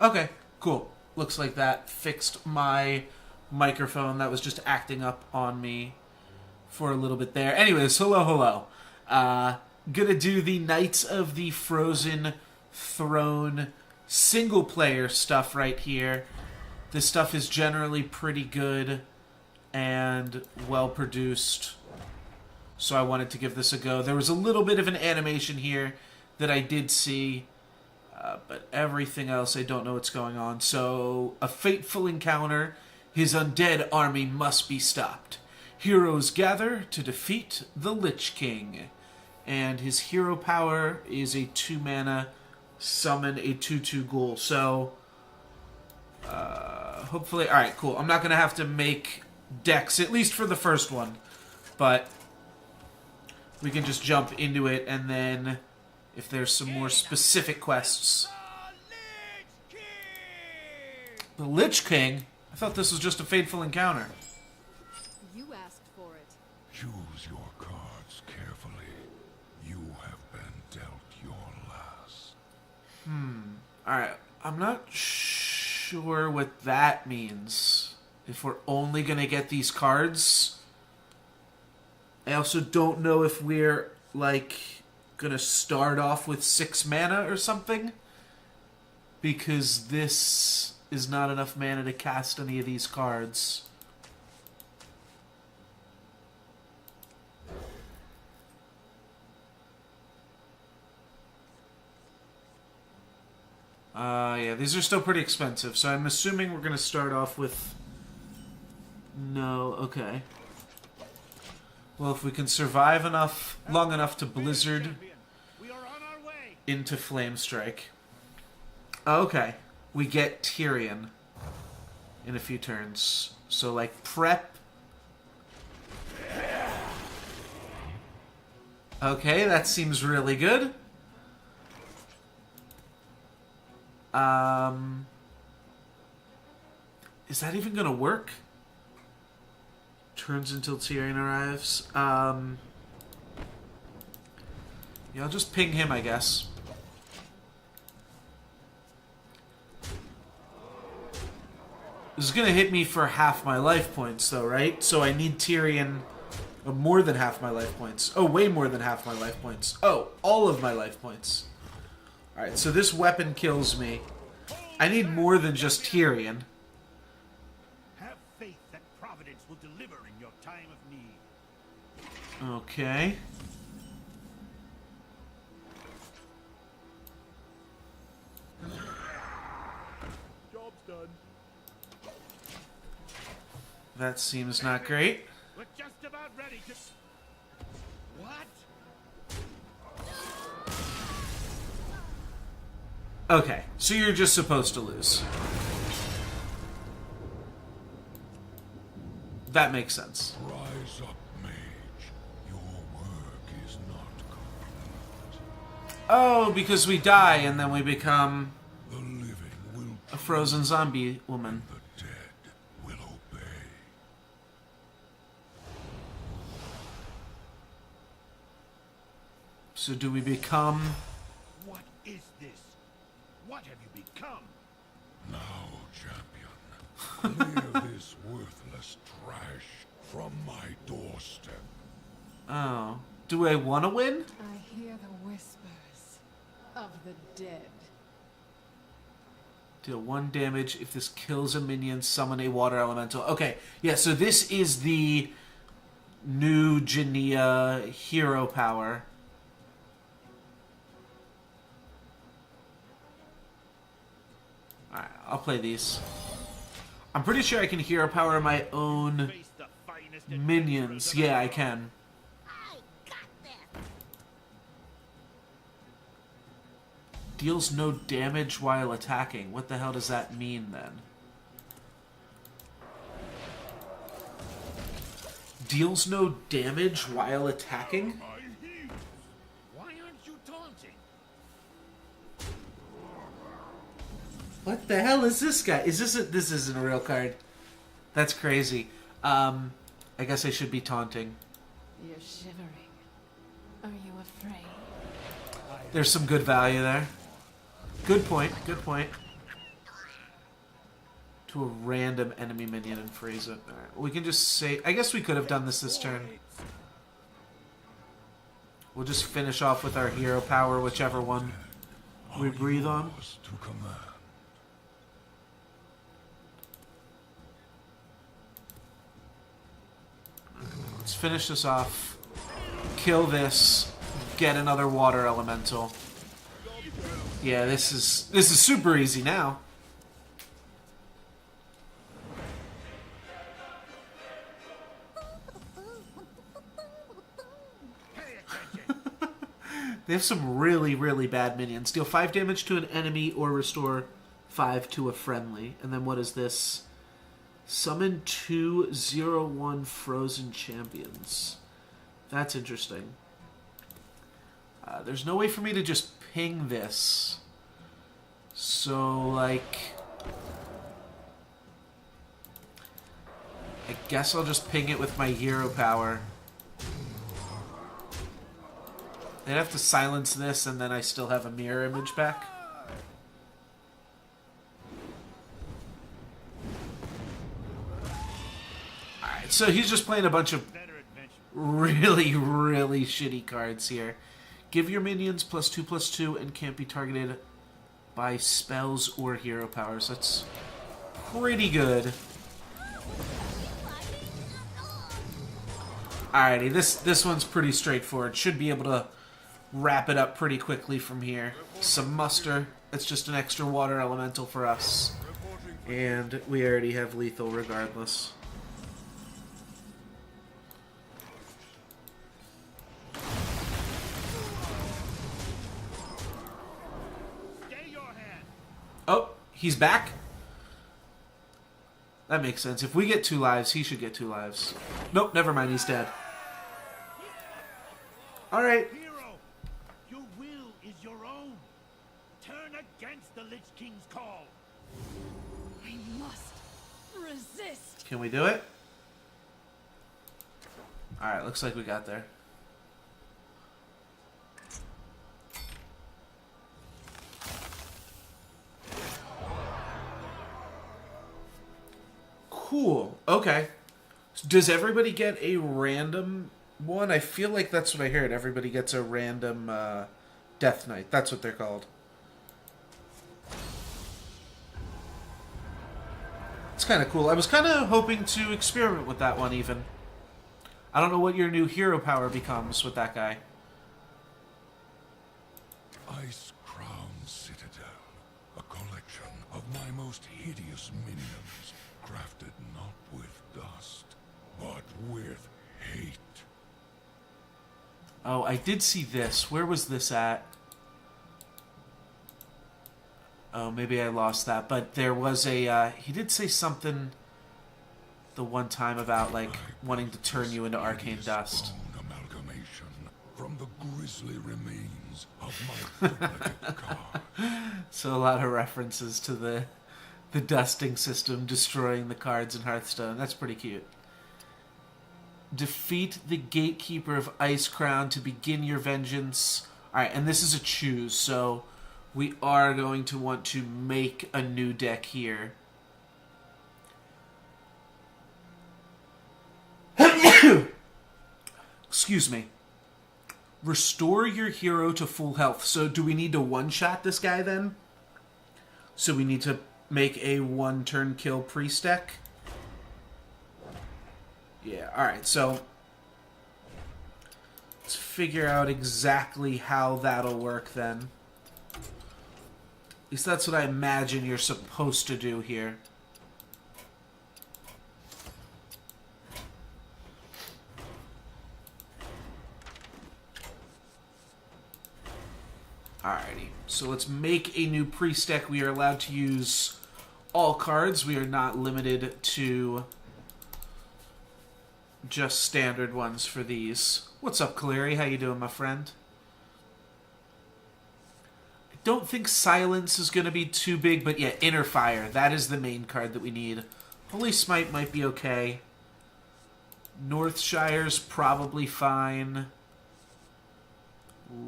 Okay, cool. Looks like that fixed my microphone that was just acting up on me for a little bit there. Anyways, hello. Gonna do the Knights of the Frozen Throne single player stuff right here. This stuff is generally pretty good and well produced, so I wanted to give this a go. There was a little bit of an animation here that I did see, but everything else I don't know what's going on. So, a fateful encounter. His undead army must be stopped. Heroes gather to defeat the Lich King. And his hero power is a 2-mana summon a 2/2 ghoul. So, hopefully... Alright, cool. I'm not going to have to make decks, at least for the first one. But we can just jump into it, and then if there's some more specific quests... The Lich King? I thought this was just a fateful encounter. You asked for it. Choose your cards carefully. You have been dealt your last. Alright, I'm not sure what that means. If we're only going to get these cards. I also don't know if we're, like, going to start off with 6 mana or something. Because this is not enough mana to cast any of these cards. Yeah, these are still pretty expensive, so I'm assuming we're going to start off with... No, okay. Well, if we can survive long enough to Blizzard into Flame Strike. Okay, we get Tyrion in a few turns. So, like, prep. Okay, that seems really good. Is that even gonna work? Turns until Tyrion arrives. Yeah, I'll just ping him, I guess. This is gonna hit me for half my life points, though, right? So I need Tyrion... more than half my life points. Oh, way more than half my life points. Oh, all of my life points. Alright, so this weapon kills me. I need more than just Tyrion. Have faith that Providence will deliver in your time of need. Okay. Job's done. That seems not great. We're just about ready to... What? Okay, so you're just supposed to lose. That makes sense. Rise up, mage. Your work is not complete. Oh, because we die and then we become The living will a frozen zombie woman. the dead will obey. So do we become... What is this? What have you become? Now, champion, clear this worthless trash from my doorstep. Oh. Do I want to win? I hear the whispers of the dead. Deal 1 damage. If this kills a minion, summon a water elemental. Okay, yeah, so this is the new Genea hero power. Alright, I'll play these. I'm pretty sure I can hero power my own Face the finest minions. adventurers of Yeah, I the can. Deals no damage while attacking. What the hell does that mean, then? Deals no damage while attacking? I heal. Why aren't you taunting? What the hell is this guy? Is this this isn't a real card. That's crazy. I guess I should be taunting. You're shivering. Are you afraid? There's some good value there. Good point, good point. to a random enemy minion and freeze it. Alright, we can just say... I guess we could have done this turn. We'll just finish off with our hero power, whichever one we breathe on. To command. Let's finish this off. Kill this. Get another water elemental. Yeah, this is super easy now. They have some really, really bad minions. Deal 5 damage to an enemy or restore 5 to a friendly. And then what is this? Summon 2 0/1 frozen champions. That's interesting. There's no way for me to just ping this. So, like... I guess I'll just ping it with my hero power. They'd have to silence this, and then I still have a mirror image back. Alright, so he's just playing a bunch of really, really shitty cards here. Give your minions +2/+2 and can't be targeted by spells or hero powers. That's pretty good. Alrighty, this one's pretty straightforward. Should be able to wrap it up pretty quickly from here. Some muster. It's just an extra water elemental for us. And we already have lethal regardless. Oh, he's back? That makes sense. If we get 2 lives, he should get 2 lives. Nope, never mind, he's dead. Alright. Hero, your will is your own. Turn against the Lich King's call. I must resist. Can we do it? Alright, looks like we got there. Cool. Okay. So does everybody get a random one? I feel like that's what I heard. Everybody gets a random Death Knight. That's what they're called. It's kind of cool. I was kind of hoping to experiment with that one even. I don't know what your new hero power becomes with that guy. Ice Crown Citadel, a collection of my most hideous minions, crafted not with dust, but with hate. Oh, I did see this. Where was this at? Oh, maybe I lost that. But there was a... he did say something the one time about, like, wanting to turn you into arcane dust. Bone amalgamation from the grisly remains of my duplicate card. So a lot of references to the dusting system destroying the cards in Hearthstone. That's pretty cute. Defeat the Gatekeeper of Ice Crown to begin your vengeance. Alright, and this is a choose, so we are going to want to make a new deck here. Excuse me. Restore your hero to full health. So do we need to one-shot this guy then? So we need to make a 1-turn kill priest deck? Yeah, alright, so let's figure out exactly how that'll work then. At least that's what I imagine you're supposed to do here. Alrighty, so let's make a new priest deck. We are allowed to use all cards. We are not limited to just standard ones for these. What's up, Kaleri? How you doing, my friend? I don't think Silence is going to be too big, but yeah, Inner Fire. That is the main card that we need. Holy Smite might be okay. Northshire's probably fine.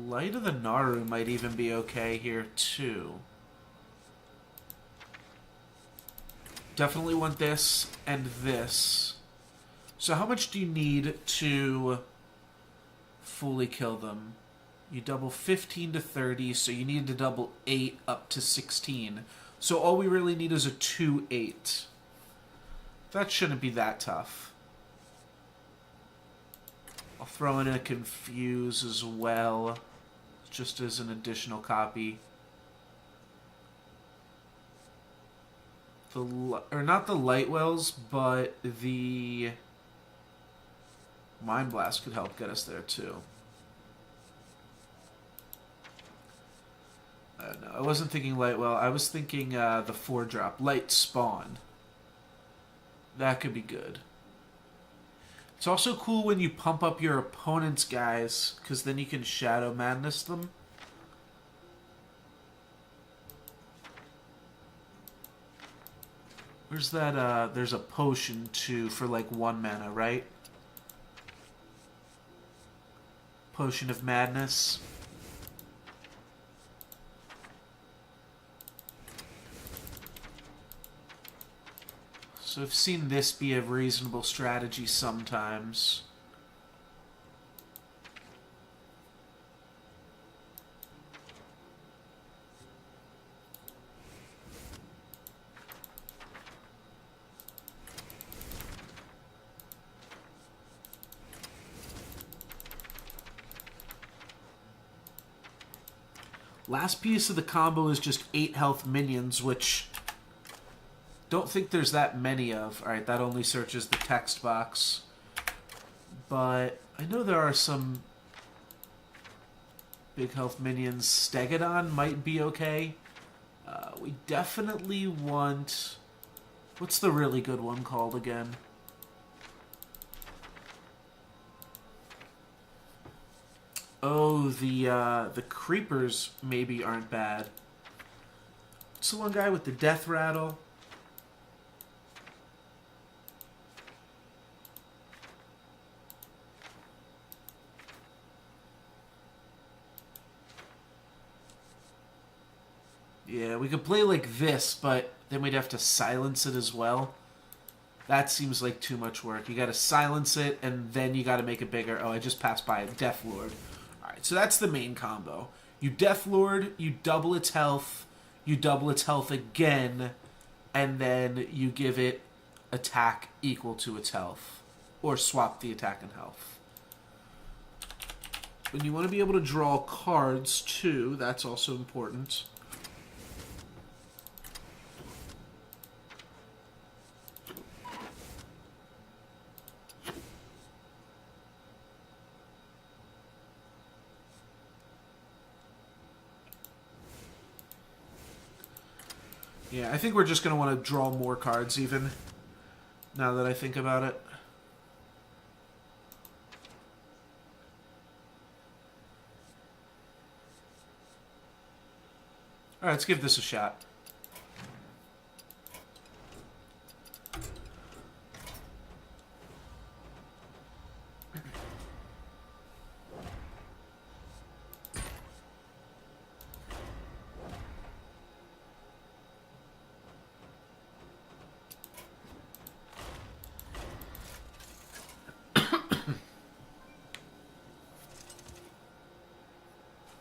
Light of the Naru might even be okay here, too. Definitely want this and this. So how much do you need to fully kill them? You double 15 to 30, so you need to double 8 up to 16. So all we really need is a 2-8. That shouldn't be that tough. I'll throw in a confuse as well, just as an additional copy. Or not the light wells, but the Mind Blast could help get us there too. No, I wasn't thinking light well. I was thinking the 4-drop light spawn. That could be good. It's also cool when you pump up your opponent's guys, because then you can Shadow Madness them. Where's that, there's a potion too for like 1 mana, right? Potion of Madness. So I've seen this be a reasonable strategy sometimes. Last piece of the combo is just 8 health minions, which don't think there's that many of. Alright, that only searches the text box. But I know there are some big health minions. Stegodon might be okay. We definitely want... What's the really good one called again? Oh, the creepers maybe aren't bad. It's the one guy with the death rattle. Yeah, we could play like this, but then we'd have to silence it as well. That seems like too much work. You gotta silence it, and then you gotta make it bigger. Oh, I just passed by a Death Lord. Alright, so that's the main combo. You Death Lord, you double its health, you double its health again, and then you give it attack equal to its health. Or swap the attack and health. And you want to be able to draw cards, too. That's also important. Yeah, I think we're just going to want to draw more cards even, now that I think about it. Alright, let's give this a shot.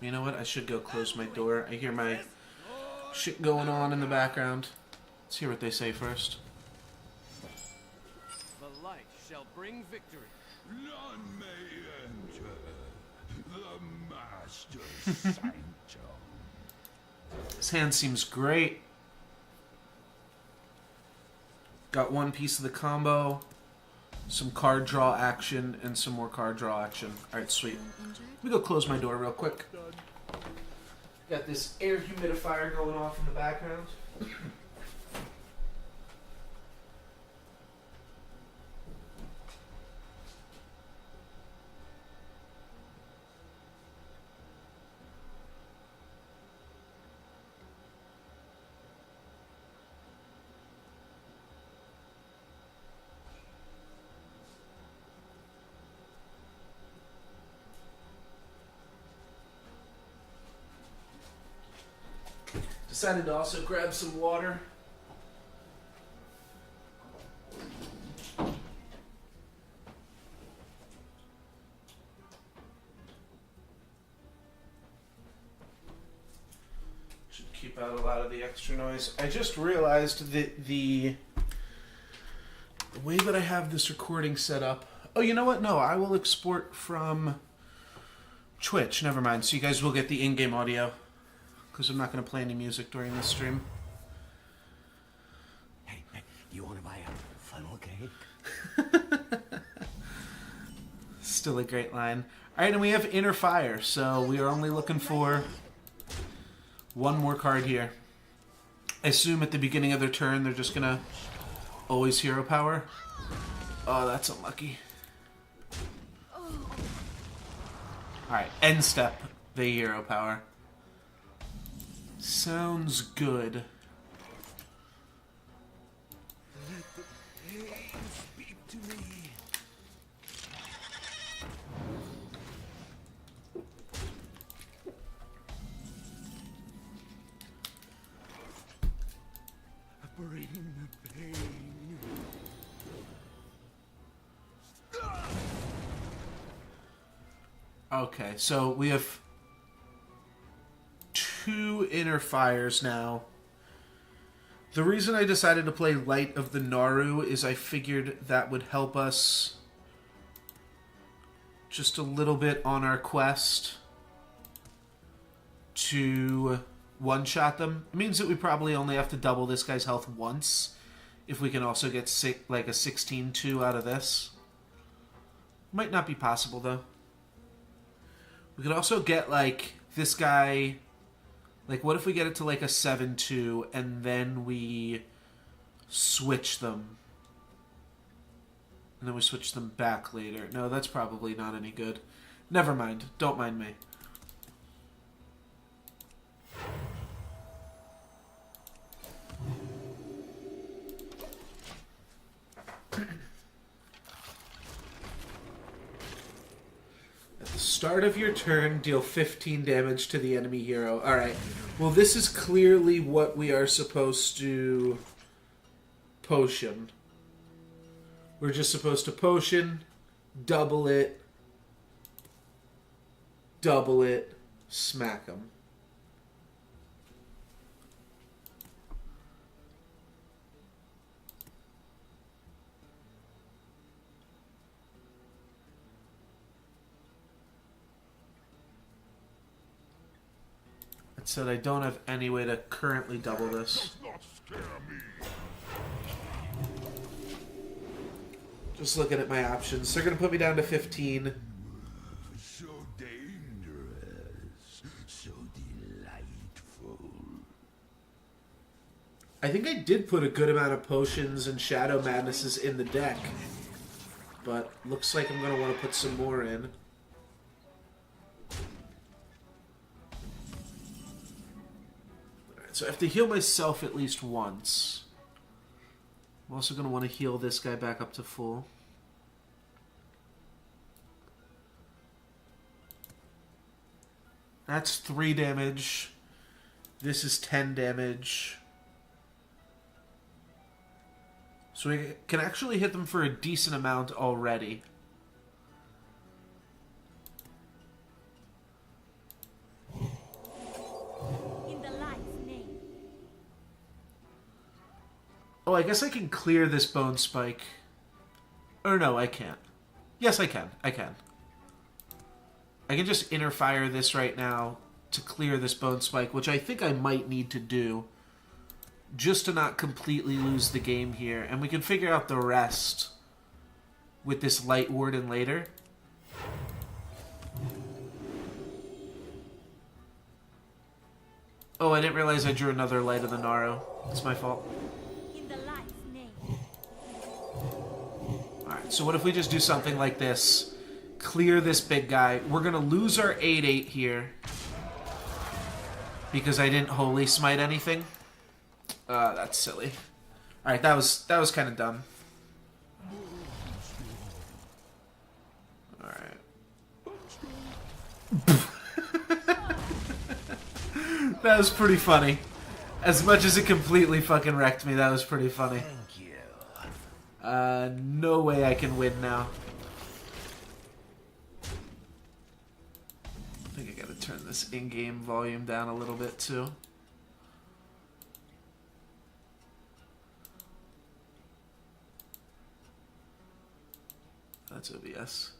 You know what? I should go close my door. I hear my shit going on in the background. Let's hear what they say first. The light shall bring victory. None may enter the Master's sanctum. This hand seems great. Got one piece of the combo, some card draw action, and some more card draw action. Alright, sweet. Let me go close my door real quick. Got this air humidifier going off in the background. Decided to also grab some water. keep out a lot of the extra noise. I just realized that the way that I have this recording set up... Oh, you know what? No, I will export from Twitch. Never mind. So you guys will get the in-game audio. Because I'm not going to play any music during this stream. Hey, you want to buy a funnel cake? Still a great line. Alright, and we have Inner Fire, so we are only looking for one more card here. I assume at the beginning of their turn they're just gonna always hero power. Oh, that's unlucky. Alright, end step, they hero power. Sounds good. Speak to me. Bring the pain. Okay, so we have 2 Inner Fires now. The reason I decided to play Light of the Naru is I figured that would help us just a little bit on our quest to one-shot them. It means that we probably only have to double this guy's health once if we can also get like a 16-2 out of this. Might not be possible, though. We could also get, like, this guy... Like, what if we get it to, like, a 7-2 and then we switch them? And then we switch them back later. No, that's probably not any good. Never mind. Don't mind me. At the start of your turn, deal 15 damage to the enemy hero. Alright. Well, this is clearly what we are supposed to potion. We're just supposed to potion, double it, smack them. That said, I don't have any way to currently double this. Not scare me. Just looking at my options. They're going to put me down to 15. So dangerous, so delightful. I think I did put a good amount of potions and Shadow Madnesses in the deck. But looks like I'm going to want to put some more in. Alright, so I have to heal myself at least once. I'm also going to want to heal this guy back up to full. That's 3 damage. This is 10 damage. So we can actually hit them for a decent amount already. In the light's name. Oh, I guess I can clear this bone spike. Or no, I can't. Yes, I can. I can. I can just inner fire this right now to clear this bone spike, which I think I might need to do just to not completely lose the game here. And we can figure out the rest with this Light Warden later. Oh, I didn't realize I drew another Light of the Naru. It's my fault. In the light's name. Alright, so what if we just do something like this? Clear this big guy. We're going to lose our 8-8 here. Because I didn't Holy Smite anything. That's silly. Alright, that was kind of dumb. Alright. That was pretty funny. As much as it completely fucking wrecked me, that was pretty funny. Thank you. No way I can win now. I think I gotta turn this in-game volume down a little bit too. That's OBS.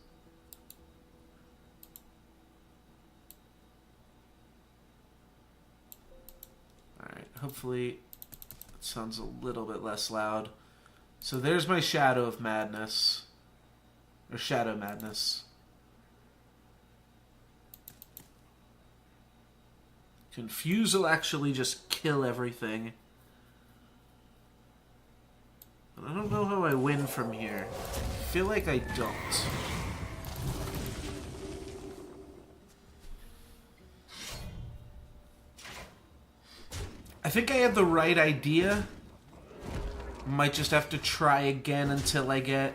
Alright, hopefully it sounds a little bit less loud. So there's my Shadow of Madness. Or Shadow Madness. Confuse will actually just kill everything. But I don't know how I win from here. I feel like I don't. I think I had the right idea. Might just have to try again until I get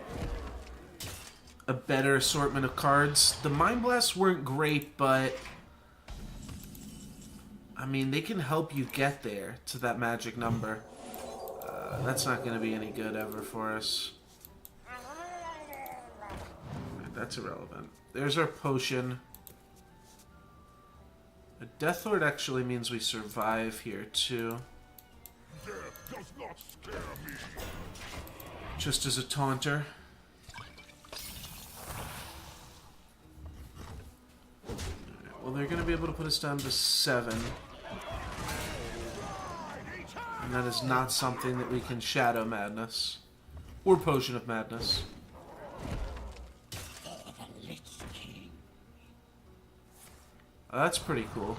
a better assortment of cards. The Mind Blasts weren't great, but I mean, they can help you get there to that magic number. That's not going to be any good ever for us. That's irrelevant. There's our potion. A Death Lord actually means we survive here, too. Death does not scare me. Just as a taunter. Alright, well, they're going to be able to put us down to 7. And that is not something that we can Shadow Madness. Or Potion of Madness. Oh, that's pretty cool.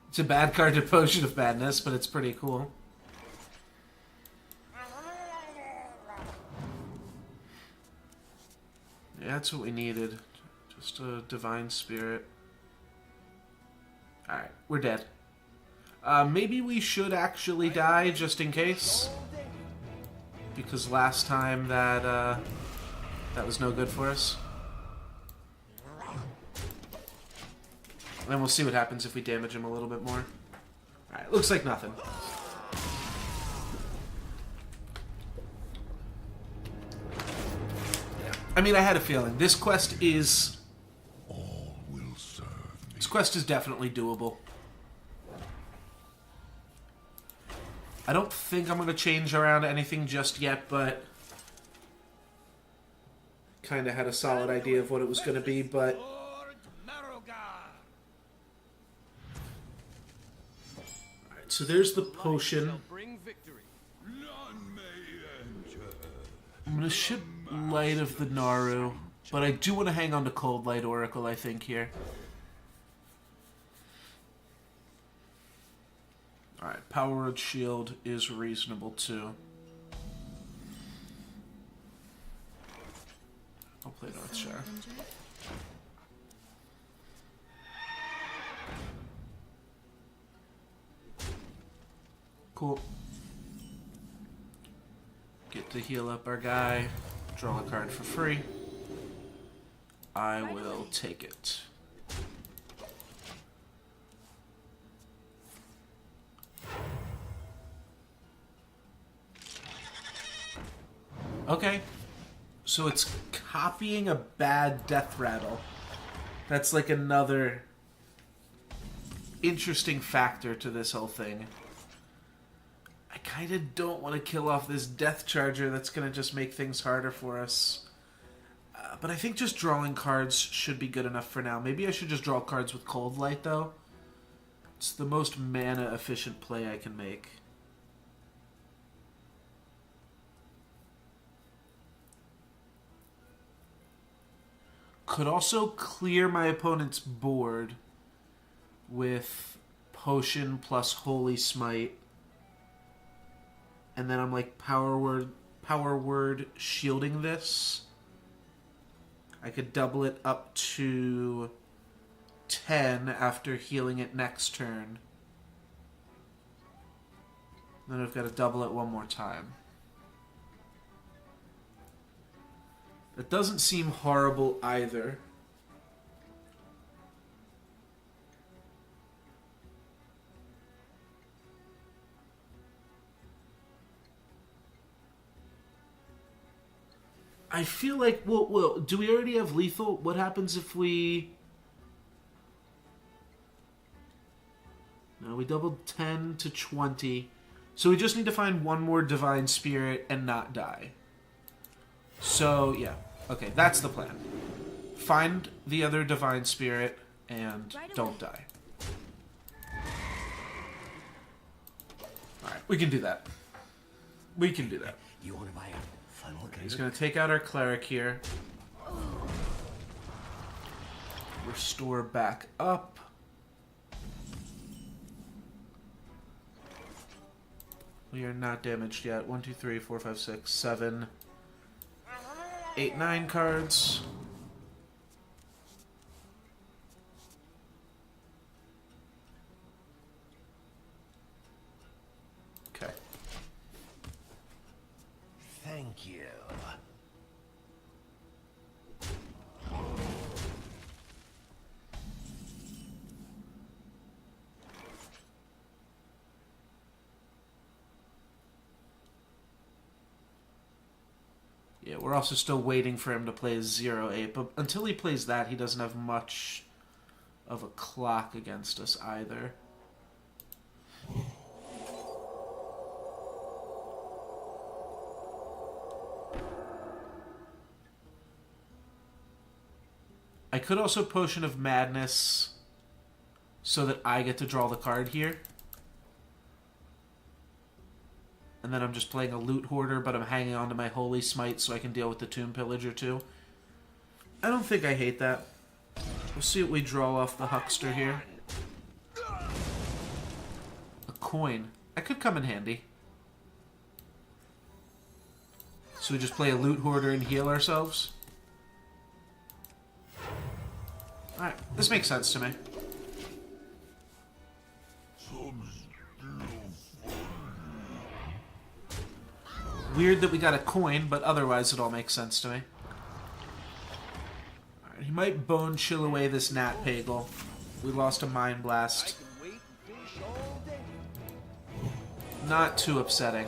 It's a bad card to Potion of Madness, but it's pretty cool. Yeah, that's what we needed. Just a Divine Spirit. Alright, we're dead. Maybe we should actually die, just in case. Because last time that was no good for us. And then we'll see what happens if we damage him a little bit more. Alright, looks like nothing. Yeah. I mean, I had a feeling. This quest is... All will serve me. This quest is definitely doable. I don't think I'm going to change around anything just yet, but... kind of had a solid idea of what it was going to be, but... Alright, so there's the potion. I'm going to ship Light of the Naru, but I do want to hang on to Cold Light Oracle, I think, here. Alright, Power Word Shield is reasonable, too. I'll play Northshire. Cool. Get to heal up our guy. Draw a card for free. I will take it. Okay. So it's copying a bad Death Rattle. That's like another interesting factor to this whole thing. I kind of don't want to kill off this Death Charger. That's going to just make things harder for us. But I think just drawing cards should be good enough for now. Maybe I should just draw cards with Cold Light, though. It's the most mana-efficient play I can make. Could also clear my opponent's board with Potion plus Holy Smite. And then I'm like power word shielding this. I could double it up to 10 after healing it next turn. Then I've got to double it one more time. That doesn't seem horrible either. I feel like, well, do we already have lethal? What happens if we... No, we doubled 10 to 20. So we just need to find one more Divine Spirit and not die. So, yeah. Okay, that's the plan. Find the other Divine Spirit and don't die. Alright, we can do that. We can do that. You want to buy a funnel? He's going to take out our Cleric here. Restore back up. We are not damaged yet. 1, 2, 3, 4, 5, 6, 7, 8, 9 cards. Okay. Thank you. Yeah, we're also still waiting for him to play 0-8, but until he plays that, he doesn't have much of a clock against us either. I could also Potion of Madness so that I get to draw the card here. And then I'm just playing a Loot Hoarder, but I'm hanging on to my Holy Smite so I can deal with the Tomb Pillager too. I don't think I hate that. We'll see what we draw off the Huckster here. A coin. That could come in handy. So we just play a Loot Hoarder and heal ourselves? Alright, this makes sense to me. Weird that we got a coin, but otherwise it all makes sense to me. Alright, he might Bone Chill away this Nat Pagel. We lost a Mind Blast. Not too upsetting.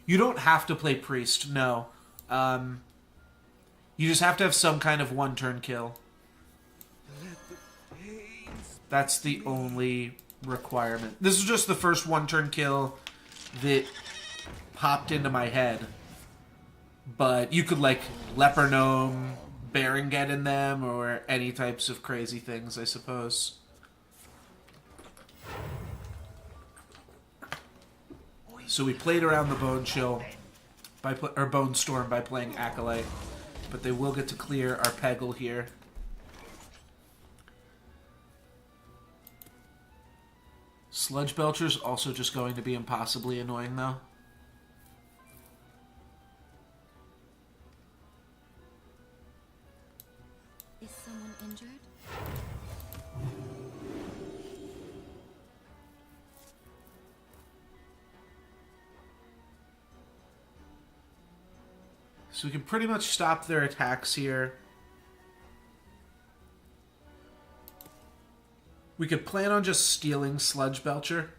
You don't have to play Priest, no. You just have to have some kind of one-turn kill. That's the only requirement. This is just the first one-turn kill that popped into my head. But you could, like, Leper Gnome, Berenget in them, or any types of crazy things, I suppose. So we played around the Bone Chill, or Bone Storm by playing Acolyte. But they will get to clear our Peggle here. Sludge Belcher's also just going to be impossibly annoying, though. Is someone injured? So we can pretty much stop their attacks here. We could plan on just stealing Sludge Belcher.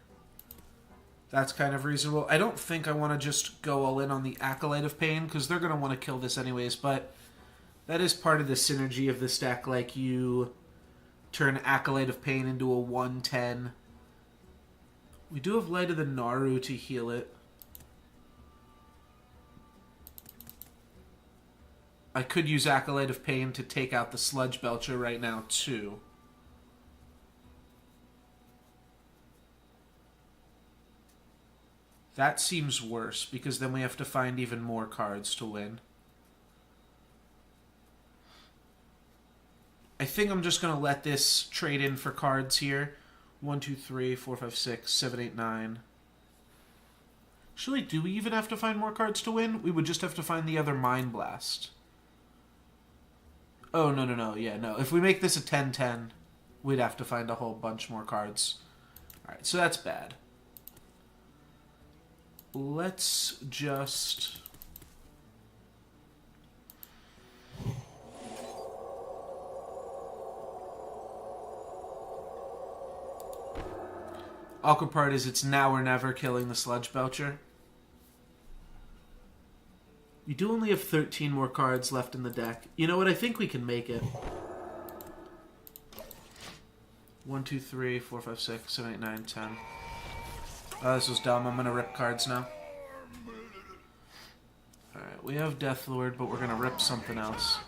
That's kind of reasonable. I don't think I want to just go all in on the Acolyte of Pain, because they're going to want to kill this anyways, but that is part of the synergy of this deck. Like, you turn Acolyte of Pain into a 1/10. We do have Light of the Naru to heal it. I could use Acolyte of Pain to take out the Sludge Belcher right now, too. That seems worse, because then we have to find even more cards to win. I think I'm just going to let this trade in for cards here. 1, 2, 3, 4, 5, 6, 7, 8, 9. Actually, do we even have to find more cards to win? We would just have to find the other Mind Blast. Oh, no. Yeah, no. If we make this a 10-10, we'd have to find a whole bunch more cards. Alright, so that's bad. Let's just... Awkward part is it's now or never killing the Sludge Belcher. We do only have 13 more cards left in the deck. You know what? I think we can make it. 1, 2, 3, 4, 5, 6, 7, 8, 9, 10. Oh, this was dumb. I'm gonna rip cards now. Alright, we have Death Lord, but we're gonna rip something else.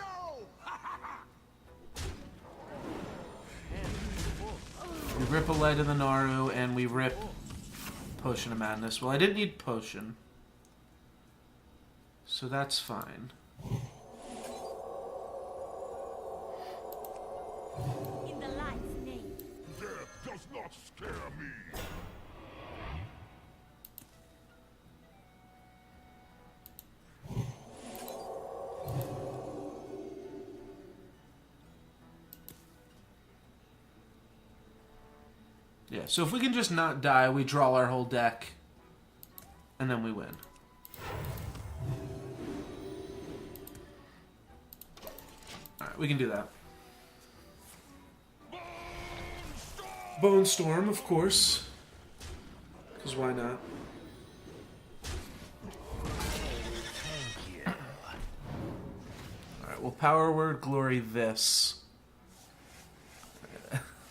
We rip a Light of the Naru, and we rip Potion of Madness. Well, I didn't need Potion, so that's fine. In the light's name. Death does not scare me. Yeah, so if we can just not die, we draw our whole deck, and then we win. Alright, we can do that. Bone Storm, of course. Because why not? Alright, we'll Power Word Glory this.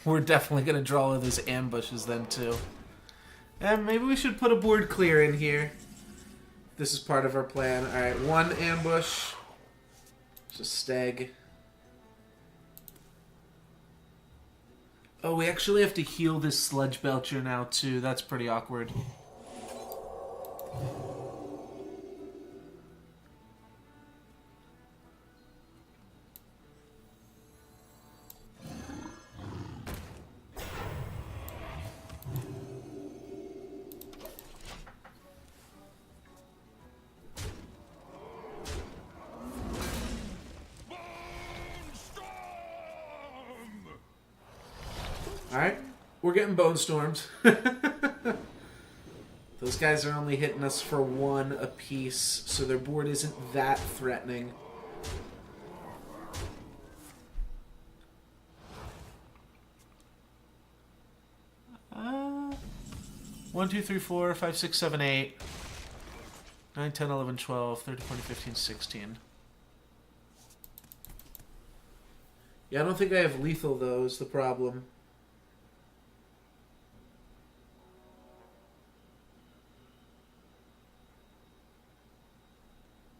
We're definitely going to draw all of those ambushes then, too. And maybe we should put a board clear in here. This is part of our plan. Alright, 1 ambush. Just stag. Oh, we actually have to heal this Sludge Belcher now, too. That's pretty awkward. Alright, we're getting Bone Stormed. Those guys are only hitting us for 1 apiece, so their board isn't that threatening. Uh, 1, 2, 3, 4, 5, 6, 7, 8, 9, 10, 11, 12, 13, 14, 15, 16. Yeah, I don't think I have lethal, though, is the problem.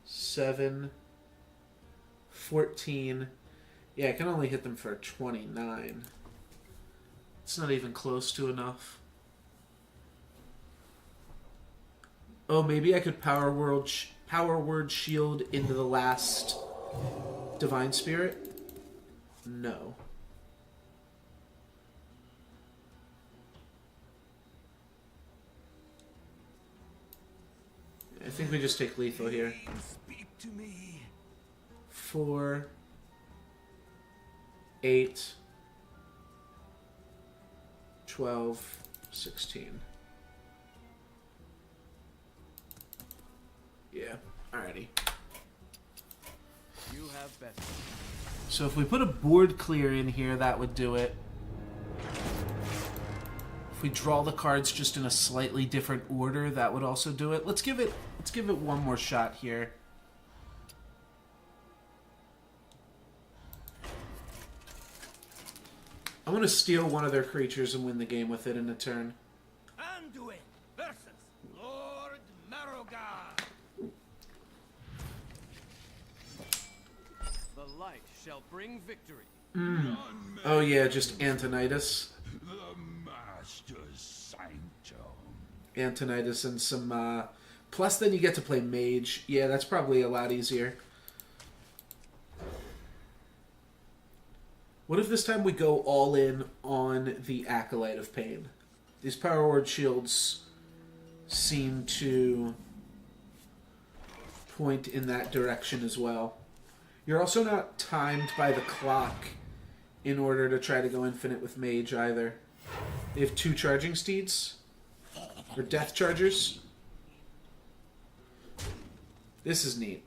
7, 14. Yeah, I can only hit them for 29. It's not even close to enough. Oh, maybe I could Power Word Shield into the last Divine Spirit? No. I think we just take lethal here. Speak to me. 4, 8, 12, 16. Yeah, alrighty. You have best. So if we put a board clear in here, that would do it. If we draw the cards just in a slightly different order, that would also do it. Let's give it one more shot here. I'm gonna steal one of their creatures and win the game with it in a turn. Anduin versus Lord Marrowgar. The light shall bring victory. Oh yeah, just Antonidas. The Master's Sanctum. Antonidas and some, plus then you get to play Mage. Yeah, that's probably a lot easier. What if this time we go all in on the Acolyte of Pain? These Power Word Shields seem to point in that direction as well. You're also not timed by the clock in order to try to go infinite with Mage either. They have 2 Charging Steeds. Or Death Chargers. This is neat.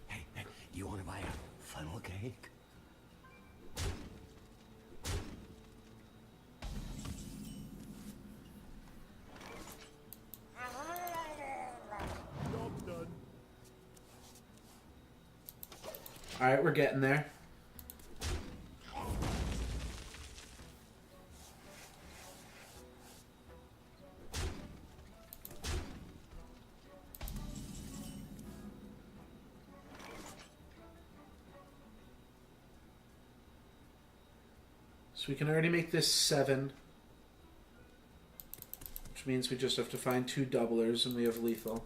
Hey, you want to buy a funnel cake? Job done. Alright, we're getting there. So we can already make this 7. Which means we just have to find 2 doublers and we have lethal.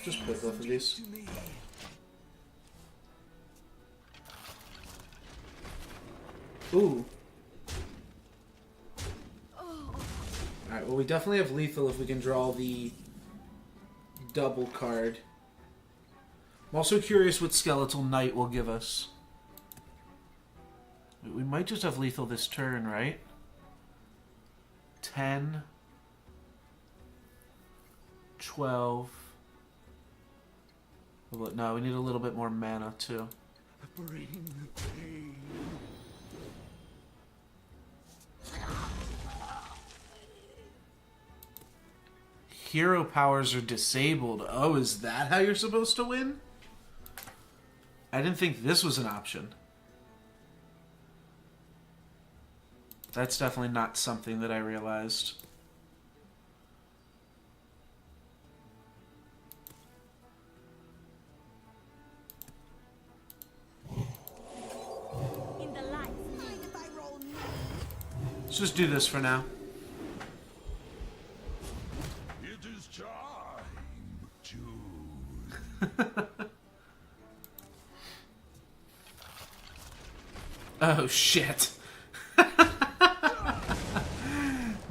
Just play both of these. Ooh. Alright, well we definitely have lethal if we can draw the double card. I'm also curious what Skeletal Knight will give us. We might just have lethal this turn, right? 10. 12. No, we need a little bit more mana, too. Bring the pain. Hero powers are disabled. Oh, is that how you're supposed to win? I didn't think this was an option. That's definitely not something that I realized. In the light's name. Let's just do this for now. It is time. Choose. Oh, shit.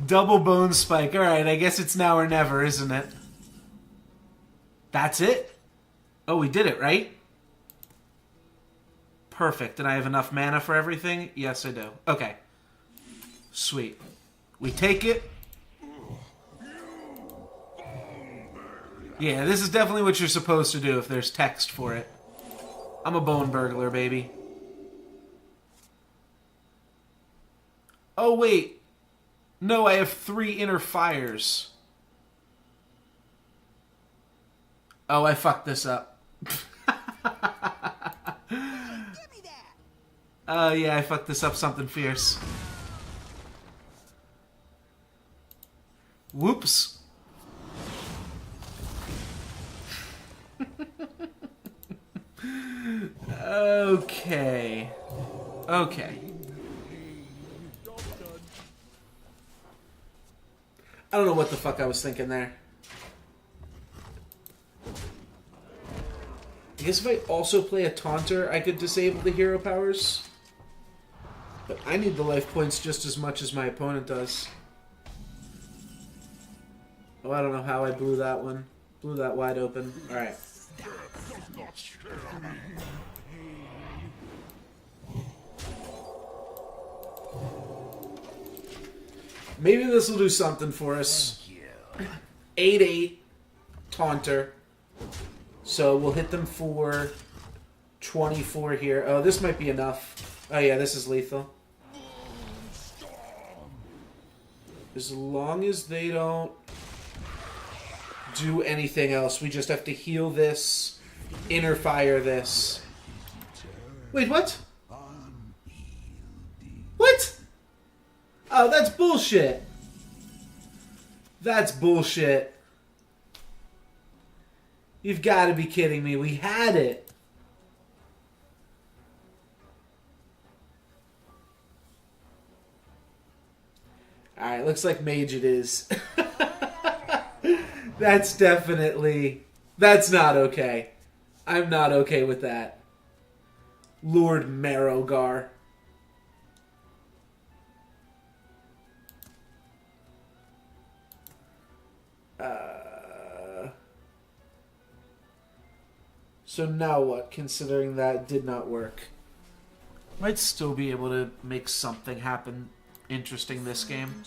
Double bone spike. Alright, I guess it's now or never, isn't it? That's it? Oh, we did it, right? Perfect. And I have enough mana for everything? Yes, I do. Okay. Sweet. We take it. Yeah, this is definitely what you're supposed to do if there's text for it. I'm a bone burglar, baby. Oh, wait. No, I have 3 inner fires. Oh, I fucked this up. Oh, yeah, I fucked this up something fierce. Whoops. Okay. Okay. I don't know what the fuck I was thinking there. I guess if I also play a Taunter, I could disable the hero powers. But I need the life points just as much as my opponent does. Oh, I don't know how I blew that one. Blew that wide open. Alright. Maybe this will do something for us. 8/8 Taunter. So we'll hit them for 24 here. Oh, this might be enough. Oh yeah, this is lethal. As long as they don't do anything else, we just have to heal this, inner fire this. Wait, what? What? Oh, that's bullshit. That's bullshit. You've got to be kidding me. We had it. Alright, looks like mage it is. That's definitely... That's not okay. I'm not okay with that. Lord Marrowgar. So now what, considering that did not work? Might still be able to make something happen interesting this game.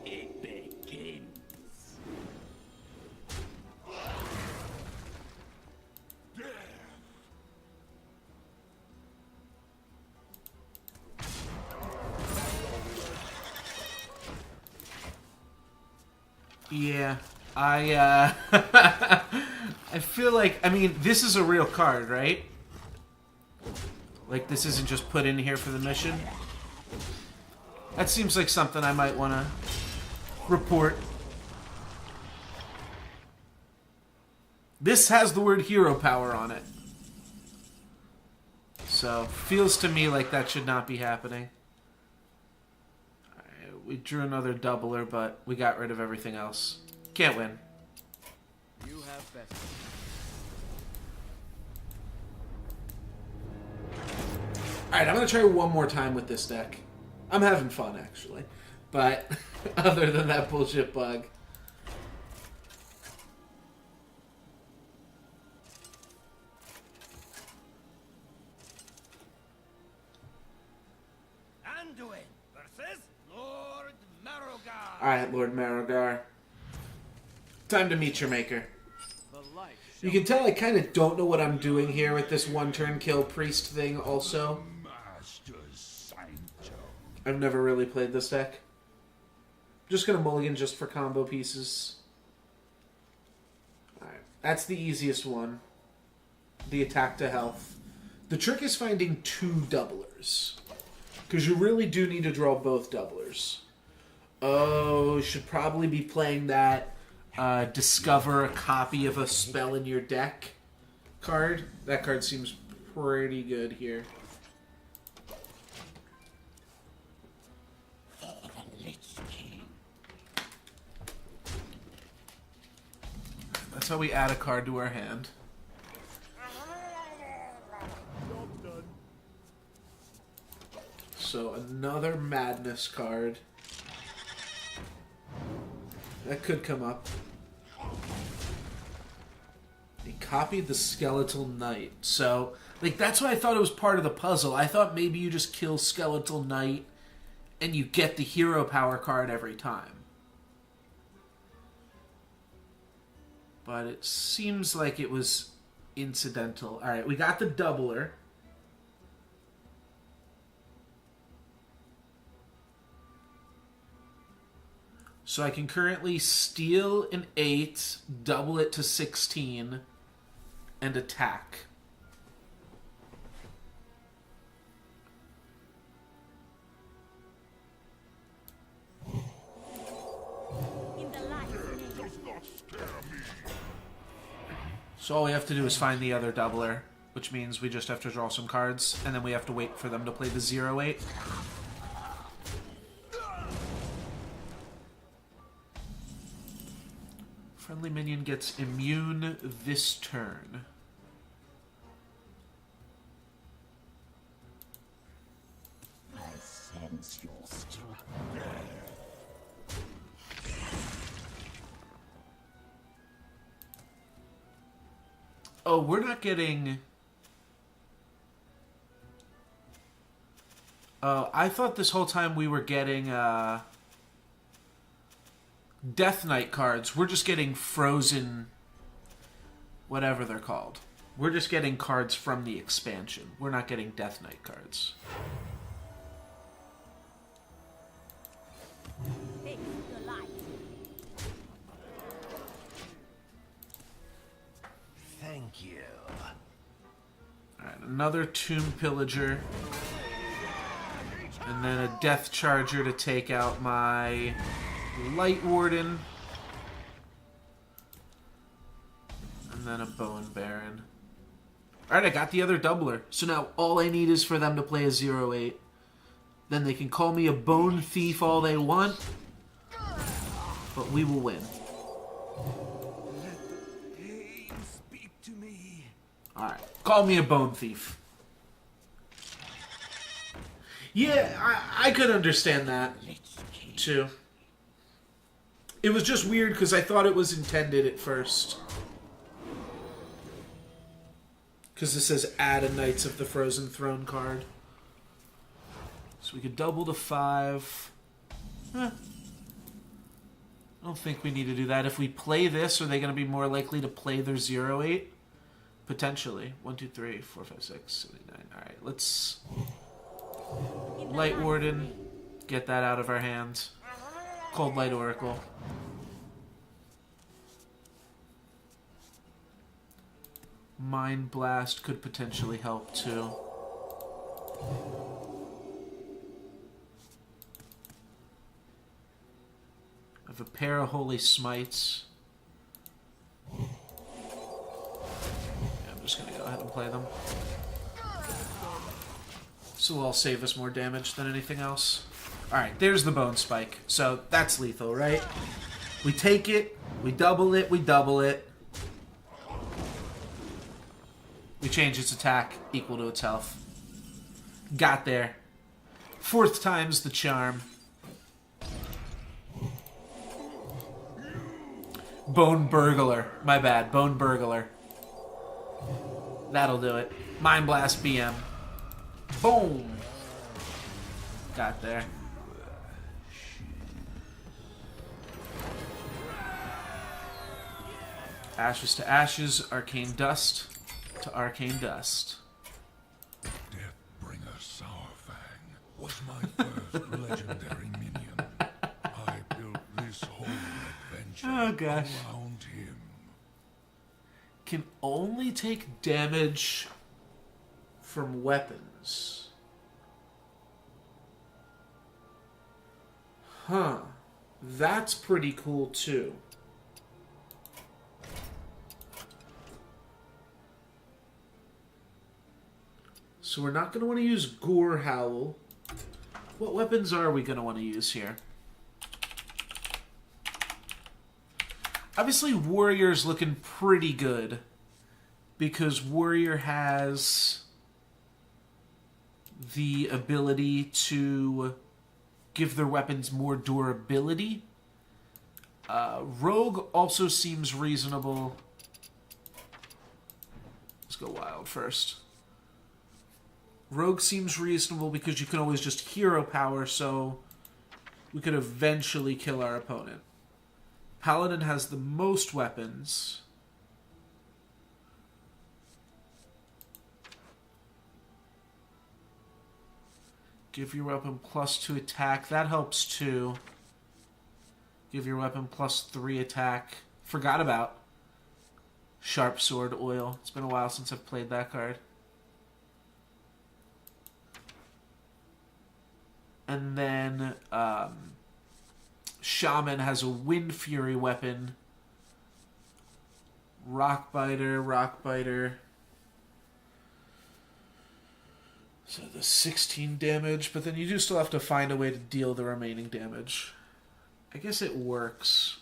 It begins. Yeah, I feel like, I mean, this is a real card, right? Like, this isn't just put in here for the mission. That seems like something I might want to report. This has the word hero power on it. So, feels to me like that should not be happening. Alright, we drew another doubler, but we got rid of everything else. Can't win. You have best. Alright, I'm going to try one more time with this deck. I'm having fun, actually. But, other than that bullshit bug. Anduin versus Lord Marrogar. Alright, Lord Marrogar. Time to meet your maker. The light You can tell I kind of don't know what I'm doing here with this one-turn kill priest thing also. Master's Sancto. I've never really played this deck. Just gonna mulligan just for combo pieces. Alright, that's the easiest one. The attack to health. The trick is finding two doublers. Because you really do need to draw both doublers. Oh, should probably be playing that discover a copy of a spell in your deck card. That card seems pretty good here. That's how we add a card to our hand. So another madness card. That could come up. He copied the Skeletal Knight. So, like, that's why I thought it was part of the puzzle. I thought maybe you just kill Skeletal Knight and you get the hero power card every time. But it seems like it was incidental. Alright, we got the doubler. So I can currently steal an 8, double it to 16, and attack. In the light's name. Does not scare me. So all we have to do is find the other doubler, which means we just have to draw some cards, and then we have to wait for them to play the 0/8. Friendly minion gets immune this turn. I sense your strength. Oh, we're not getting... Oh, I thought this whole time we were getting Death Knight cards. We're just getting frozen... whatever they're called. We're just getting cards from the expansion. We're not getting Death Knight cards. Fix the light. Thank you. Alright, another Tomb Pillager. And then a Death Charger to take out my Light Warden. And then a Bone Baron. Alright, I got the other doubler. So now all I need is for them to play a 0/8. Then they can call me a Bone Thief all they want. But we will win. Hey, speak to me. Alright, call me a Bone Thief. Yeah, I could understand that, too. It was just weird because I thought it was intended at first. Because this says add a Knights of the Frozen Throne card. So we could double to 5. I don't think we need to do that. If we play this, are they going to be more likely to play their 0/8? Potentially. 1, 2, 3, 4, 5, 6, 7, 8, 9. Alright, let's... In the Light light's Warden. name. Get that out of our hands. Cold Light Oracle. Mind Blast could potentially help too. I have a pair of Holy Smites. Yeah, I'm just going to go ahead and play them. So it'll save us more damage than anything else. Alright, there's the Bone Spike. So that's lethal, right? We take it, we double it, we double it. We change its attack equal to its health. Got there. 4th time's the charm. Bone Burglar. My bad. Bone Burglar. That'll do it. Mind Blast BM. Boom. Got there. Ashes to ashes. Arcane Dust to Arcane Dust. Deathbringer Sourfang was my first legendary minion. I built this whole adventure around him. Can only take damage from weapons. Huh. That's pretty cool too. So we're not going to want to use Gore Howl. What weapons are we going to want to use here? Obviously, Warrior's looking pretty good. Because Warrior has the ability to give their weapons more durability. Rogue also seems reasonable. Let's go Wild first. Rogue seems reasonable because you can always just hero power, so we could eventually kill our opponent. Paladin has the most weapons. Give your weapon +2 attack. That helps too. Give your weapon +3 attack. Forgot about Sharp Sword Oil. It's been a while since I've played that card. And then Shaman has a Wind Fury weapon. Rockbiter, Rockbiter. So the 16 damage, but then you do still have to find a way to deal the remaining damage. I guess it works.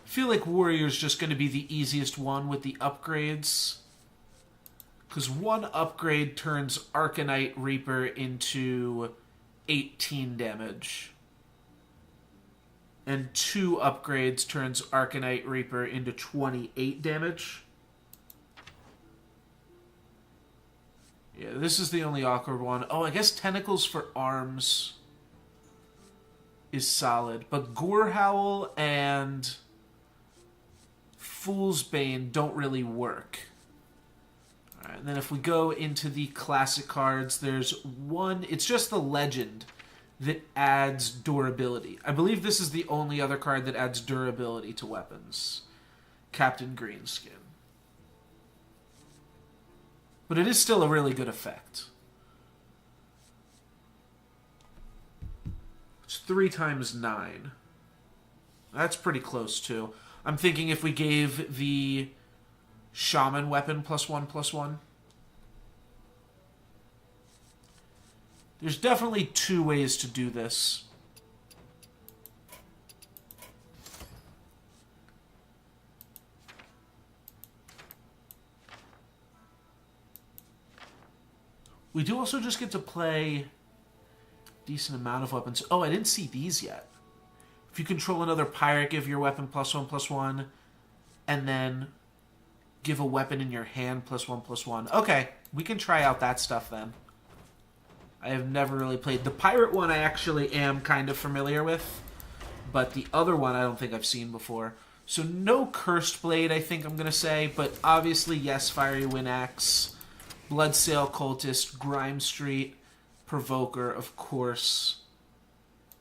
I feel like Warrior's just going to be the easiest one with the upgrades. Because one upgrade turns Arcanite Reaper into 18 damage. And 2 upgrades turns Arcanite Reaper into 28 damage. Yeah, this is the only awkward one. Oh, I guess Tentacles for Arms is solid. But Gore Howl and Fool's Bane don't really work. Alright, and then if we go into the classic cards, there's one... It's just the Legend that adds durability. I believe this is the only other card that adds durability to weapons. Captain Greenskin. But it is still a really good effect. It's 3 times 9. That's pretty close too. I'm thinking if we gave the Shaman weapon +1/+1. There's definitely 2 ways to do this. We do also just get to play a decent amount of weapons. Oh, I didn't see these yet. If you control another pirate, give your weapon +1/+1, and then give a weapon in your hand +1/+1. Okay, we can try out that stuff then. I have never really played. The pirate one I actually am kind of familiar with, but the other one I don't think I've seen before. So no Cursed Blade, I think I'm going to say, but obviously yes, Fiery Wind Axe, Bloodsail Cultist, Grime Street, Provoker, of course.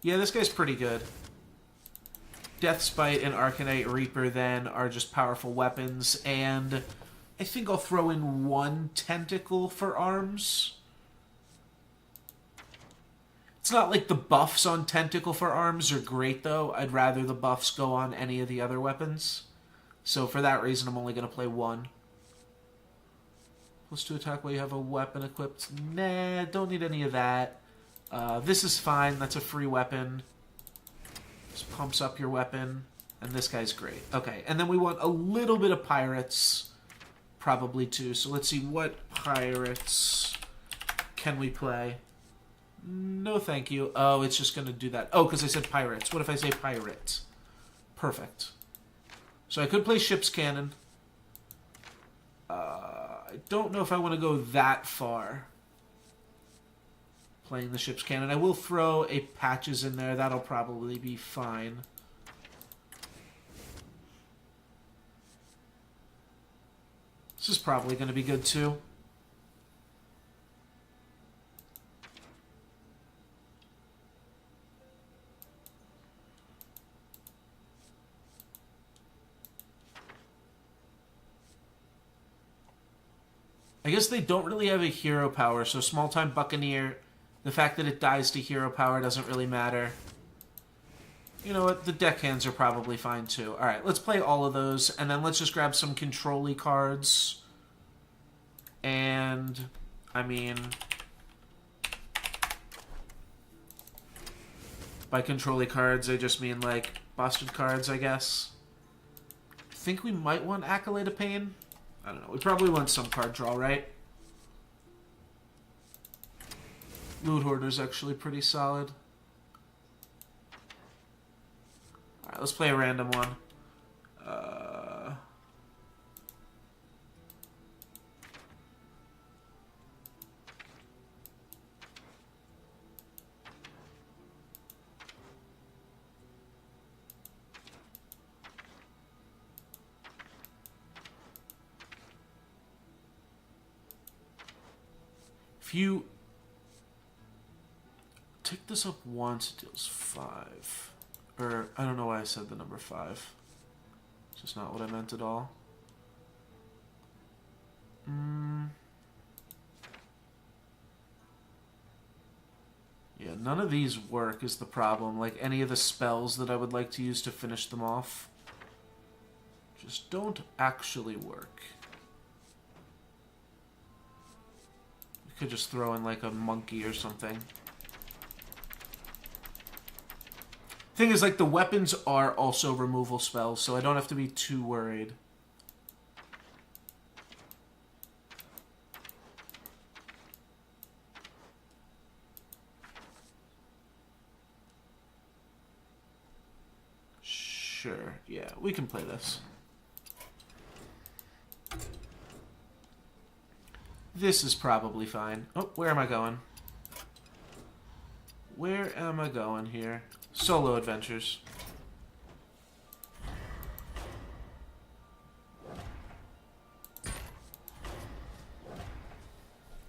Yeah, this guy's pretty good. Deathspite and Arcanite Reaper then are just powerful weapons, and I think I'll throw in 1 tentacle for arms. It's not like the buffs on tentacle for arms are great, though. I'd rather the buffs go on any of the other weapons. So for that reason, I'm only going to play 1. +2 attack while you have a weapon equipped. Nah, don't need any of that. This is fine. That's a free weapon. Just pumps up your weapon. And this guy's great. Okay, and then we want a little bit of pirates. Probably 2. So let's see, what pirates can we play? No, thank you. Oh, it's just going to do that. Oh, because I said pirates. What if I say pirate? Perfect. So I could play ship's cannon. I don't know if I want to go that far playing the ship's cannon. I will throw a patches in there. That'll probably be fine. This is probably going to be good too. I guess they don't really have a hero power, so small-time Buccaneer, the fact that it dies to hero power doesn't really matter. You know what? The deckhands are probably fine too. Alright, let's play all of those, and then let's just grab some control-y cards. And, I mean... by control-y cards, I just mean, like, busted cards, I guess. I think we might want Acolyte of Pain. I don't know. We probably want some card draw, right? Loot Hoarder's actually pretty solid. Alright, let's play a random one. If you tick this up once, it deals 5. Or, I don't know why I said the number 5. It's just not what I meant at all. Yeah, none of these work is the problem. Like, any of the spells that I would like to use to finish them off just don't actually work. Could just throw in like a monkey or something. Thing is, like, the weapons are also removal spells, so I don't have to be too worried. Sure, yeah, we can play this. This is probably fine. Oh, where am I going? Where am I going here? Solo adventures.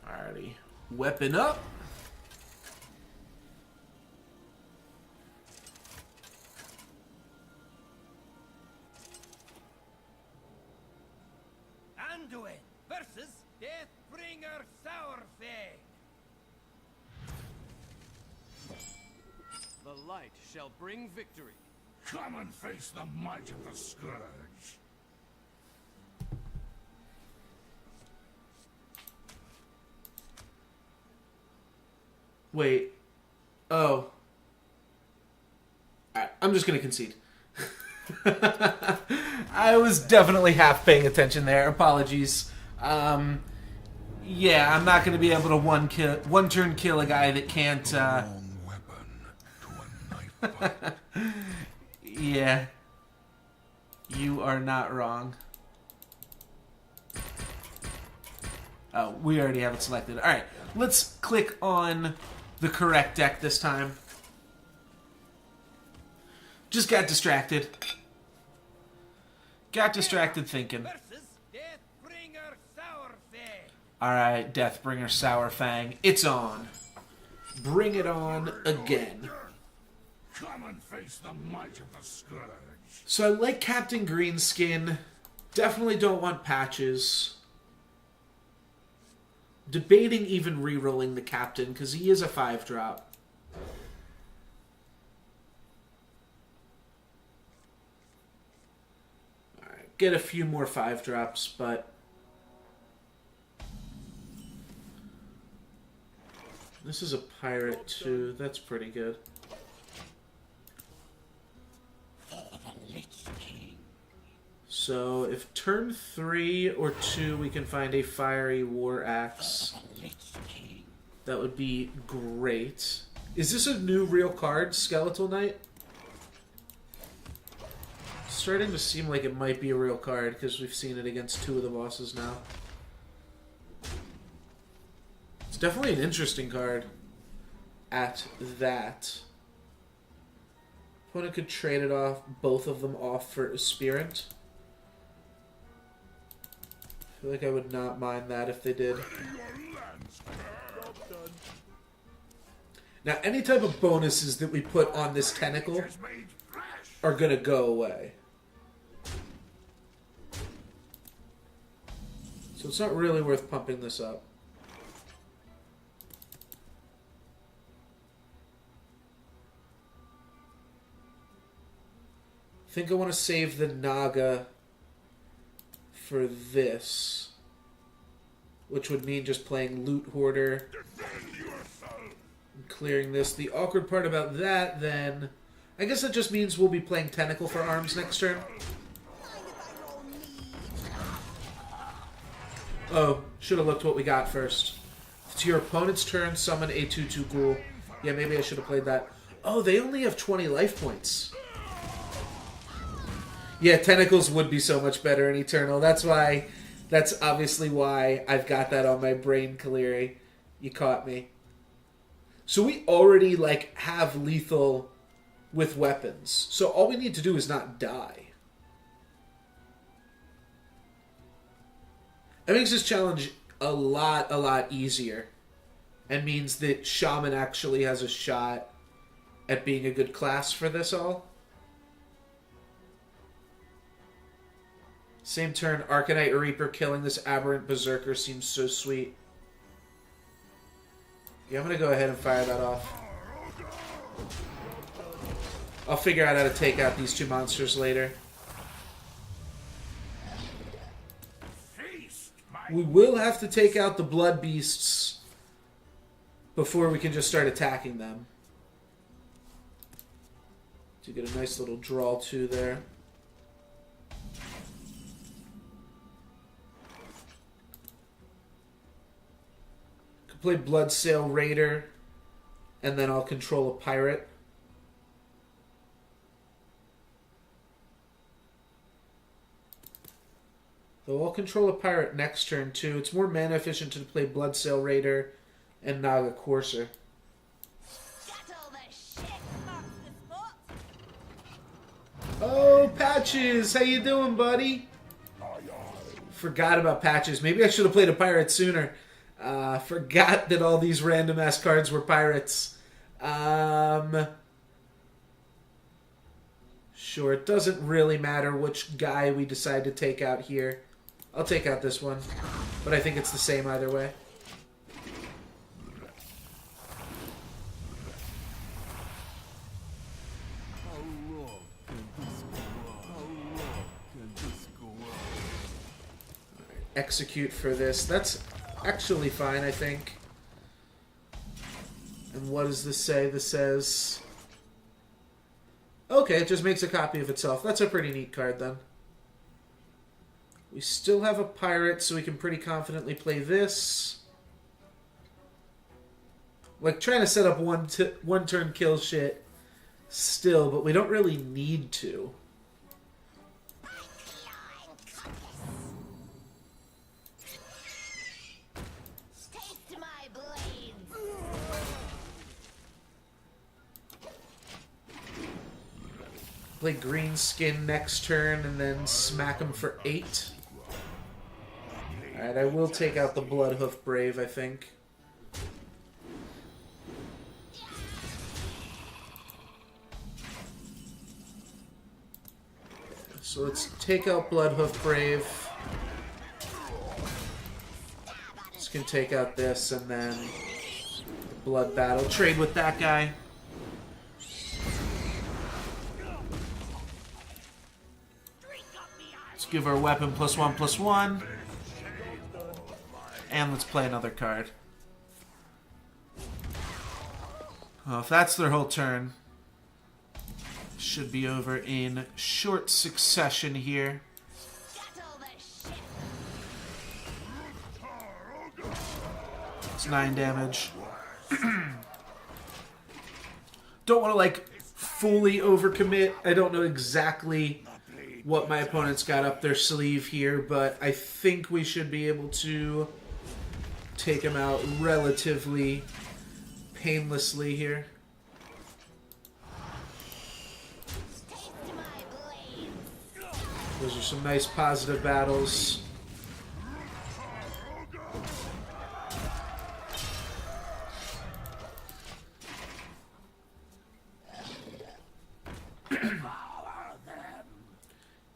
Alrighty. Weapon up. Anduin versus Deathbringer Sourfang. The light shall bring victory. Come and face the might of the Scourge. Wait. Oh. I'm just going to concede. I was definitely half paying attention there. Apologies. Yeah, I'm not going to be able to one turn kill a guy that can't. Wrong weapon to a knife fight. Yeah. You are not wrong. Oh, we already have it selected. Alright, let's click on the correct deck this time. Just got distracted. Got distracted thinking. Versus Deathbringer Sourfang. Alright, Deathbringer Sourfang. It's on. Bring it on again. Come and face the might of the Scourge. So I like Captain Greenskin. Definitely don't want patches. Debating even re-rolling the Captain, because he is a 5-drop. Alright, get a few more 5-drops, but... This is a pirate, too. That's pretty good. So, if turn 3 or 2 we can find a fiery war axe, that would be great. Is this a new real card, Skeletal Knight? It's starting to seem like it might be a real card, because we've seen it against 2 of the bosses now. It's definitely an interesting card at that. Opponent could trade it off, both of them off for Aspirant. I feel like I would not mind that if they did. Now, any type of bonuses that we put on this tentacle are going to go away. So it's not really worth pumping this up. I think I want to save the Naga for this, which would mean just playing Loot Hoarder and clearing this. The awkward part about that, then, I guess that just means we'll be playing Tentacle for arms next turn. Oh, should have looked what we got first. To your opponent's turn, summon a 2/2 ghoul. Yeah, maybe I should have played that. Oh, they only have 20 life points. Yeah, Tentacles would be so much better in Eternal. That's obviously why I've got that on my brain, Kaleri. You caught me. So we already, have lethal with weapons. So all we need to do is not die. That makes this challenge a lot easier. And means that Shaman actually has a shot at being a good class for this all. Same turn, Arcanite Reaper killing this Aberrant Berserker seems so sweet. Yeah, I'm going to go ahead and fire that off. I'll figure out how to take out these 2 monsters later. We will have to take out the Blood Beasts before we can just start attacking them. To get a nice little draw too there. Play Bloodsail Raider, and then I'll control a pirate. Though I'll control a pirate next turn too. It's more mana efficient to play Bloodsail Raider and Naga Courser. Oh, Patches! How you doing, buddy? Forgot about Patches. Maybe I should have played a pirate sooner. Forgot that all these random-ass cards were pirates. Sure, it doesn't really matter which guy we decide to take out here. I'll take out this one, but I think it's the same either way. Execute for this. That's actually fine, I think. And what does this say? This says... Okay, it just makes a copy of itself. That's a pretty neat card, then. We still have a pirate, so we can pretty confidently play this. Trying to set up one-turn kill shit still, but we don't really need to. Play Greenskin next turn and then smack him for 8. Alright, I will take out the Bloodhoof Brave, I think. So let's take out Bloodhoof Brave. This can take out this, and then Blood Battle. Trade with that guy. Let's give our weapon +1/+1. And let's play another card. Well, if that's their whole turn, should be over in short succession here. It's 9 damage. Don't want to, like, fully overcommit. I don't know exactly what my opponent's got up their sleeve here, but I think we should be able to take him out relatively painlessly here. Those are some nice positive battles.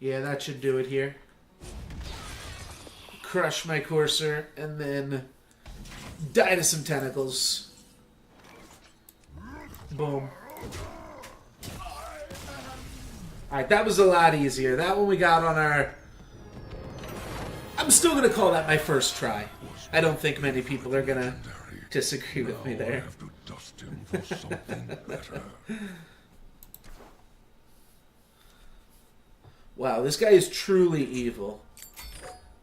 Yeah, that should do it here. Crush my Courser, and then die to some tentacles. Boom. Alright, that was a lot easier. That one we got on our... I'm still going to call that my first try. I don't think many people are going to disagree with me there. I have to dust him for something better. Wow, this guy is truly evil.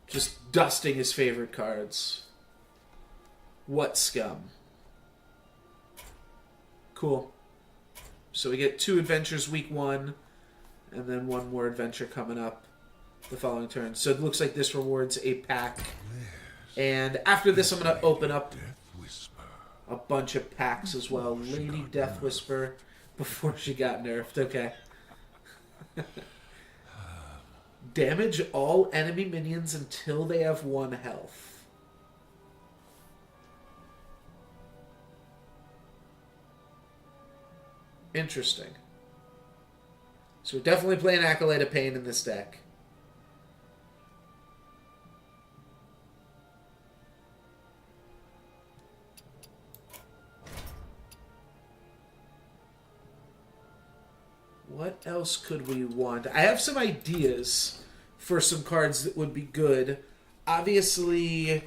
Just dusting his favorite cards. What scum. Cool. So we get 2 adventures week 1, and then 1 more adventure coming up the following turn. So it looks like this rewards a pack. And after this, I'm going to open up a bunch of packs as well. Lady Death Whisper before she got nerfed. Okay. Damage all enemy minions until they have 1 health. Interesting. So we're definitely playing Acolyte of Pain in this deck. What else could we want? I have some ideas for some cards that would be good. Obviously,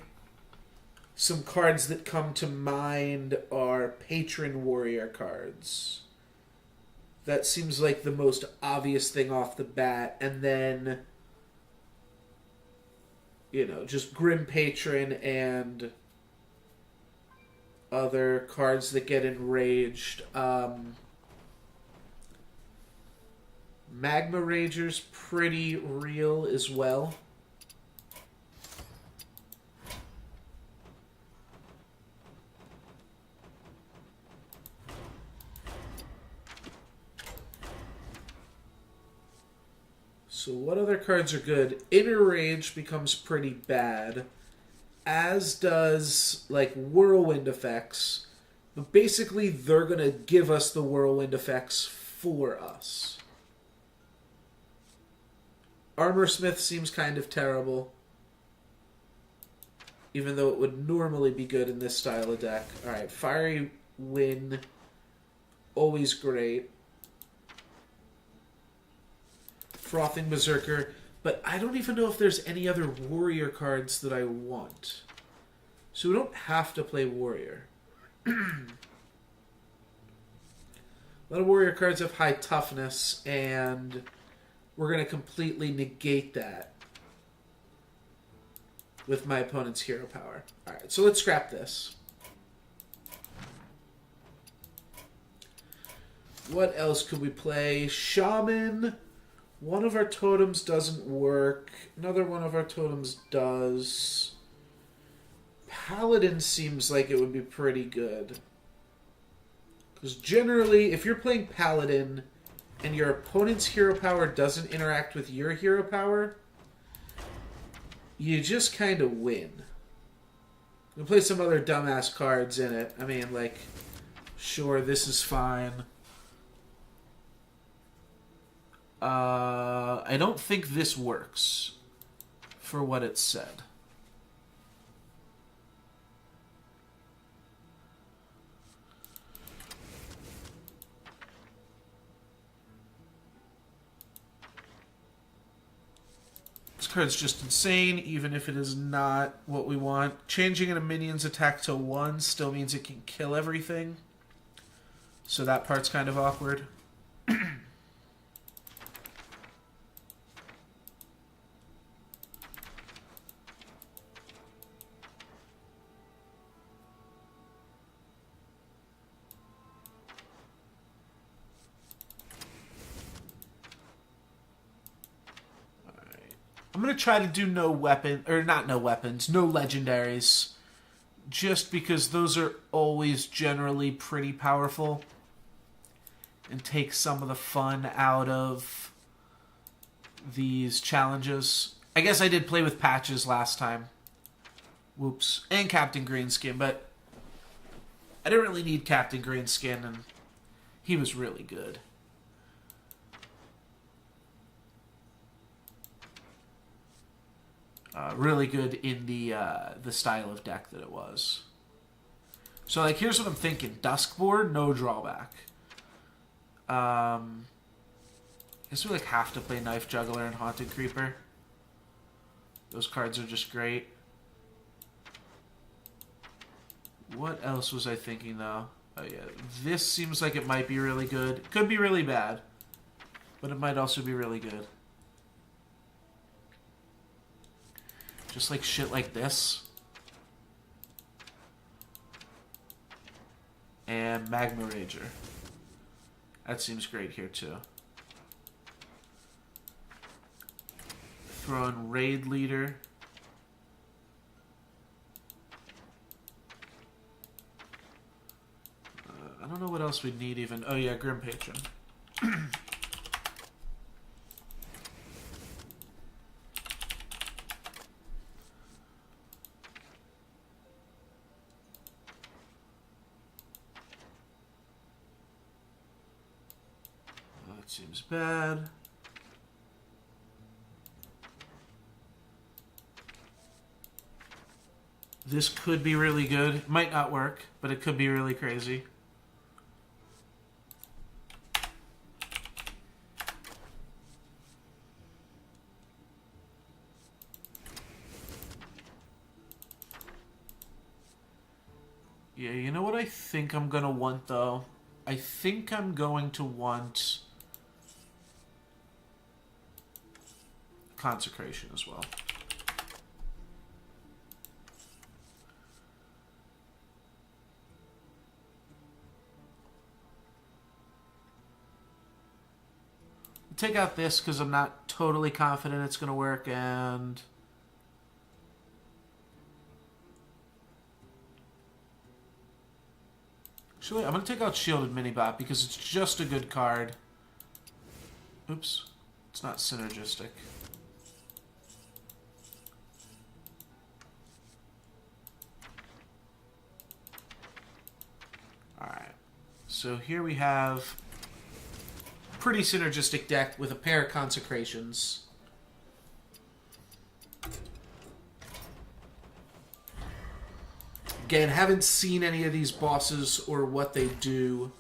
some cards that come to mind are Patron Warrior cards. That seems like the most obvious thing off the bat. And then, you know, just Grim Patron and other cards that get enraged. Magma Rager's pretty real as well. So what other cards are good? Inner Rage becomes pretty bad, as does, like, Whirlwind effects. But basically, they're going to give us the Whirlwind effects for us. Armorsmith seems kind of terrible, even though it would normally be good in this style of deck. Alright, Fiery Wind, always great. Frothing Berserker, but I don't even know if there's any other warrior cards that I want. So we don't have to play warrior. A lot of warrior cards have high toughness, and we're going to completely negate that with my opponent's hero power. Alright, so let's scrap this. What else could we play? Shaman. One of our totems doesn't work. Another one of our totems does. Paladin seems like it would be pretty good. Because generally, if you're playing Paladin and your opponent's hero power doesn't interact with your hero power, you just kind of win. We'll play some other dumbass cards in it. I mean, like, sure, this is fine. I don't think this works for what it said. This card's just insane, even if it is not what we want. Changing a minion's attack to 1 still means it can kill everything. So that part's kind of awkward. I'm going to try to do no legendaries. Just because those are always generally pretty powerful. And take some of the fun out of these challenges. I guess I did play with patches last time. Whoops. And Captain Greenskin, but I didn't really need Captain Greenskin, and he was really good. Really good in the style of deck that it was. So, like, here's what I'm thinking. Duskboard, no drawback. I guess we, like, have to play Knife Juggler and Haunted Creeper. Those cards are just great. What else was I thinking, though? Oh, yeah. This seems like it might be really good. Could be really bad. But it might also be really good. Just like shit like this. And Magma Rager. That seems great here too. Throw in Raid Leader. I don't know what else we'd need even. Oh yeah, Grim Patron. Seems bad. This could be really good. It might not work, but it could be really crazy. Yeah, you know what I think I'm gonna want, though? I think I'm going to want Consecration as well. Take out this because I'm not totally confident it's going to work, and actually I'm going to take out Shielded Minibot because it's just a good card. Oops, it's not synergistic. Alright, so here we have pretty synergistic deck with a pair of Consecrations. Again, haven't seen any of these bosses or what they do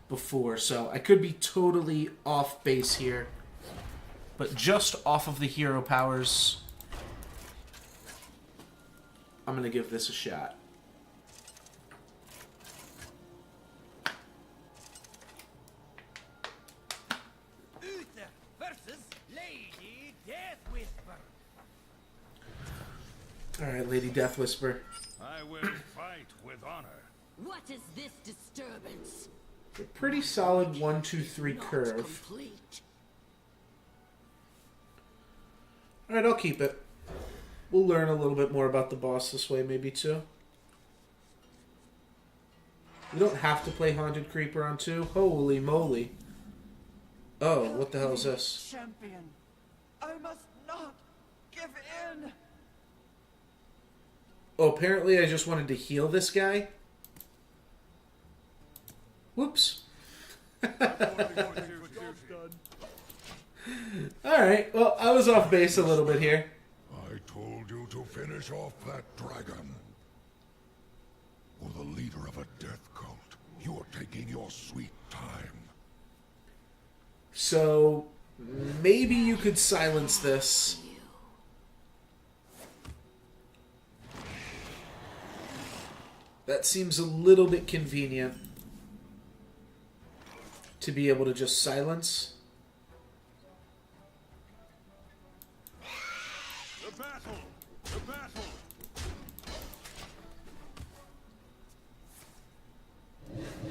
before, so I could be totally off base here. But just off of the hero powers, I'm going to give this a shot. Alright, Lady Death Whisper. I will fight with honor. What is this disturbance? A pretty solid 1, 2, 3 Not curve. complete. Alright, I'll keep it. We'll learn a little bit more about the boss this way, maybe, too. We don't have to play Haunted Creeper on 2. Holy moly. Oh, what the hell is this? Champion, I must not give in. Oh, apparently I just wanted to heal this guy. Whoops. Alright, well, I was off base a little bit here. I told you to finish off that dragon. For the leader of a death cult, you're taking your sweet time. So, maybe you could silence this. That seems a little bit convenient to be able to just silence. The battle! The battle!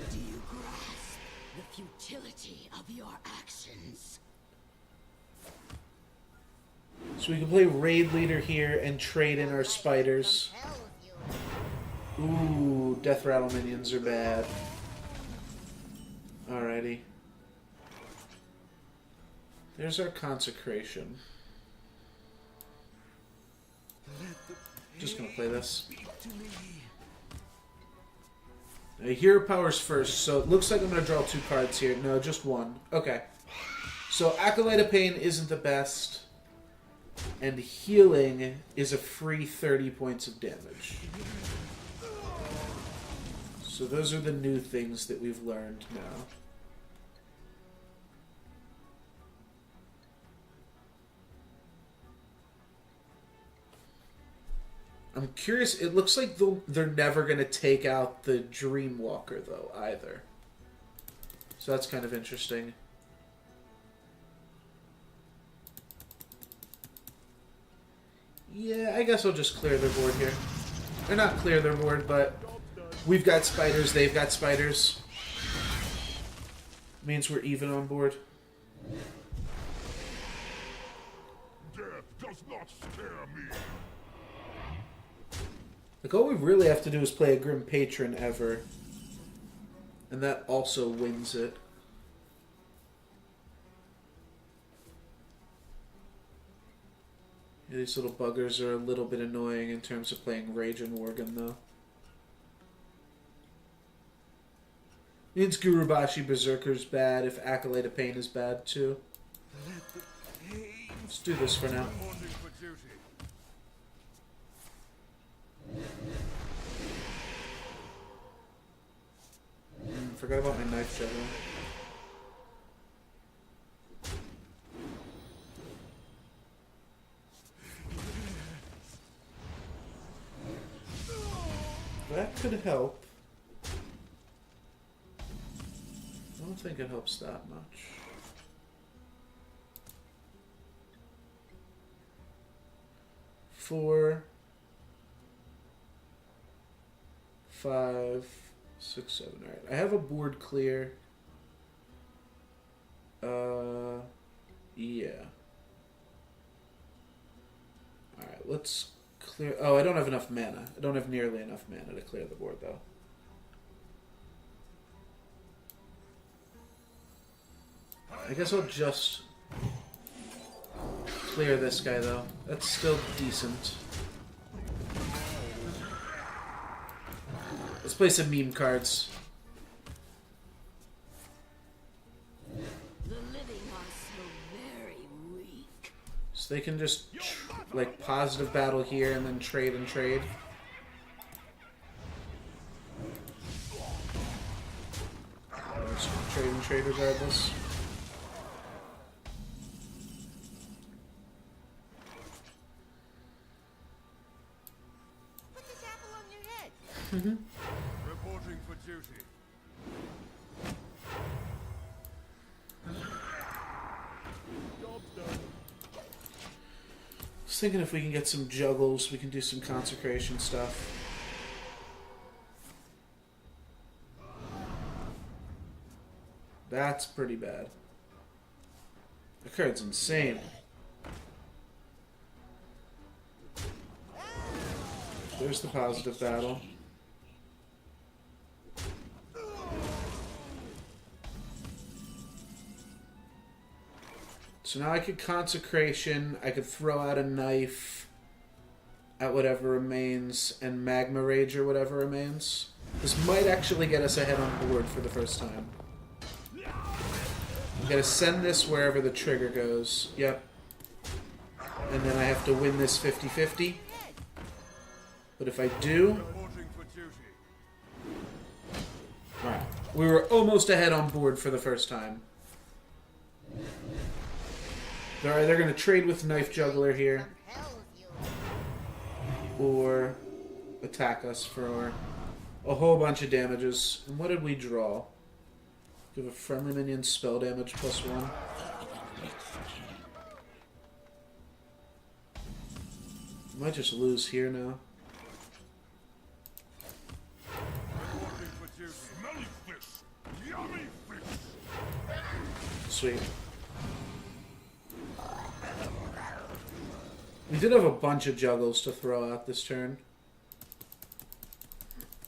Do you grasp the futility of your actions? So we can play Raid Leader here and trade in our spiders. Ooh, Death Rattle minions are bad. Alrighty. There's our consecration. Just gonna play this. Hero powers first, so it looks like I'm gonna draw 2 cards here. No, just 1. Okay. So Acolyte of Pain isn't the best. And healing is a free 30 points of damage. So those are the new things that we've learned now. I'm curious, it looks like they're never going to take out the Dreamwalker, though, either. So that's kind of interesting. Yeah, I guess I'll just clear their board here. Or not clear their board, but we've got spiders, they've got spiders. Means we're even on board. Death does not scare me. Like, all we really have to do is play a Grim Patron ever. And that also wins it. Yeah, these little buggers are a little bit annoying in terms of playing Rage and Worgen, though. Means Gurubashi Berserker's bad if Acolyte of Pain is bad, too. Let's do this for now. Forgot about my knife juggler. That could help. I don't think it helps that much. Four, 5, 6, 7. All right, I have a board clear. Yeah. All right, let's clear. Oh, I don't have enough mana. I don't have nearly enough mana to clear the board, though. I guess I'll just clear this guy, though. That's still decent. Let's play some meme cards. The living are so very weak. So they can just, like, positive battle here and then trade and trade. I'm just gonna trade and trade regardless. Put this apple on your head. Reporting for duty. I was thinking if we can get some juggles, we can do some consecration stuff. That's pretty bad. The card's insane. There's the positive battle. So now I could consecration, I could throw out a knife at whatever remains, and magma rage or whatever remains. This might actually get us ahead on board for the first time. gotta send this wherever the trigger goes. Yep. And then I have to win this 50-50. But if I do... Reporting for duty. Alright. We were almost ahead on board for the first time. They're either going to trade with Knife Juggler here, or attack us for a whole bunch of damages. And what did we draw? Give a friendly minion spell damage +1. Might just lose here now. Reporting for duty. Smelly fish! Yummy fish! Sweet. We did have a bunch of juggles to throw out this turn.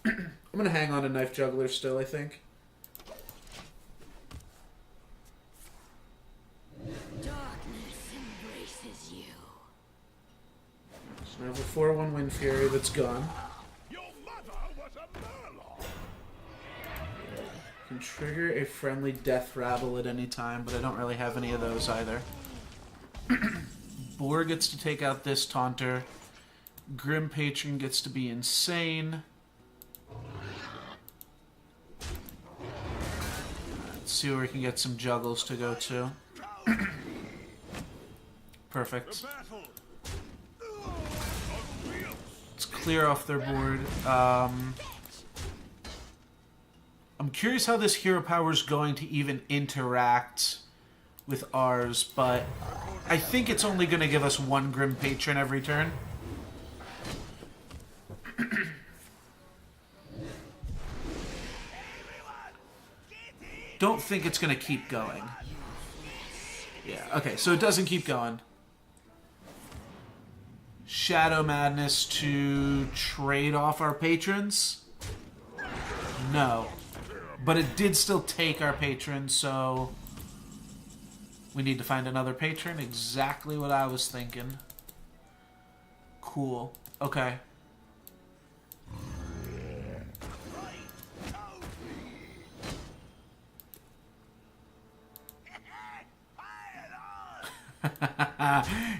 I'm gonna hang on to Knife Juggler still, I think. Darkness embraces you. So I have a 4/1 Wind Fury that's gone. Your mother was a murloc! Can trigger a friendly Death Rattle at any time, but I don't really have any of those either. Boar gets to take out this Taunter. Grim Patron gets to be insane. Let's see where we can get some juggles to go to. Perfect. Battle. Let's clear off their board. I'm curious how this hero power is going to even interact with ours, but I think it's only going to give us one Grim Patron every turn. Don't think it's going to keep going. Yeah, okay, so it doesn't keep going. Shadow Madness to trade off our patrons? No. But it did still take our patron, so we need to find another patron. Exactly what I was thinking. Cool. Okay.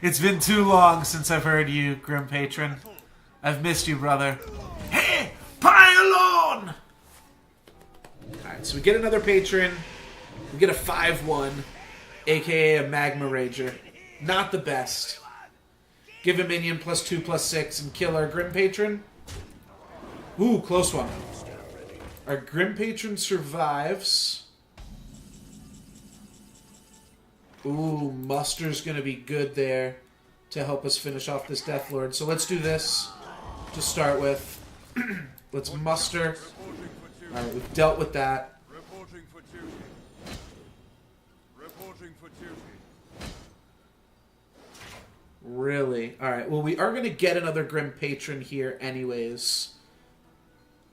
It's been too long since I've heard you, Grim Patron. I've missed you, brother. Hey! Pile on! Alright, so we get another patron. We get a 5/1, aka a Magma Rager. Not the best. Give a minion +2/+6 and kill our Grim Patron. Ooh, close one. Our Grim Patron survives. Ooh, Muster's gonna be good there to help us finish off this Death Lord. So let's do this to start with. Let's muster. Alright, we've dealt with that. Reporting for duty. Reporting for duty. Really? Alright, well we are gonna get another Grim Patron here anyways.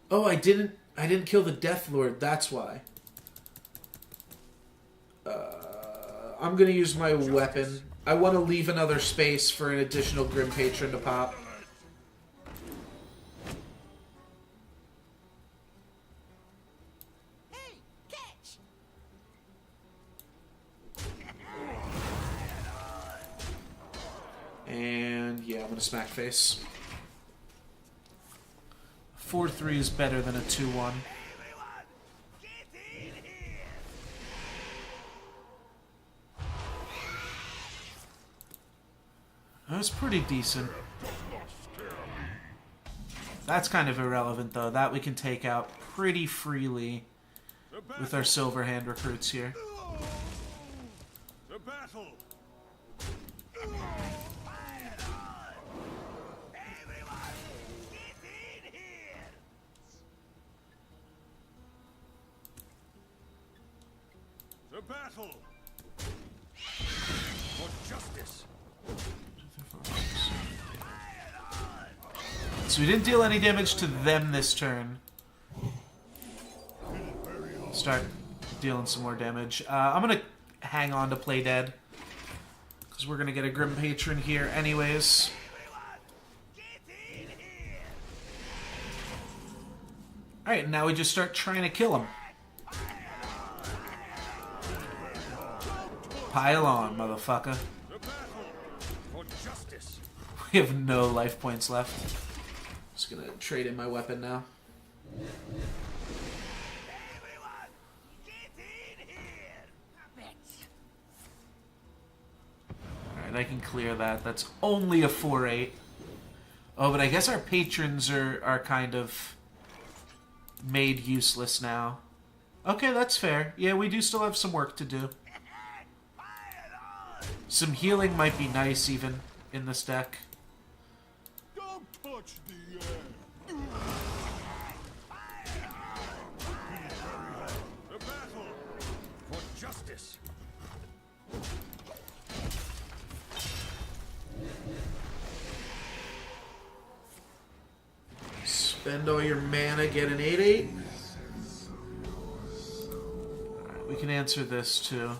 Oh, I didn't kill the Death Lord, that's why. I'm gonna use my weapon. I want to leave another space for an additional Grim Patron to pop. Hey, catch! And yeah, I'm gonna smack face. 4/3 is better than a 2/1. That's pretty decent. That's kind of irrelevant, though. That we can take out pretty freely with our Silver Hand recruits here. To battle. To battle. For justice. So we didn't deal any damage to them this turn. Start dealing some more damage. I'm going to hang on to Play Dead, because we're going to get a Grim Patron here anyways. Alright, now we just start trying to kill him. Pile on, motherfucker. To battle! For justice! We have no life points left. Just gonna trade in my weapon now. Everyone, get in here! Alright, I can clear that. That's only a 4-8. Oh, but I guess our patrons are kind of made useless now. Okay, that's fair. Yeah, we do still have some work to do. Some healing might be nice even in this deck. Don't touch the air. To battle! For justice! Spend all your mana, get an 8-8. Alright, we can answer this too.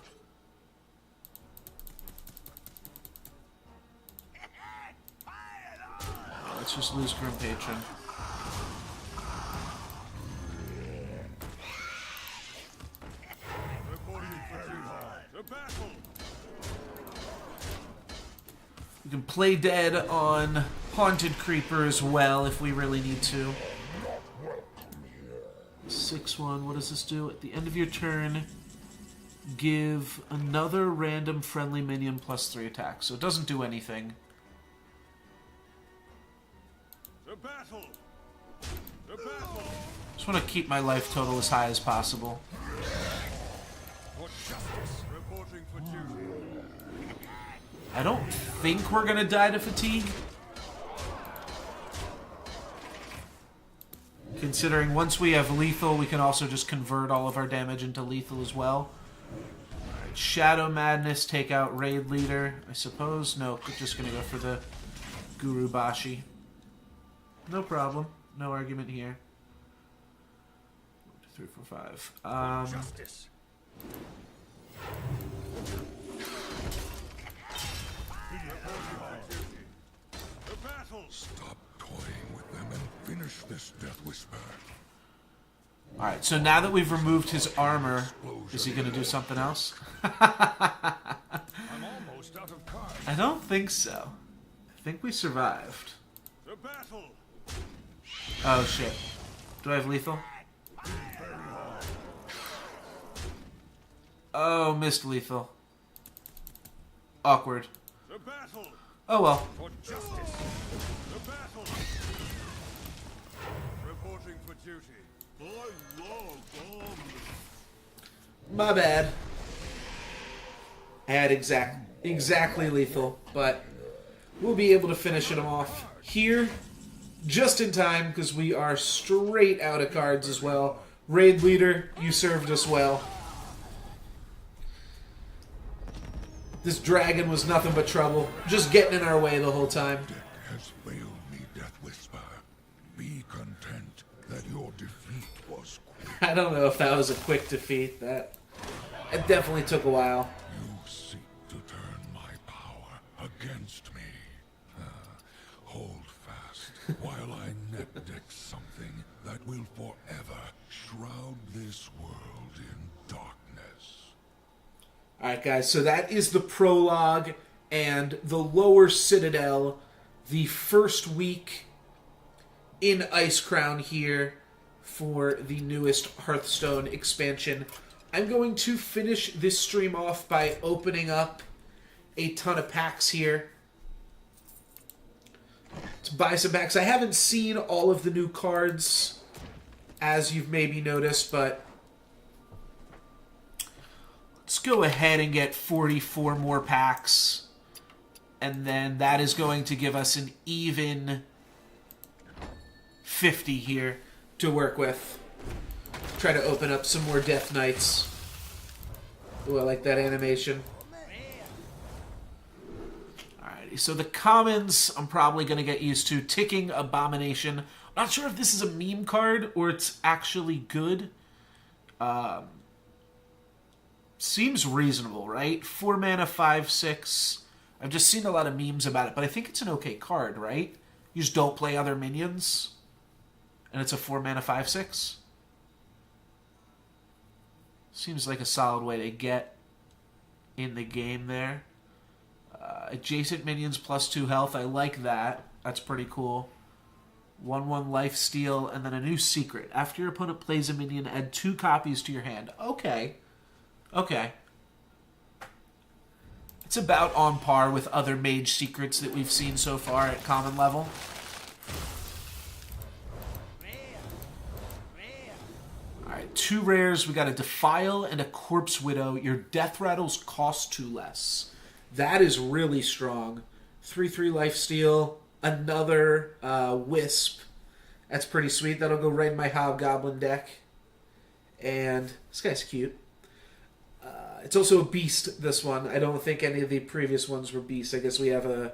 Let's just lose Grim Patron. Reporting for duty! To battle! We can play dead on Haunted Creeper as well if we really need to. 6-1, what does this do? At the end of your turn, give another random friendly minion +3 attack. So it doesn't do anything. To battle! To battle! Just want to keep my life total as high as possible. For justice! Reporting for duty! I don't think we're gonna die to fatigue. Considering once we have lethal, we can also just convert all of our damage into lethal as well. Alright, Shadow Madness, take out Raid Leader. I suppose, no, we're just gonna go for the Guru Bashi. No problem. No argument here. 1, 2, 3, 4, 5. Justice! To battle! Stop toying with them and finish this Death Whisper. Alright, so now that we've removed his armor, is he gonna do something else? I'm almost out of cards. I don't think so. I think we survived. To battle! Oh shit. Do I have lethal? Oh, missed lethal. Awkward. To battle! Oh well. For justice! To battle! Reporting for duty. I love bombs. My bad. I had exactly lethal, but we'll be able to finish him off here just in time because we are straight out of cards as well. Raid Leader, you served us well. This dragon was nothing but trouble, just getting in our way the whole time. Deck has failed me, Death Whisper. Be content that your defeat was quick. I don't know if that was a quick defeat. It definitely took a while. You seek to turn my power against me. Hold fast while I net deck something that will forever shroud this world in darkness. Alright guys, so that is the prologue and the lower citadel, the first week in Icecrown here for the newest Hearthstone expansion. I'm going to finish this stream off by opening up a ton of packs here to buy some packs. I haven't seen all of the new cards, as you've maybe noticed, but let's go ahead and get 44 more packs, and then that is going to give us an even 50 here to work with. Try to open up some more Death Knights. Ooh, I like that animation. Alrighty, so the commons I'm probably going to get used to. Ticking Abomination. I'm not sure if this is a meme card or it's actually good. Seems reasonable, right? 4 mana, 5/6. I've just seen a lot of memes about it, but I think it's an okay card, right? You just don't play other minions, and it's a 4 mana, 5/6. Seems like a solid way to get in the game there. Adjacent minions +2 health. I like that. That's pretty cool. 1/1 life steal, and then a new secret. After your opponent plays a minion, add 2 copies to your hand. Okay. Okay. It's about on par with other mage secrets that we've seen so far at common level. Alright, 2 rares. We got a Defile and a Corpse Widow. Your death rattles cost 2 less. That is really strong. 3/3 lifesteal. Another Wisp. That's pretty sweet. That'll go right in my Hobgoblin deck. And this guy's cute. It's also a beast, this one. I don't think any of the previous ones were beasts. I guess we have a...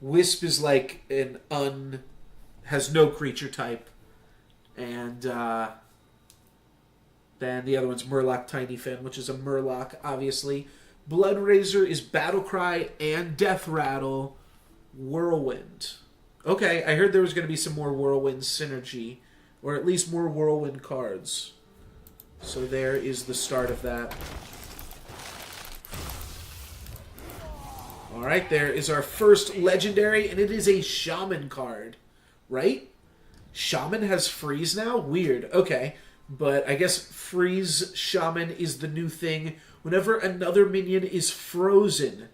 Wisp is like an has no creature type. And then the other one's Murloc Tiny Fin, which is a Murloc, obviously. Bloodrazor is Battlecry and Death Rattle. Whirlwind. Okay, I heard there was going to be some more Whirlwind synergy. Or at least more Whirlwind cards. So there is the start of that. Alright, there is our first legendary, and it is a Shaman card. Right? Shaman has freeze now? Weird. Okay. But I guess freeze Shaman is the new thing. Whenever another minion is frozen,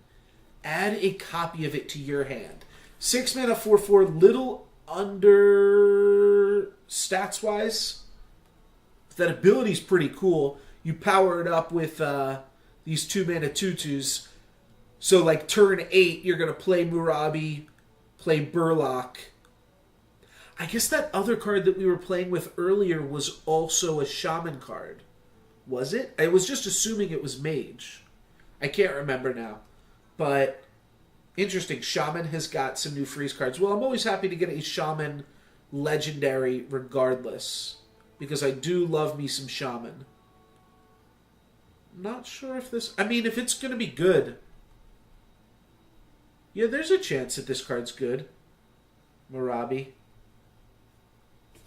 add a copy of it to your hand. 6 mana, 4/4, little under stats-wise. That ability's pretty cool. You power it up with these 2 mana 2/2s. So, like, turn 8, you're going to play Murabi, play Burlock. I guess that other card that we were playing with earlier was also a Shaman card. Was it? I was just assuming it was Mage. I can't remember now. But, interesting. Shaman has got some new freeze cards. Well, I'm always happy to get a Shaman legendary regardless. Because I do love me some Shaman. Not sure if this... I mean, if it's going to be good... Yeah, there's a chance that this card's good. Murabi.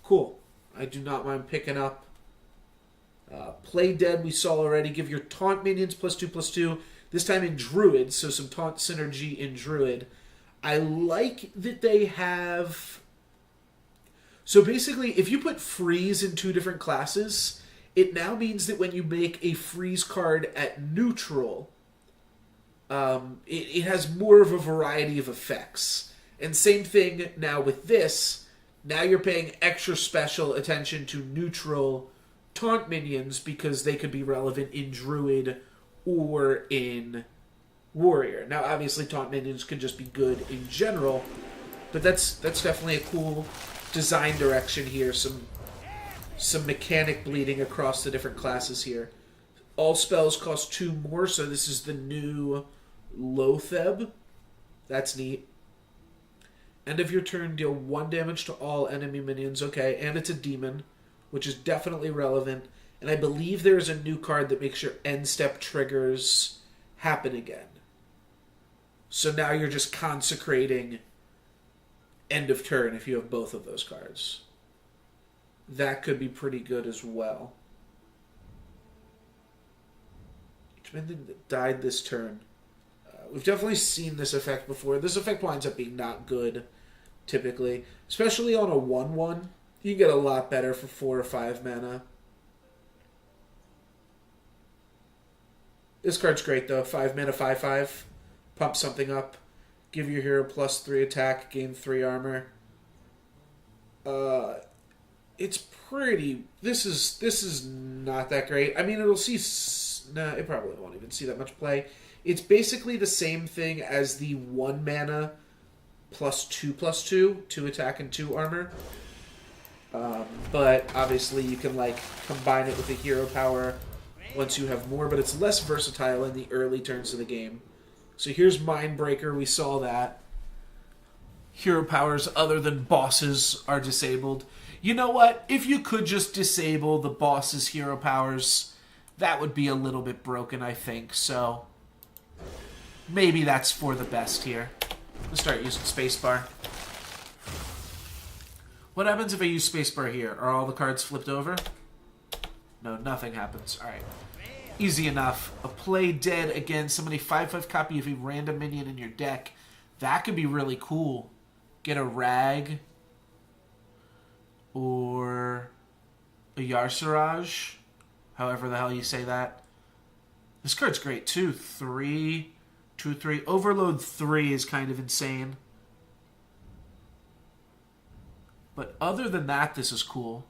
Cool. I do not mind picking up. Play Dead we saw already. Give your taunt minions +2/+2. This time in Druid, so some taunt synergy in Druid. I like that they have... So basically, if you put freeze in 2 different classes, it now means that when you make a freeze card at neutral... it has more of a variety of effects. And same thing now with this. Now you're paying extra special attention to neutral taunt minions because they could be relevant in Druid or in Warrior. Now, obviously, taunt minions could just be good in general, but that's definitely a cool design direction here. Some mechanic bleeding across the different classes here. All spells cost 2 more, so this is the new Lotheb. That's neat. End of your turn, deal 1 damage to all enemy minions. Okay, and it's a demon, which is definitely relevant. And I believe there's a new card that makes your end step triggers happen again. So now you're just consecrating end of turn if you have both of those cards. That could be pretty good as well. Each minion that died this turn. We've definitely seen this effect before. This effect winds up being not good, typically. Especially on a 1/1. You can get a lot better for 4 or 5 mana. This card's great, though. 5 mana, 5/5. Pump something up. Give your hero +3 attack, gain 3 armor. It's pretty... This is not that great. I mean, it'll see... Nah, it probably won't even see that much play. It's basically the same thing as the 1 mana +2/+2, 2 attack and 2 armor. But obviously you can like combine it with a hero power once you have more, but it's less versatile in the early turns of the game. So here's Mindbreaker, we saw that. Hero powers other than bosses are disabled. You know what? If you could just disable the boss's hero powers, that would be a little bit broken, I think. So maybe that's for the best here. Let's start using spacebar. What happens if I use spacebar here? Are all the cards flipped over? No, nothing happens. Alright. Easy enough. A play dead again. Somebody 5/5 copy of a random minion in your deck. That could be really cool. Get a Rag. Or a Yarsaraj. However the hell you say that. This card's great too. 3, 2, 3. Overload 3 is kind of insane. But other than that, this is cool.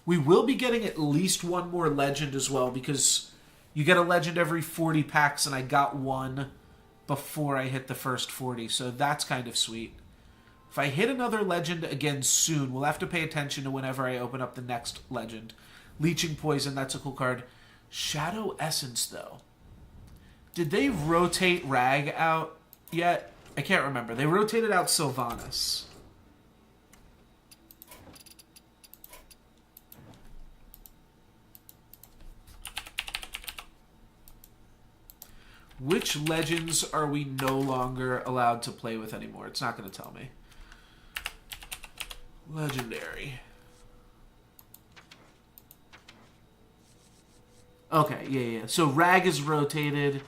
We will be getting at least one more legend as well, because you get a legend every 40 packs, and I got one before I hit the first 40, so that's kind of sweet. If I hit another legend again soon, we'll have to pay attention to whenever I open up the next legend. Leeching Poison, that's a cool card. Shadow Essence, though. Did they rotate Rag out yet? I can't remember. They rotated out Sylvanas. Which legends are we no longer allowed to play with anymore? It's not going to tell me. Legendary. Okay, yeah. So Rag is rotated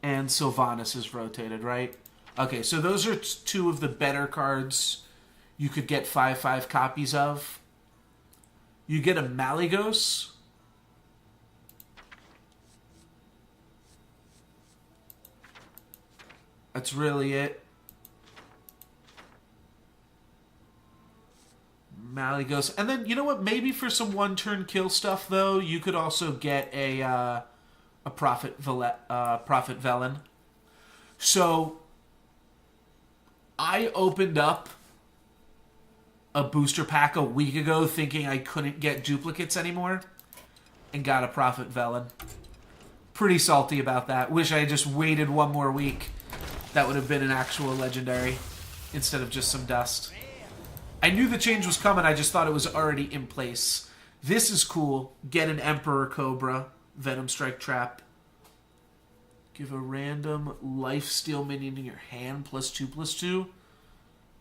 and Sylvanas is rotated, right? Okay, so those are two of the better cards you could get 5/5 copies of. You get a Malygos. That's really it. Malygos. And then, you know what? Maybe for some one-turn kill stuff, though, you could also get a Prophet Velen. So, I opened up a booster pack a week ago thinking I couldn't get duplicates anymore, and got a Prophet Velen. Pretty salty about that. Wish I had just waited one more week. That would have been an actual legendary instead of just some dust. I knew the change was coming, I just thought it was already in place. This is cool. Get an Emperor Cobra, Venom Strike Trap. Give a random lifesteal minion in your hand, +2/+2.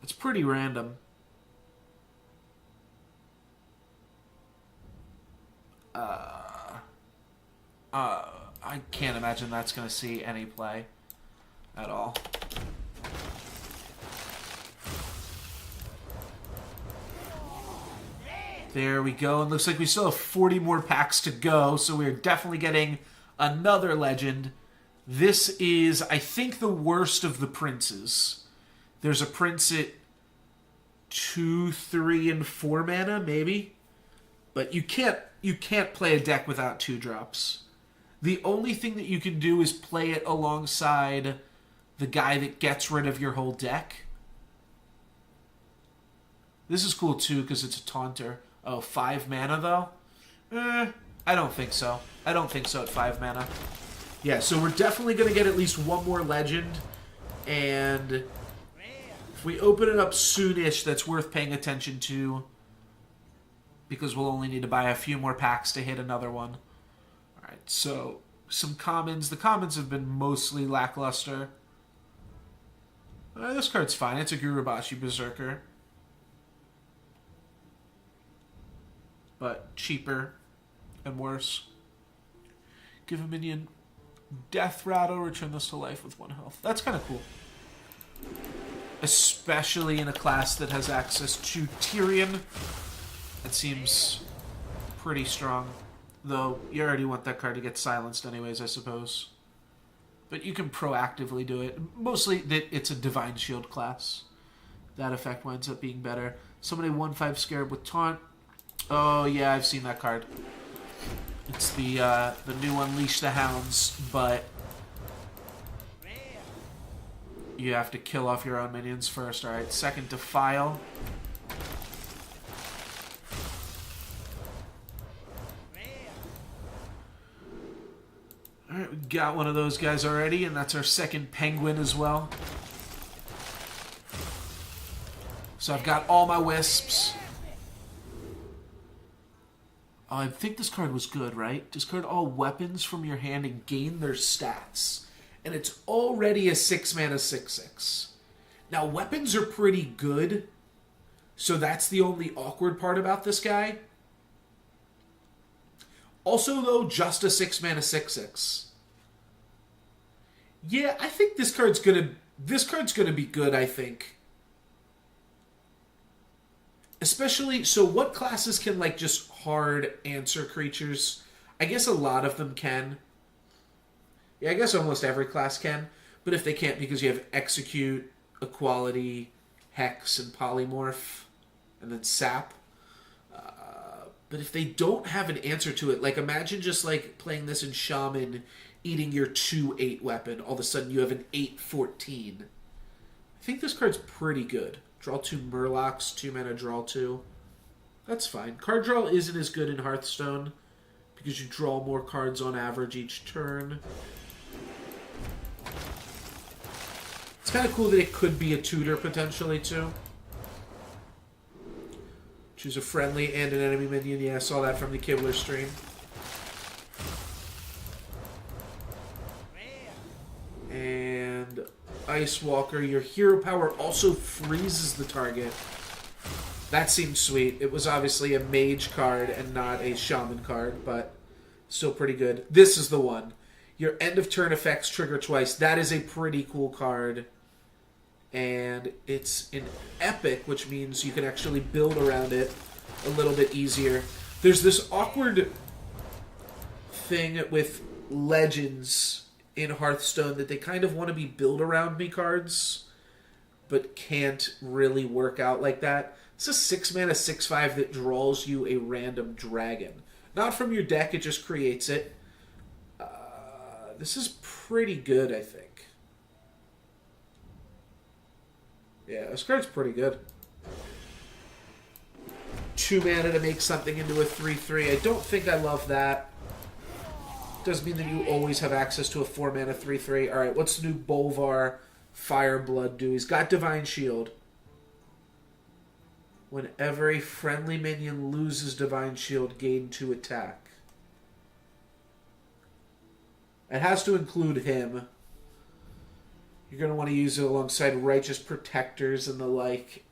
That's pretty random. I can't imagine that's going to see any play at all. There we go. And looks like we still have 40 more packs to go, so we're definitely getting another legend. This is, I think, the worst of the princes. There's a prince at 2, 3, and 4 mana, maybe. But you can't play a deck without 2-drops. The only thing that you can do is play it alongside the guy that gets rid of your whole deck. This is cool too because it's a taunter. Oh, 5 mana though? I don't think so. I don't think so at 5 mana. Yeah, so we're definitely going to get at least one more legend. And if we open it up soonish, that's worth paying attention to. Because we'll only need to buy a few more packs to hit another one. Alright, so some commons. The commons have been mostly lackluster. This card's fine. It's a Gurubashi Berserker. But cheaper and worse. Give a minion Death Rattle, return this to life with 1 health. That's kind of cool. Especially in a class that has access to Tyrion. That seems pretty strong. Though, you already want that card to get silenced anyways, I suppose. But you can proactively do it. Mostly, that it's a Divine Shield class. That effect winds up being better. Somebody 1/5 Scarab with Taunt. Oh, yeah, I've seen that card. It's the new Unleash the Hounds, but you have to kill off your own minions first. Alright, second Defile. Alright, we got one of those guys already, and that's our second Penguin as well. So I've got all my Wisps. I think this card was good, right? Discard all weapons from your hand and gain their stats. And it's already a 6 mana 6/6. Now, weapons are pretty good. So that's the only awkward part about this guy. Also, though, just a 6-mana 6/6. Yeah, I think this card's gonna be good, I think. Especially, so what classes can, like, just hard answer creatures? I guess a lot of them can. Yeah, I guess almost every class can. But if they can't, because you have Execute, Equality, Hex, and Polymorph, and then Sap. But if they don't have an answer to it, like, imagine just, like, playing this in Shaman, eating your 2/8 weapon. All of a sudden, you have an 8/14. I think this card's pretty good. Draw 2 Murlocs, 2 mana, draw 2. That's fine. Card draw isn't as good in Hearthstone, because you draw more cards on average each turn. It's kind of cool that it could be a tutor, potentially, too. Choose a friendly and an enemy minion. Yeah, I saw that from the Kibler stream. And Ice Walker, your hero power also freezes the target. That seemed sweet. It was obviously a mage card and not a shaman card, but still pretty good. This is the one. Your end of turn effects trigger twice. That is a pretty cool card. And it's an epic, which means you can actually build around it a little bit easier. There's this awkward thing with legends in Hearthstone that they kind of want to be build around me cards, but can't really work out like that. It's a 6-mana 6/5 that draws you a random dragon. Not from your deck, it just creates it. This is pretty good, I think. Yeah, this card's pretty good. 2 mana to make something into a 3/3. I don't think I love that. Doesn't mean that you always have access to a 4 mana 3/3. Alright, what's the new Bolvar Fireblood do? He's got Divine Shield. Whenever a friendly minion loses Divine Shield, gain 2 attack. It has to include him. You're going to want to use it alongside Righteous Protectors and the like.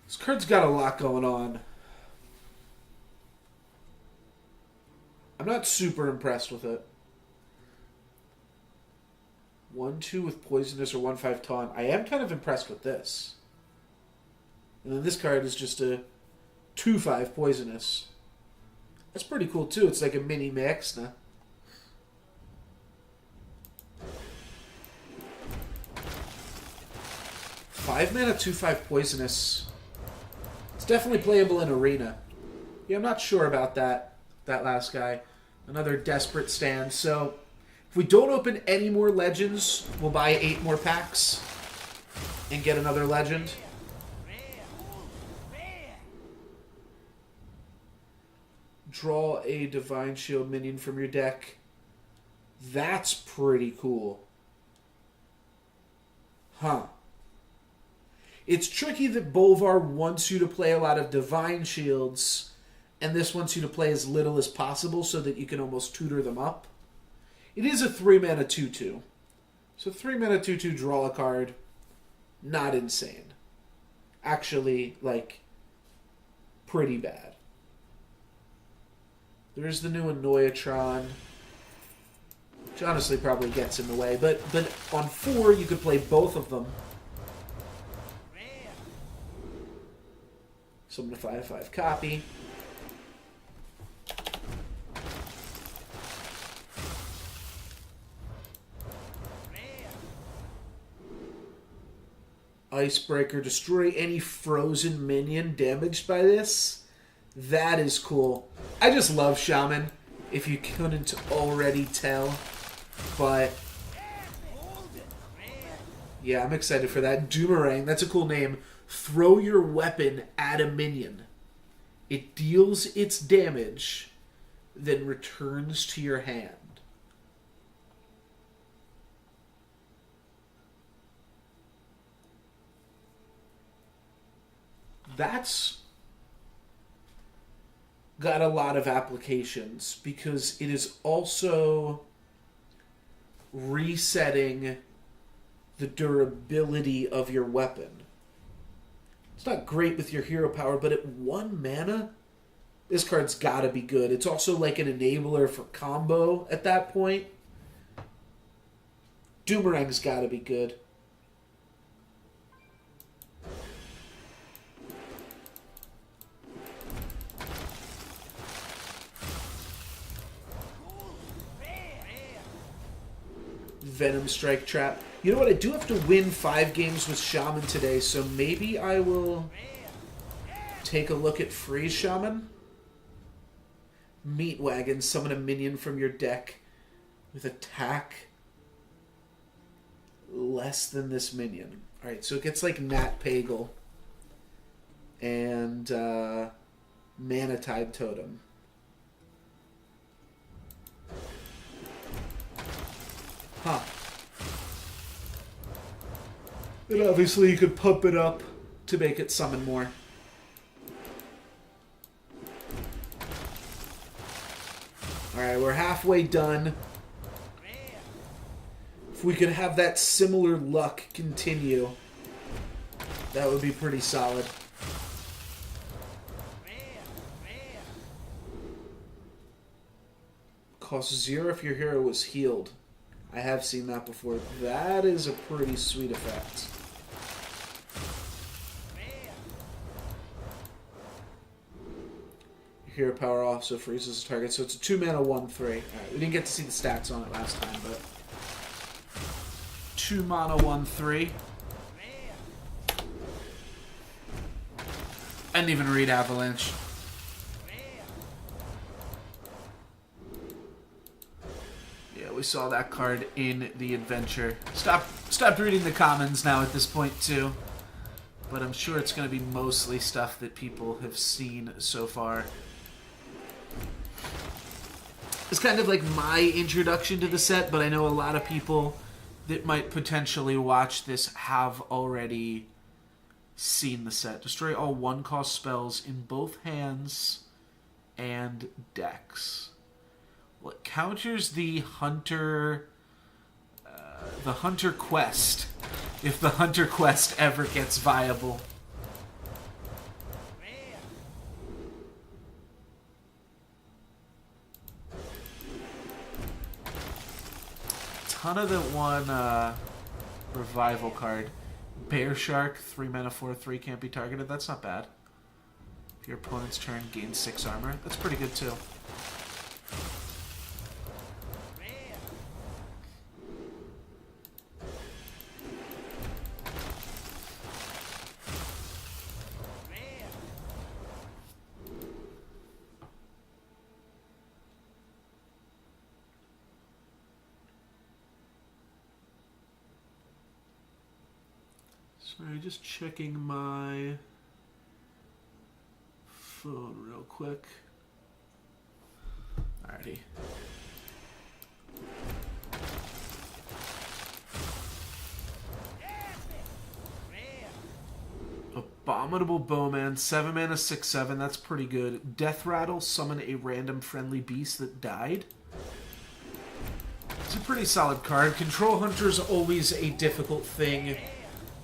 This card's got a lot going on. I'm not super impressed with it. 1/2 with Poisonous or 1/5 Taunt. I am kind of impressed with this. And then this card is just a 2/5 Poisonous. That's pretty cool too. It's like a mini Maxna. Five mana 2/5 Poisonous. It's definitely playable in Arena. Yeah, I'm not sure about that last guy. Another desperate stand. So if we don't open any more legends, we'll buy 8 more packs and get another legend. Draw a Divine Shield minion from your deck. That's pretty cool. Huh. It's tricky that Bolvar wants you to play a lot of Divine Shields, and this wants you to play as little as possible so that you can almost tutor them up. It is a 3 mana 2/2. So 3 mana 2/2, draw a card. Not insane. Actually, like, pretty bad. There's the new Annoyatron, which honestly probably gets in the way. But on 4, you could play both of them. Summon a 5/5 copy. Icebreaker, destroy any frozen minion damaged by this. That is cool. I just love Shaman, if you couldn't already tell. But yeah, I'm excited for that. Doomerang, that's a cool name. Throw your weapon at a minion. It deals its damage, then returns to your hand. That's got a lot of applications because it is also resetting the durability of your weapon. It's not great with your hero power, but at 1 mana, this card's gotta be good. It's also like an enabler for combo at that point. Doomerang's gotta be good. Venom Strike Trap. You know what? I do have to win 5 games with Shaman today, so maybe I will take a look at Freeze Shaman. Meat Wagon. Summon a minion from your deck with attack less than this minion. Alright, so it gets like Nat Pagel and Mana Tide Totem. Huh. And obviously you could pump it up to make it summon more. Alright, we're halfway done. If we could have that similar luck continue, that would be pretty solid. Costs 0 if your hero was healed. I have seen that before. That is a pretty sweet effect. Your hero power also freezes the target, so it's a 2 mana 1/3. Alright, we didn't get to see the stats on it last time, but 2 mana 1/3. I didn't even read Avalanche. Yeah, we saw that card in the adventure. Stopped reading the commons now at this point too, but I'm sure it's going to be mostly stuff that people have seen so far. It's kind of like my introduction to the set, but I know a lot of people that might potentially watch this have already seen the set. Destroy all 1-cost spells in both hands and decks. Well, it counters the Hunter quest, if the Hunter quest ever gets viable. Ton of the one revival card. Bear Shark, 3 mana 4/3 can't be targeted. That's not bad. If your opponent's turn gains 6 armor, that's pretty good too. Sorry, just checking my phone real quick. Alrighty. Abominable Bowman, 7 mana 6/7, that's pretty good. Death Rattle, summon a random friendly beast that died. It's a pretty solid card. Control Hunter's always a difficult thing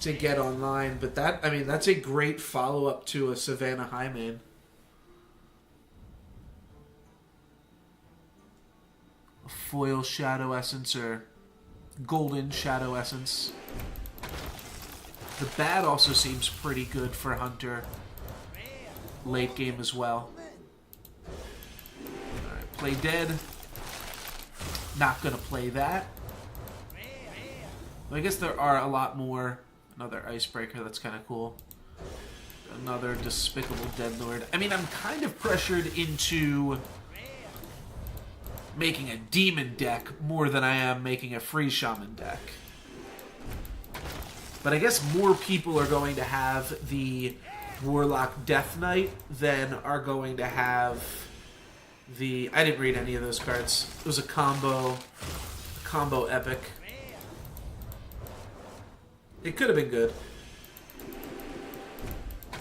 to get online, but that's a great follow-up to a Savannah Highmane. A foil Shadow Essence or golden Shadow Essence. The bat also seems pretty good for Hunter late game as well. Alright, play dead. Not gonna play that. Well, I guess there are a lot more. Another Icebreaker, that's kind of cool. Another Despicable Deadlord. I mean, I'm kind of pressured into making a Demon deck more than I am making a Free Shaman deck. But I guess more people are going to have the Warlock Death Knight than are going to have the... I didn't read any of those cards. It was a combo epic. It could have been good. I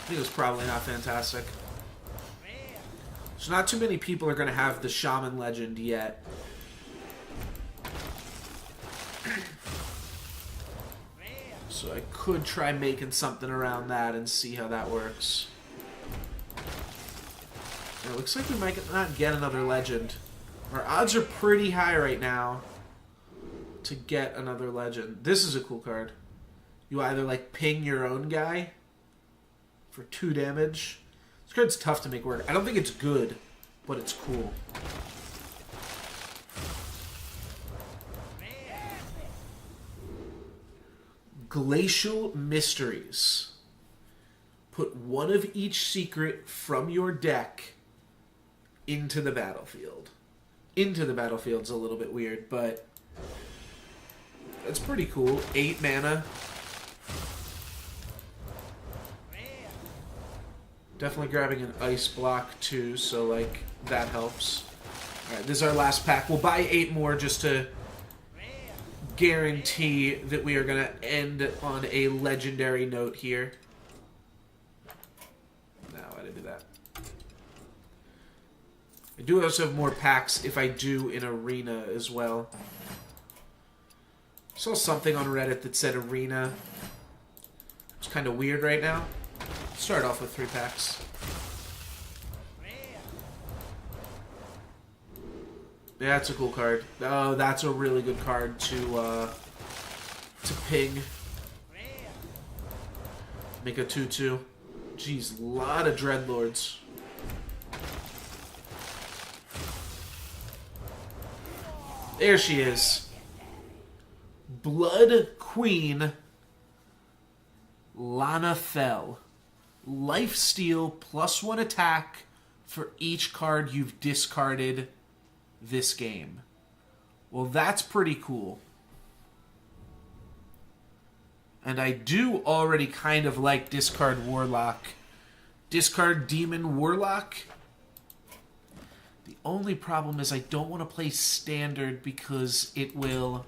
think it was probably not fantastic. So not too many people are going to have the Shaman Legend yet. So I could try making something around that and see how that works. It looks like we might not get another legend. Our odds are pretty high right now to get another legend. This is a cool card. You either like ping your own guy for 2 damage. This card's tough to make work. I don't think it's good, but it's cool. Glacial Mysteries. Put one of each secret from your deck into the battlefield. Into the battlefield's a little bit weird, but that's pretty cool. 8 mana. Definitely grabbing an ice block too, so like that helps. Alright, this is our last pack. We'll buy 8 more just to guarantee that we are going to end on a legendary note here. No, I didn't do that. I do also have more packs if I do in Arena as well. I saw something on Reddit that said Arena. It's kind of weird right now. Start off with 3 packs. Yeah, that's a cool card. Oh, that's a really good card to ping. Make a 2/2. Jeez, a lot of Dreadlords. There she is. Blood Queen Lana Fell. Lifesteal +1 attack for each card you've discarded this game. Well, that's pretty cool. And I do already kind of like discard Warlock. Discard Demon Warlock. The only problem is I don't want to play Standard because it will...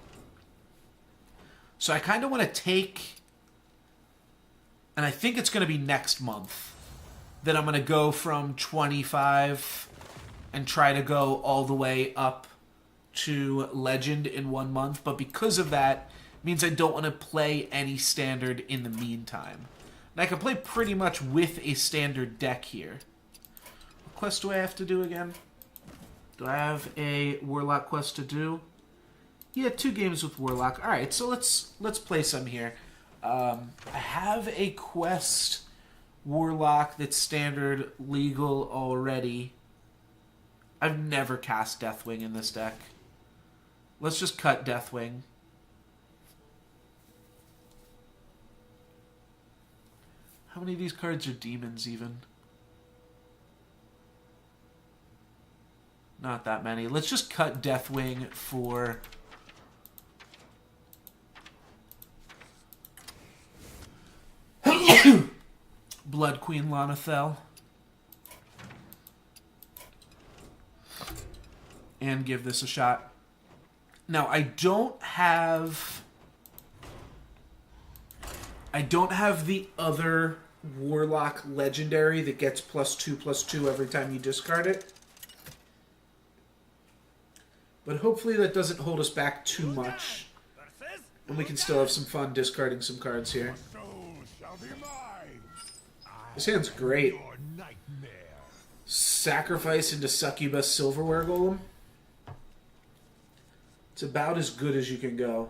So I kind of want to take... And I think it's going to be next month that I'm going to go from 25 and try to go all the way up to Legend in 1 month. But because of that, it means I don't want to play any Standard in the meantime. And I can play pretty much with a Standard deck here. What quest do I have to do again? Do I have a Warlock quest to do? Yeah, 2 games with Warlock. Alright, so let's play some here. I have a quest Warlock that's Standard legal already. I've never cast Deathwing in this deck. Let's just cut Deathwing. How many of these cards are demons even? Not that many. Let's just cut Deathwing for... Blood Queen Lana Fell. And give this a shot. Now, I don't have the other Warlock Legendary that gets +2/+2 every time you discard it. But hopefully that doesn't hold us back too much. And we can still have some fun discarding some cards here. This hand's great. Sacrifice into Succubus Silverware Golem. It's about as good as you can go.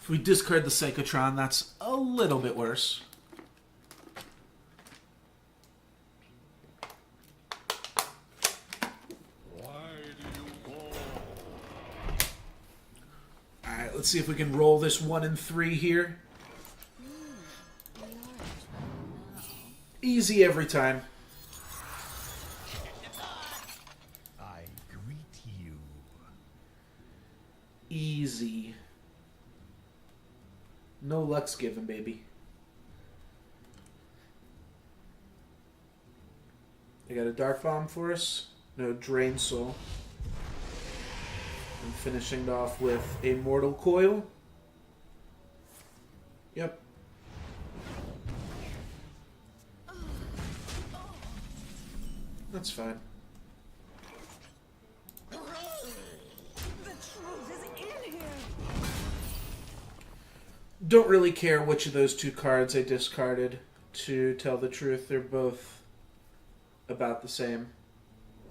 If we discard the Psychotron, that's a little bit worse. Alright, let's see if we can roll this 1 and 3 here. Easy every time. I greet you. Easy. No luck's given, baby. I got a Dark Bomb for us. No Drain Soul. And finishing it off with a Mortal Coil. Yep. That's fine. The truth is in here. Don't really care which of those two cards I discarded, to tell the truth. They're both about the same.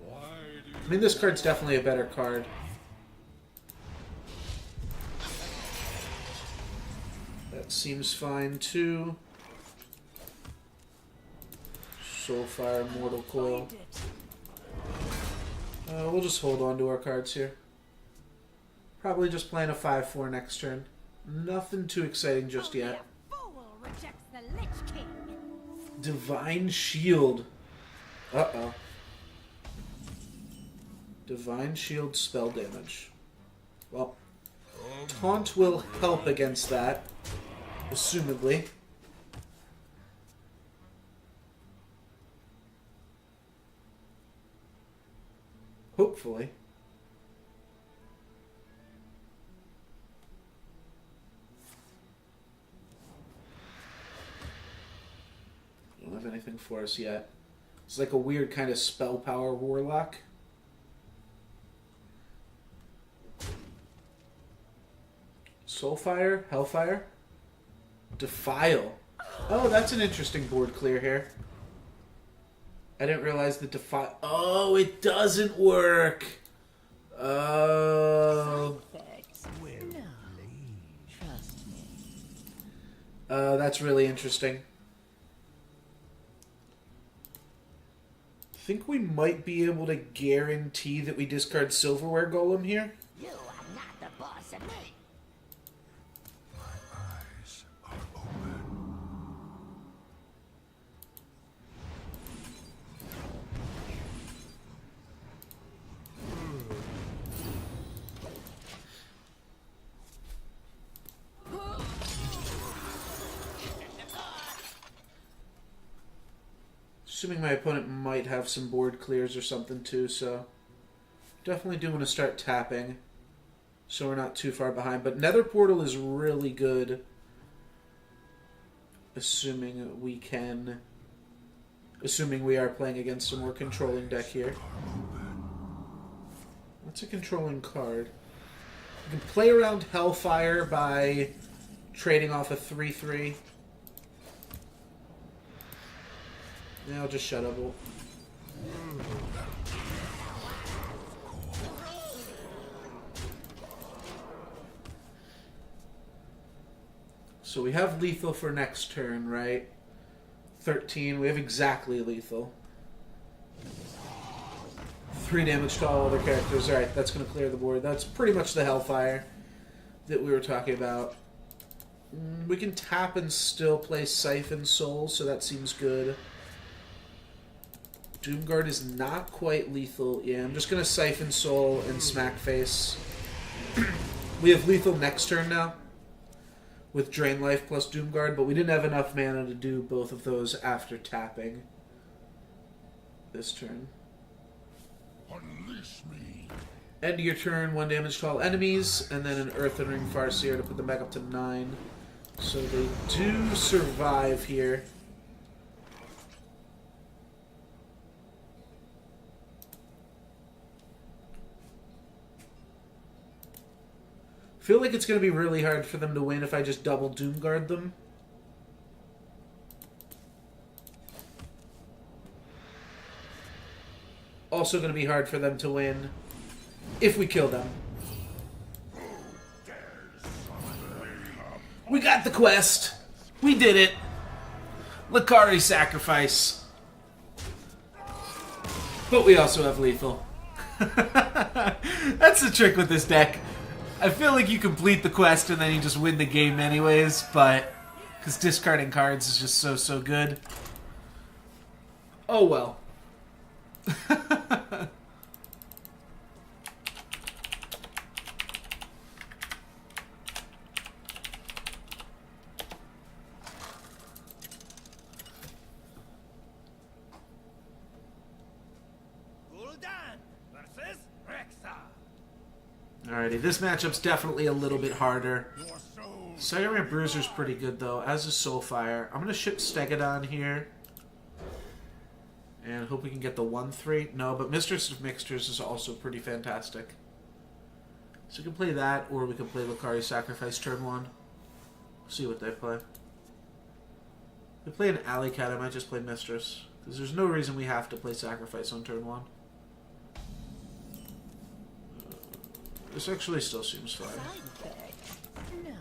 I mean, this card's definitely a better card. That seems fine, too. Soulfire, Mortal Coil. We'll just hold on to our cards here. Probably just playing a 5-4 next turn. Nothing too exciting just Only yet. a fool rejects the Lich King. Divine Shield. Uh-oh. Divine Shield spell damage. Well, Taunt will help against that, assumedly. Hopefully. Don't have anything for us yet. It's like a weird kind of spell power warlock. Soulfire, Hellfire, Defile. Oh, that's an interesting board clear here. I didn't realize the Defile. Oh, it doesn't work. Oh. Trust me. That's really interesting. I think we might be able to guarantee that we discard Silverware Golem here. You are not the boss of me. My eyes are open. Assuming my opponent might have some board clears or something too, so definitely do want to start tapping so we're not too far behind. But Nether Portal is really good, assuming we are playing against a more controlling deck here. What's a controlling card? You can play around Hellfire by trading off a 3/3. Yeah, I'll just shut up. So we have lethal for next turn, right? 13. We have exactly lethal. 3 damage to all other characters. Alright, that's going to clear the board. That's pretty much the Hellfire that we were talking about. We can tap and still play Siphon Soul, so that seems good. Doomguard is not quite lethal. Yeah, I'm just going to Siphon Soul and Smack Face. We have lethal next turn now with Drain Life plus Doomguard, but we didn't have enough mana to do both of those after tapping this turn. Unleash me. End of your turn, 1 damage to all enemies, and then an Earthen Ring Farseer to put them back up to 9. So they do survive here. Feel like it's going to be really hard for them to win if I just double Doomguard them. Also going to be hard for them to win if we kill them. We got the quest. We did it. Lakari sacrifice. But we also have lethal. That's the trick with this deck. I feel like you complete the quest and then you just win the game anyways, but because discarding cards is just so good. Oh well. Gul'dan versus Rexa. Alrighty, this matchup's definitely a little bit harder. Cyberman Bruiser's pretty good though, as is Soulfire. I'm gonna ship Stegodon here. And hope we can get the 1/3. No, but Mistress of Mixtures is also pretty fantastic. So we can play that, or we can play Lucari Sacrifice turn 1. See what they play. If they play an Alley Cat, I might just play Mistress. Because there's no reason we have to play Sacrifice on turn 1. This actually still seems fine. Side effects? No.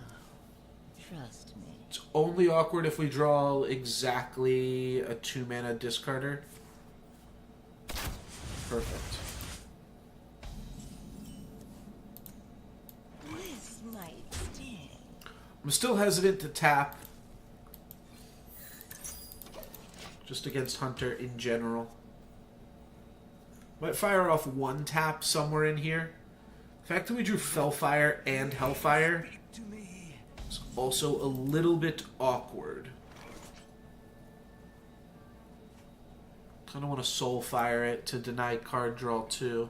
Trust me. It's only awkward if we draw exactly a 2-mana discarder. Perfect. This might sting. I'm still hesitant to tap. Just against Hunter in general. Might fire off 1 tap somewhere in here. The fact that we drew Fellfire and Hellfire is also a little bit awkward. Kind of want to Soulfire it to deny card draw too.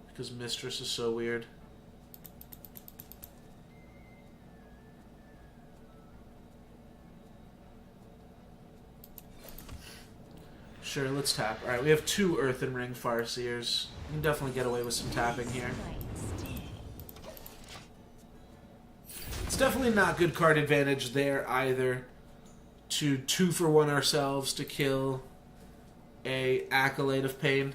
Because Mistress is so weird. Sure, let's tap. Alright, we have 2 Earthen Ring Farseers. We can definitely get away with some tapping here. Might sting. It's definitely not good card advantage there either. To 2-for-1 ourselves to kill a Acolyte of Pain.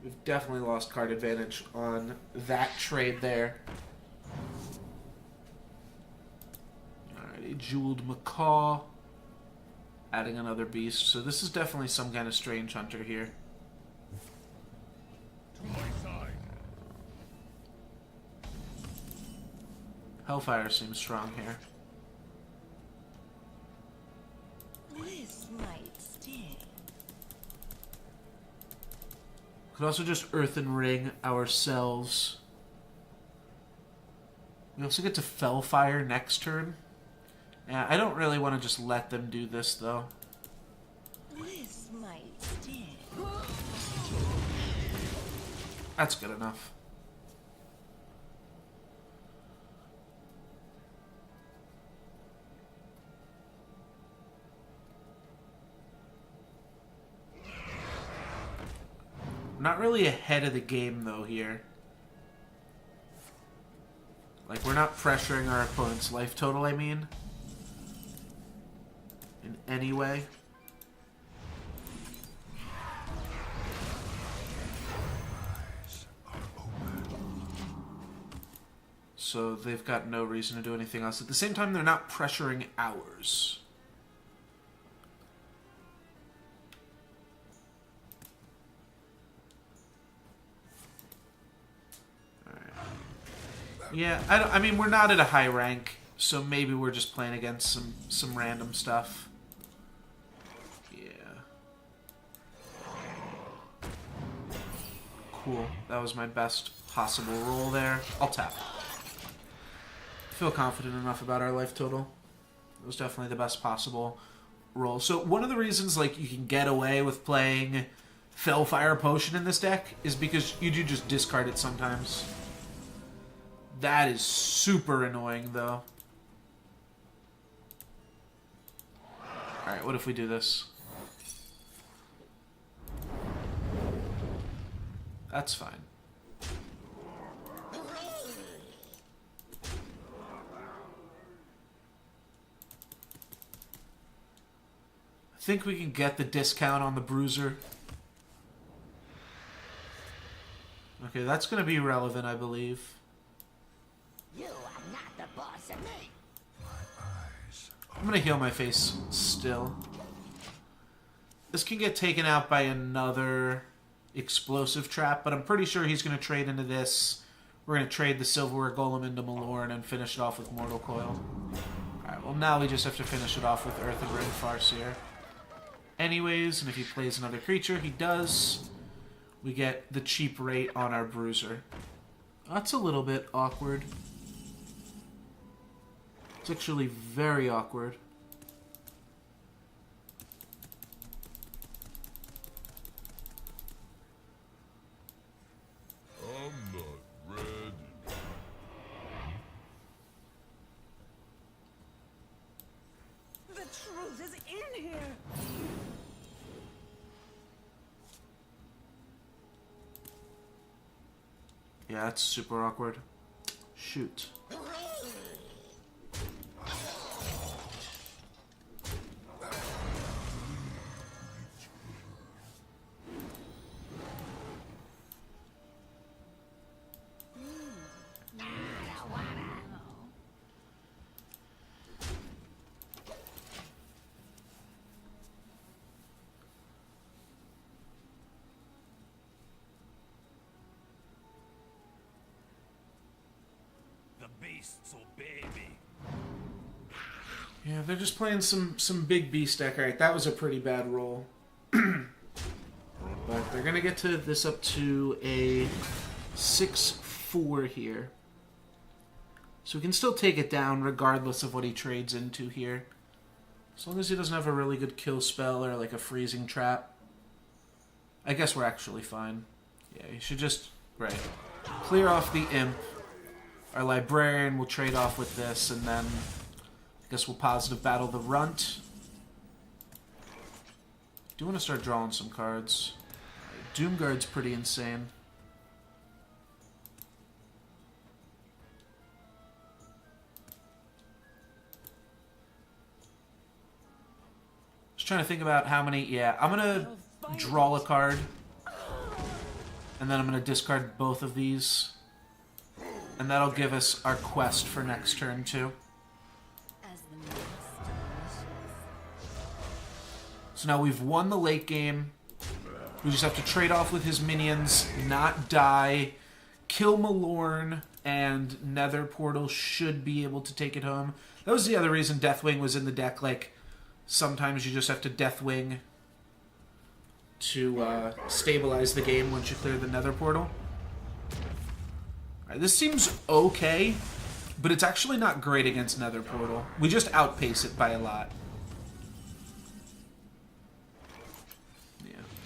We've definitely lost card advantage on that trade there. Alright, a Jeweled Macaw. Adding another beast. So this is definitely some kind of strange hunter here. To my side. Hellfire seems strong here. This might sting. Could also just Earthen Ring ourselves. We also get to Fellfire next turn. Yeah, I don't really want to just let them do this, though. This might sting. That's good enough. Not really ahead of the game, though, here. Like, we're not pressuring our opponent's life total, I mean. In any way. So they've got no reason to do anything else. At the same time, they're not pressuring ours. Yeah, I mean, we're not at a high rank, so maybe we're just playing against some random stuff. Yeah. Cool. That was my best possible roll there. I'll tap. I feel confident enough about our life total. It was definitely the best possible roll. So one of the reasons like you can get away with playing Fellfire Potion in this deck is because you do just discard it sometimes. That is super annoying, though. Alright, what if we do this? That's fine. I think we can get the discount on the Bruiser. Okay, that's going to be relevant, I believe. You are not the boss of me. I'm gonna heal my face still. This can get taken out by another explosive trap, but I'm pretty sure he's gonna trade into this. We're gonna trade the Silverware Golem into Malorn and finish it off with Mortal Coil. Alright, well now we just have to finish it off with Earthen Ring Farseer. Anyways, and if he plays another creature, he does. We get the cheap rate on our Bruiser. That's a little bit awkward. It's actually very awkward. I'm not ready. The truth is in here. Yeah, that's super awkward. Shoot. The beasts obey me. Yeah, they're just playing some big beast deck. Alright, that was a pretty bad roll. But they're gonna get to this up to a 6-4 here. So we can still take it down regardless of what he trades into here. As long as he doesn't have a really good kill spell or like a freezing trap. I guess we're actually fine. Yeah, you should just, right, clear off the imp. Our librarian will trade off with this, and then I guess we'll positive battle the runt. Do want to start drawing some cards. Doomguard's pretty insane. Just trying to think about how many. Yeah, I'm gonna draw a card, and then I'm gonna discard both of these, and that'll give us our quest for next turn too. As the master wishes. So now we've won the late game. We just have to trade off with his minions, not die, kill Malorn, and Nether Portal should be able to take it home. That was the other reason Deathwing was in the deck. Like, sometimes you just have to Deathwing to stabilize the game once you clear the Nether Portal. Alright, this seems okay, but it's actually not great against Nether Portal. We just outpace it by a lot.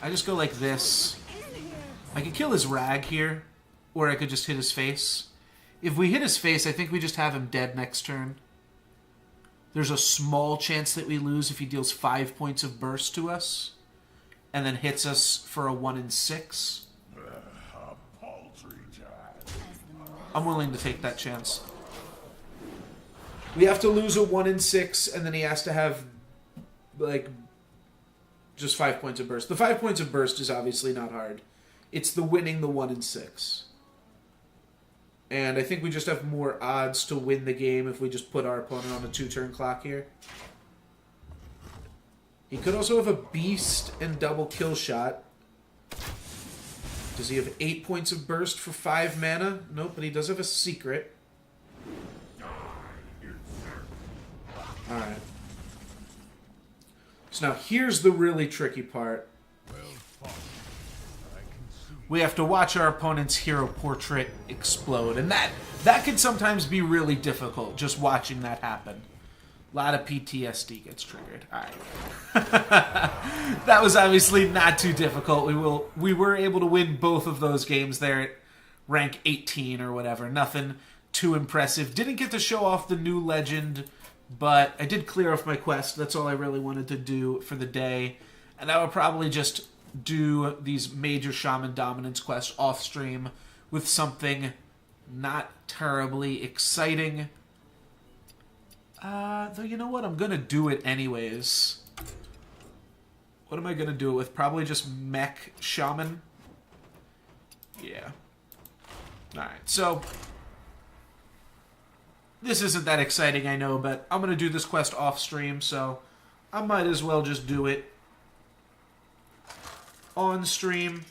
I just go like this. I could kill his rag here, or I could just hit his face. If we hit his face, I think we just have him dead next turn. There's a small chance that we lose if he deals 5 points of burst to us, and then hits us for a 1 in 6. I'm willing to take that chance. We have to lose a 1 in 6, and then he has to have, like, just 5 points of burst. The 5 points of burst is obviously not hard. It's the winning the 1 in 6. And I think we just have more odds to win the game if we just put our opponent on a 2-turn clock here. He could also have a beast and double kill shot. Does he have 8 points of burst for 5 mana? Nope, but he does have a secret. Alright. So now here's the really tricky part. We have to watch our opponent's hero portrait explode. And that can sometimes be really difficult, just watching that happen. A lot of PTSD gets triggered. Alright. That was obviously not too difficult. We were able to win both of those games there at rank 18 or whatever. Nothing too impressive. Didn't get to show off the new legend, but I did clear off my quest. That's all I really wanted to do for the day. And I would probably just do these major Shaman Dominance quests off stream with something not terribly exciting. Though you know what? I'm going to do it anyways. What am I going to do it with? Probably just Mech Shaman? Yeah. Alright, so this isn't that exciting, I know, but I'm going to do this quest off stream, so I might as well just do it on stream.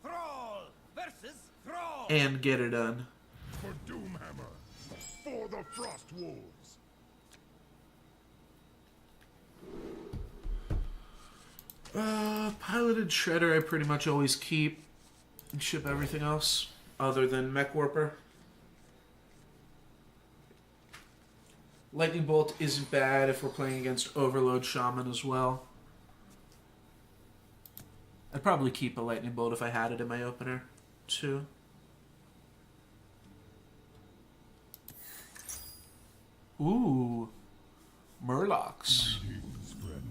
Thrall versus Thrall. And get it done. For Doomhammer, for the Frost Wolves. Piloted Shredder I pretty much always keep and ship everything else other than Mech Warper. Lightning Bolt isn't bad if we're playing against Overload Shaman as well. I'd probably keep a Lightning Bolt if I had it in my opener, too. Ooh. Murlocs. Greetings, friend.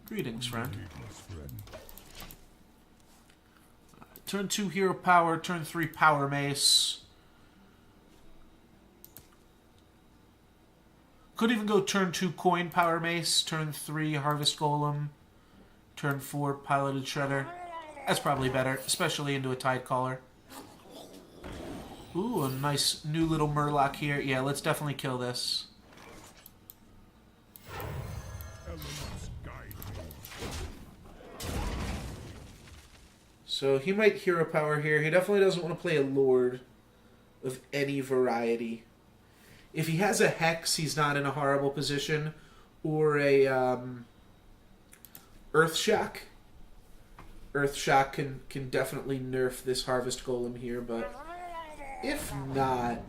Greetings, friend. Greetings, friend. Turn 2 hero power, turn 3 power mace. Could even go turn 2 coin power mace, turn 3 harvest golem, turn 4 piloted shredder. That's probably better, especially into a tide caller. Ooh, a nice new little murloc here. Yeah, let's definitely kill this. Elements guide me. So he might hero power here. He definitely doesn't want to play a lord of any variety. If he has a hex, he's not in a horrible position. Or a Earth Shock. Earth Shock can definitely nerf this harvest golem here, but if not,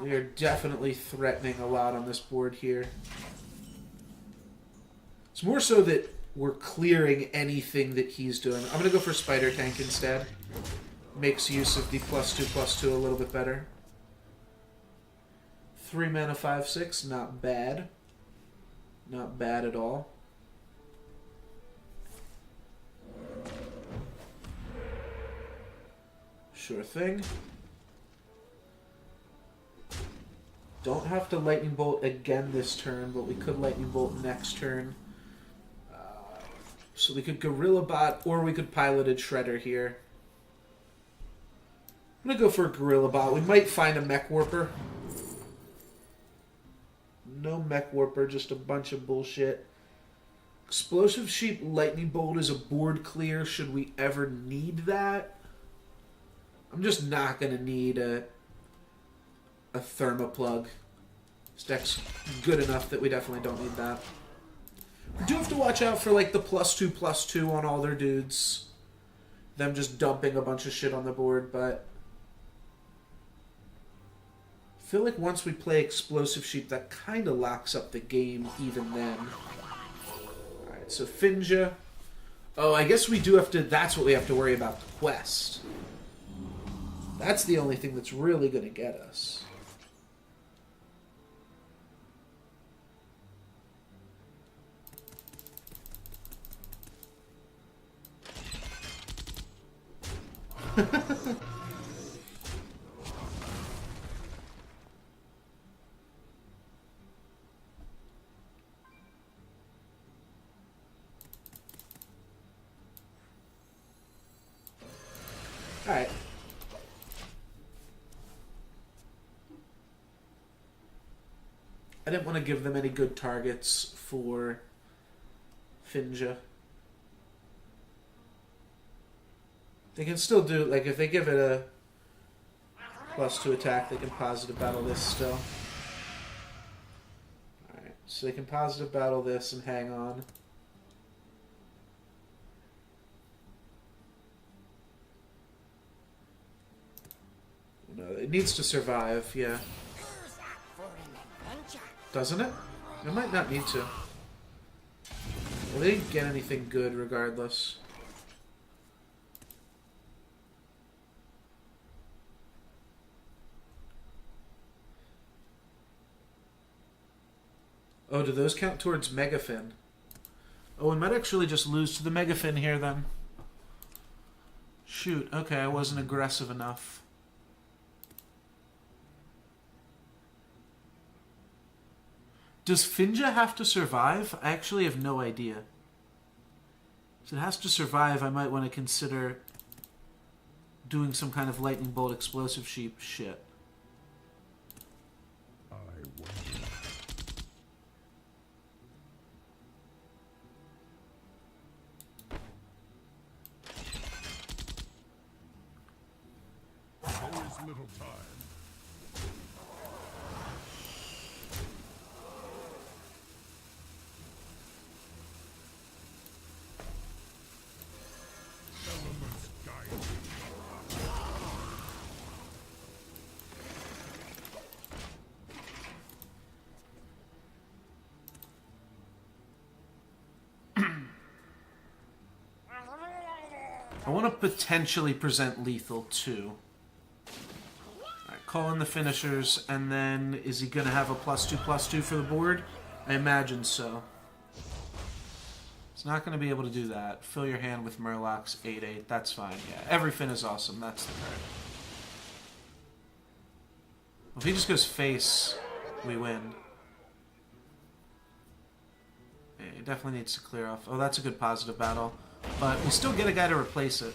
we are definitely threatening a lot on this board here. It's more so that we're clearing anything that he's doing. I'm going to go for Spider Tank instead. Makes use of the +2/+2 a little bit better. 3 mana, 5/6, not bad. Not bad at all. Sure thing. Don't have to Lightning Bolt again this turn, but we could Lightning Bolt next turn. So we could Gorilla Bot, or we could Piloted Shredder here. I'm going to go for a Gorilla Bot. We might find a Mech Warper. No Mech Warper, just a bunch of bullshit. Explosive Sheep Lightning Bolt is a board clear should we ever need that. I'm just not going to need a Thermoplug. This deck's good enough that we definitely don't need that. We do have to watch out for like the +2/+2 on all their dudes. Them just dumping a bunch of shit on the board, but I feel like once we play Explosive Sheep, that kind of locks up the game even then. Alright, so Finja. Oh, I guess we do have to... That's what we have to worry about, the quest. That's the only thing that's really going to get us. Alright. I didn't want to give them any good targets for Finja. They can still do, like, if they give it a +2 attack, they can positive battle this still. Alright, so they can positive battle this and hang on. No, it needs to survive, yeah. Doesn't it? It might not need to. Well, they didn't get anything good regardless. Oh, do those count towards Megafin? Oh, we might actually just lose to the Megafin here then. Shoot, okay, I wasn't aggressive enough. Does Finja have to survive? I actually have no idea. If it has to survive, I might want to consider doing some kind of Lightning Bolt Explosive Sheep shit. I wonder. There is little time. Elements guide me. I want to potentially present lethal too. Alright, call in the finishers, and then is he going to have a +2/+2 for the board? I imagine so. It's not going to be able to do that. Fill your hand with Murlocs, 8/8. That's fine. Yeah, everything is awesome. That's the card. If he just goes face, we win. Yeah, he definitely needs to clear off. Oh, that's a good positive battle. But we still get a guy to replace it.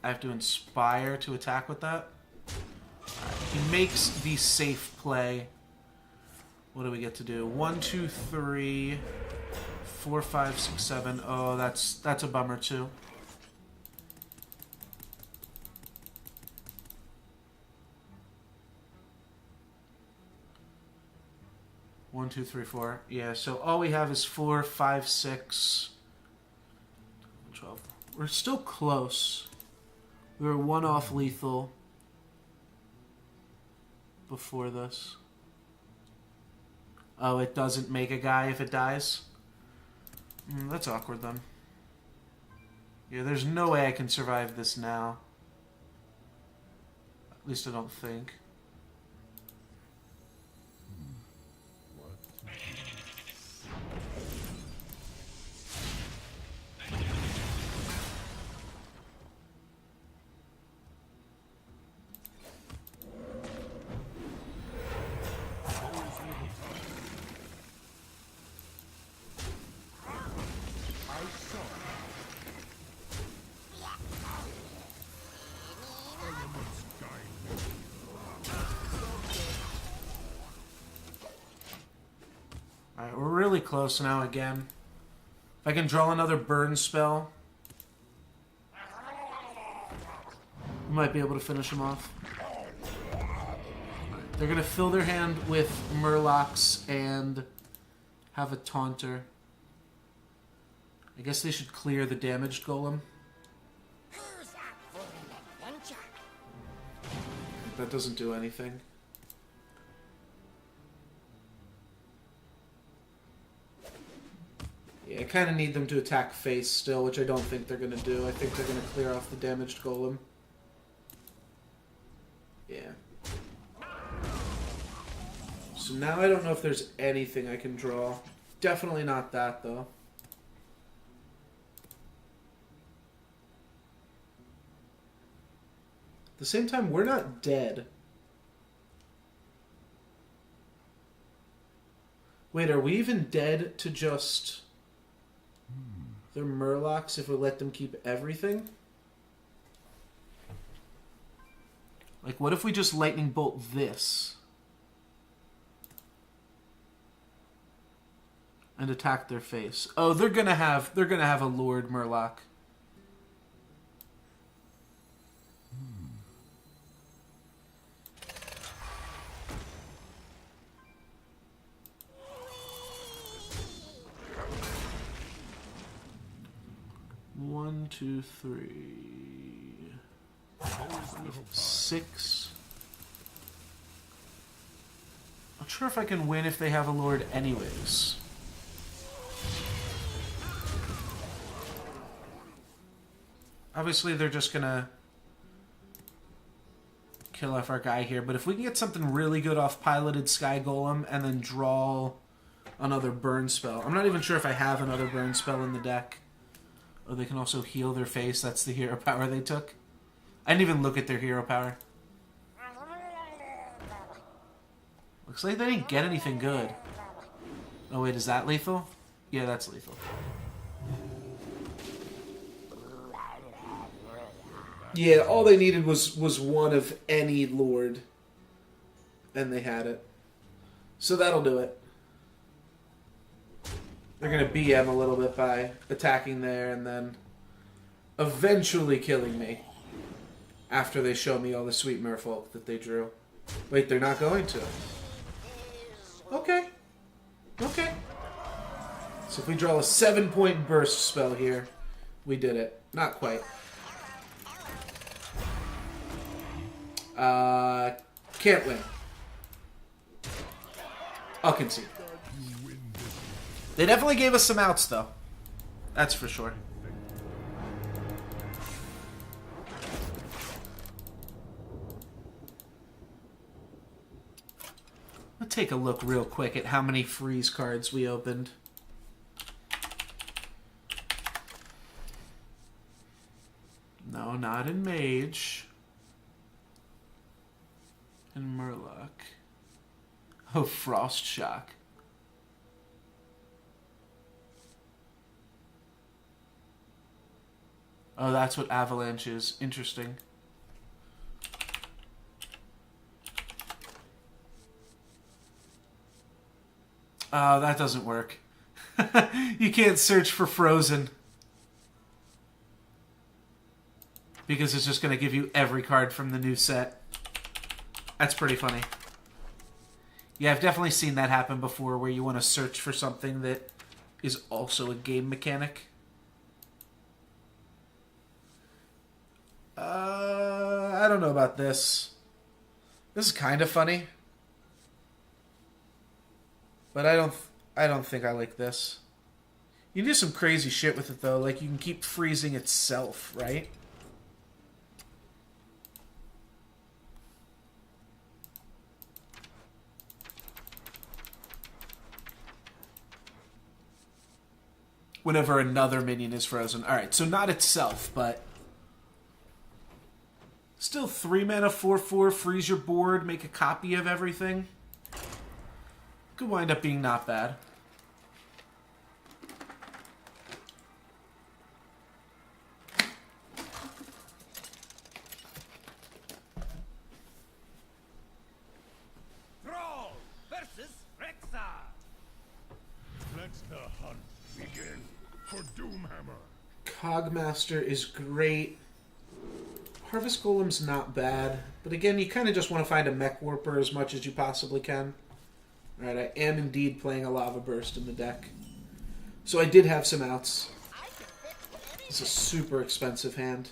I have to Inspire to attack with that. He makes the safe play. What do we get to do? 1, 2, 3, 4, 5, 6, 7. Oh, that's a bummer too. One, 2, 3, 4. Yeah, so all we have is 4, 5, 6, 12. We're still close. We were 1 off lethal before this. Oh, it doesn't make a guy if it dies? That's awkward then. Yeah, there's no way I can survive this now. At least I don't think. Alright, we're really close now again. If I can draw another burn spell, we might be able to finish him off. They're going to fill their hand with Murlocs and have a Taunter. I guess they should clear the damaged golem. Who's up for an adventure? That doesn't do anything. Yeah, I kind of need them to attack face still, which I don't think they're going to do. I think they're going to clear off the damaged golem. Yeah. So now I don't know if there's anything I can draw. Definitely not that, though. At the same time, we're not dead. Wait, are we even dead to just their Murlocs if we let them keep everything? Like, what if we just lightning bolt this and attack their face? Oh, they're gonna have a Lord Murloc. One, 2, 3, 6. Not sure if I can win if they have a Lord anyways. Obviously they're just gonna kill off our guy here, but if we can get something really good off Piloted Sky Golem and then draw another burn spell. I'm not even sure if I have another burn spell in the deck. Oh, they can also heal their face. That's the hero power they took. I didn't even look at their hero power. Looks like they didn't get anything good. Oh wait, is that lethal? Yeah, that's lethal. Yeah, all they needed was one of any Lord. And they had it. So that'll do it. They're going to BM a little bit by attacking there and then eventually killing me after they show me all the sweet merfolk that they drew. Wait, they're not going to. Okay. Okay. So if we draw a 7-point burst spell here, we did it. Not quite. Can't win. I'll concede. They definitely gave us some outs, though. That's for sure. Let's take a look real quick at how many freeze cards we opened. Not in Mage. In Murloc. Oh, Frost Shock. Oh, that's what Avalanche is. Interesting. Oh, that doesn't work. You can't search for Frozen. Because it's just going to give you every card from the new set. That's pretty funny. Yeah, I've definitely seen that happen before, where you want to search for something that is also a game mechanic. I don't know about this. This is kind of funny. But I don't think I like this. You can do some crazy shit with it, though. Like, you can keep freezing itself, right? Whenever another minion is frozen. Alright, so not itself, but... Still 3 mana, 4/4, freeze your board, make a copy of everything. Could wind up being not bad. Thrall versus Rexar. Let the hunt begin for Doomhammer. Cogmaster is great. Harvest Golem's not bad. But again, you kind of just want to find a Mech Warper as much as you possibly can. Alright, I am indeed playing a Lava Burst in the deck. So I did have some outs. It's a super expensive hand.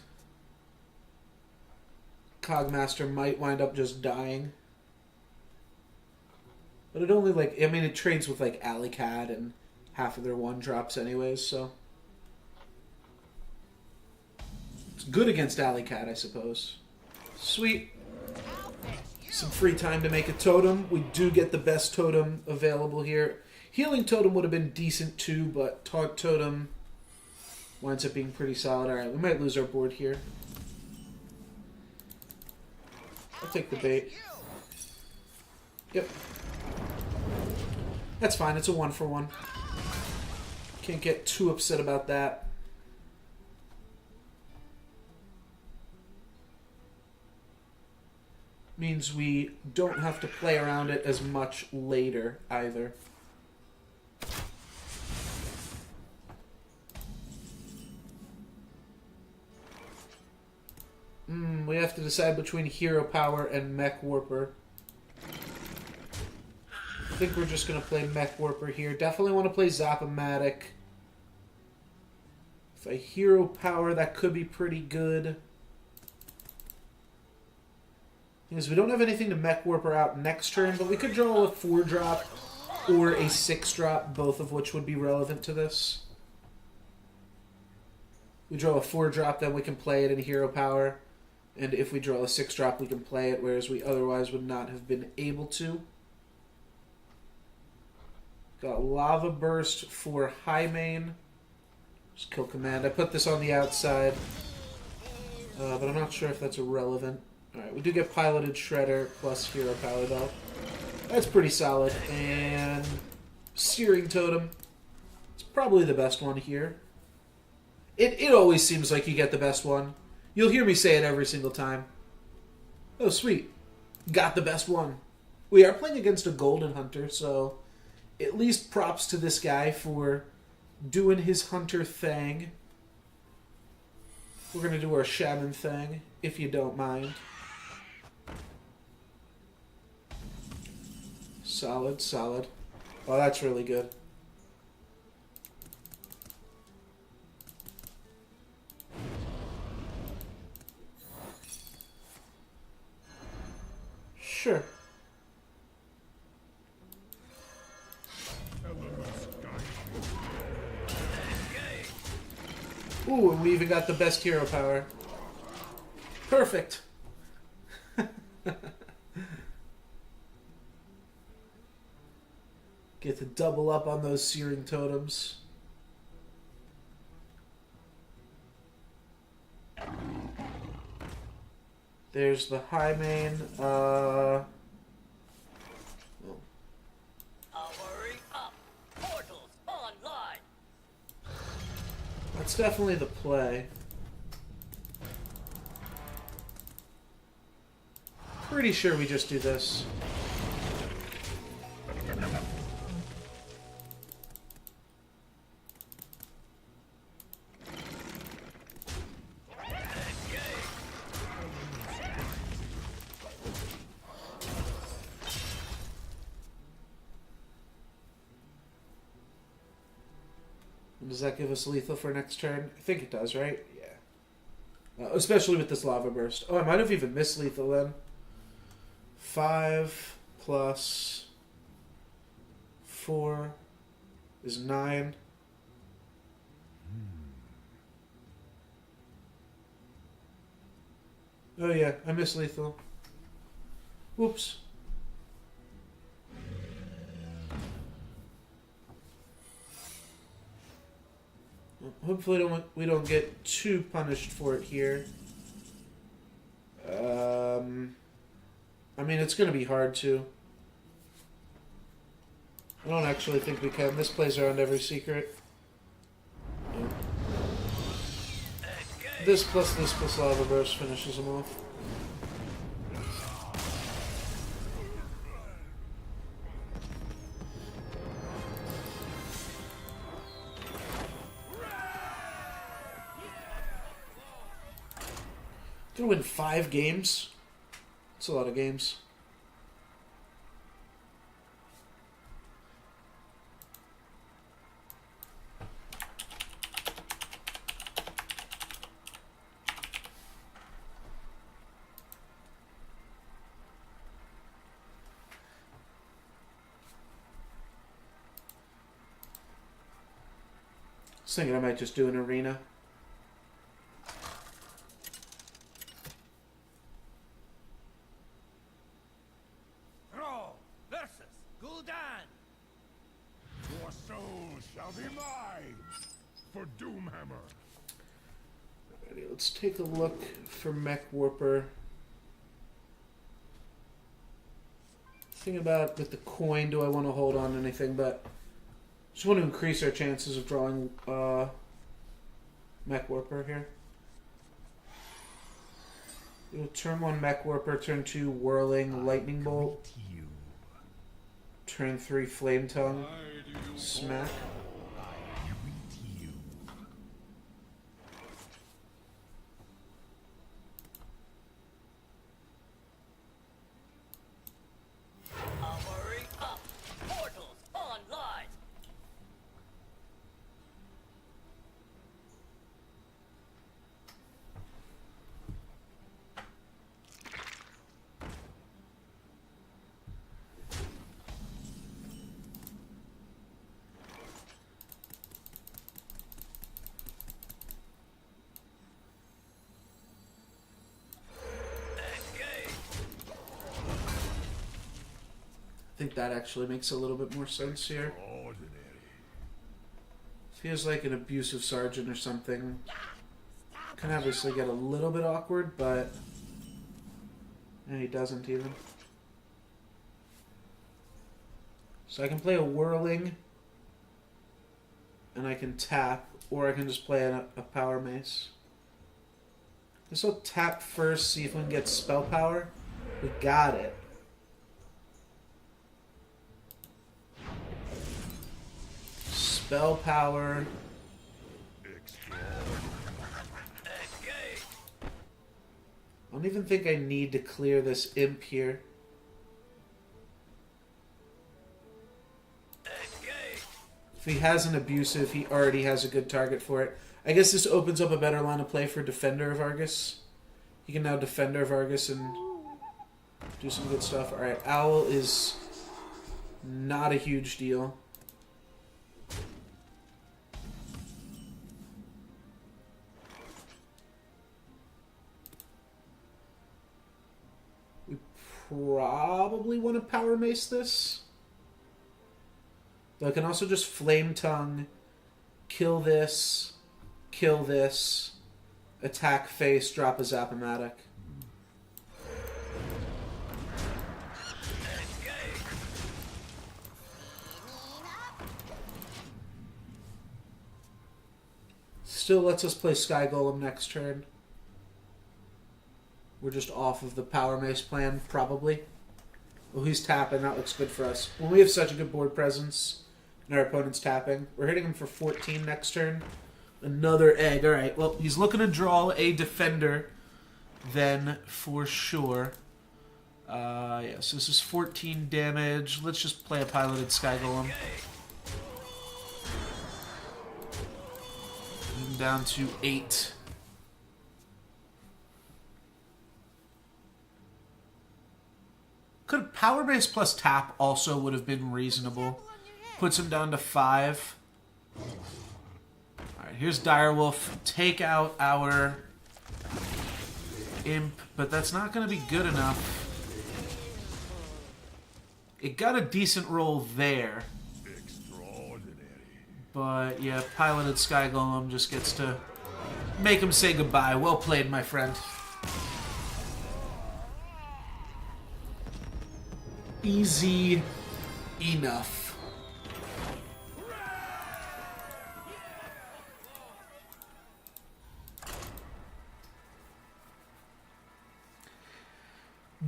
Cogmaster might wind up just dying. But it only, like, I mean, it trades with, like, Alley-Cat and half of their 1-drops anyways, so... It's good against Alley-Cat, I suppose. Sweet. Some free time to make a totem. We do get the best totem available here. Healing Totem would have been decent too, but Taunt Totem winds up being pretty solid. Alright, we might lose our board here. I'll take the bait. Yep. That's fine, it's a 1-for-1. Can't get too upset about that. Means we don't have to play around it as much later, either. We have to decide between Hero Power and Mech Warper. I think we're just going to play Mech Warper here. Definitely want to play Zap-O-Matic. If I Hero Power, that could be pretty good. Because we don't have anything to Mech Warper out next turn, but we could draw a 4-drop or a 6-drop, both of which would be relevant to this. We draw a 4-drop, then we can play it in Hero Power. And if we draw a 6-drop, we can play it, whereas we otherwise would not have been able to. Got Lava Burst for High Main. Just kill command. I put this on the outside, but I'm not sure if that's irrelevant. Alright, we do get Piloted Shredder plus Hero Power, though. That's pretty solid. And Searing Totem. It's probably the best one here. It always seems like you get the best one. You'll hear me say it every single time. Oh, sweet. Got the best one. We are playing against a Golden Hunter, so at least props to this guy for doing his Hunter thing. We're going to do our Shaman thing, if you don't mind. Solid, solid. Oh, that's really good. Sure. Ooh, and we even got the best hero power. Perfect. Get to double up on those Searing Totems. There's the high main. Hurry up! Portals online! That's definitely the play. Pretty sure we just do this. Does that give us lethal for next turn? I think it does, right? Yeah. Especially with this lava burst. Oh, I might have even missed lethal then. 5 plus 4 is 9. Oh yeah, I missed lethal. Whoops. Hopefully we don't get too punished for it here. I mean, it's going to be hard to. I don't actually think we can. This plays around every secret. Yeah. This plus lava burst finishes them off. Gonna win 5 games. That's a lot of games. I was thinking I might just do an arena. Let's take a look for Mech Warper. Thinking about with the coin, do I want to hold on to anything? But just want to increase our chances of drawing Mech Warper here. Turn 1 Mech Warper, turn 2 Whirling Lightning Bolt, turn 3 Flame Tongue, Smack. I think that actually makes a little bit more sense here. Feels like an abusive sergeant or something. Can obviously get a little bit awkward, but and he doesn't even. So I can play a Whirling, and I can tap, or I can just play a Power Mace. This will tap first, see if we can get spell power. We got it. Spell power. I don't even think I need to clear this imp here. If he has an abusive, he already has a good target for it. I guess this opens up a better line of play for Defender of Argus. He can now Defender of Argus and do some good stuff. Alright, Owl is not a huge deal. We probably want to Power Mace this. But I can also just Flame Tongue, kill this, attack face, drop a Zap-O-Matic. Still lets us play Sky Golem next turn. We're just off of the Power Mace plan, probably. Oh, he's tapping. That looks good for us. When we have such a good board presence and our opponent's tapping, we're hitting him for 14 next turn. Another egg. All right, well, he's looking to draw a defender then for sure. Yes, this is 14 damage. Let's just play a piloted Sky Golem. Down to 8. Could Power Base plus tap also would have been reasonable. Puts him down to 5. Alright, here's Direwolf. Take out our Imp, but that's not going to be good enough. It got a decent roll there. But, yeah, piloted Sky Golem just gets to make him say goodbye. Well played, my friend. Easy enough.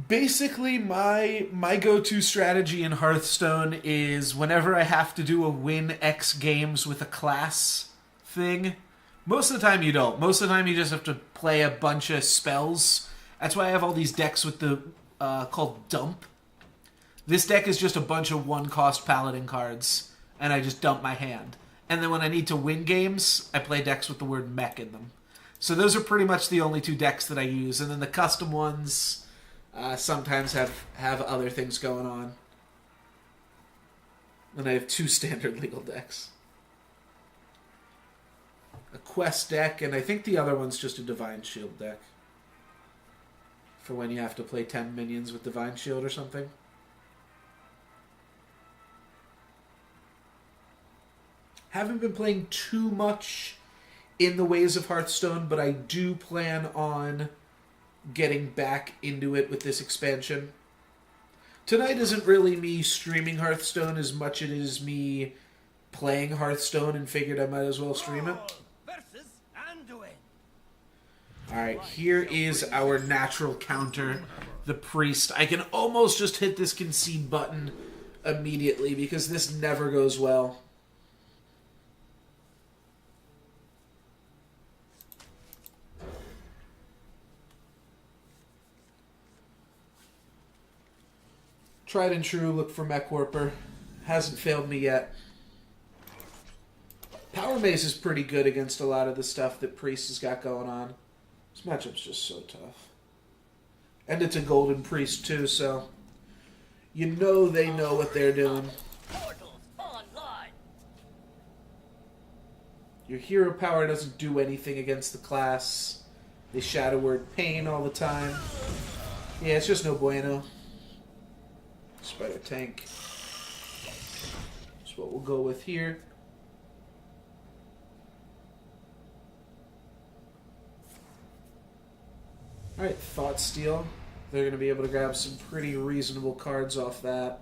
Basically, my go-to strategy in Hearthstone is whenever I have to do a win X games with a class thing. Most of the time you don't. Most of the time you just have to play a bunch of spells. That's why I have all these decks with the called dump. This deck is just a bunch of one-cost paladin cards, and I just dump my hand. And then when I need to win games, I play decks with the word mech in them. So those are pretty much the only 2 decks that I use. And then the custom ones sometimes have other things going on. And I have 2 standard legal decks. A quest deck, and I think the other one's just a Divine Shield deck. For when you have to play 10 minions with Divine Shield or something. Haven't been playing too much in the ways of Hearthstone, but I do plan on getting back into it with this expansion. Tonight isn't really me streaming Hearthstone as much as it is me playing Hearthstone and figured I might as well stream it. Alright, here is our natural counter, the Priest. I can almost just hit this concede button immediately because this never goes well. Tried and true, look for Mech Warper. Hasn't failed me yet. Power Mace is pretty good against a lot of the stuff that Priest has got going on. This matchup's just so tough. And it's a Golden Priest too, so you know they know what they're doing. Your hero power doesn't do anything against the class. They shadow word pain all the time. Yeah, it's just no bueno. Spider Tank. That's what we'll go with here. Alright, Thought Steal. They're going to be able to grab some pretty reasonable cards off that.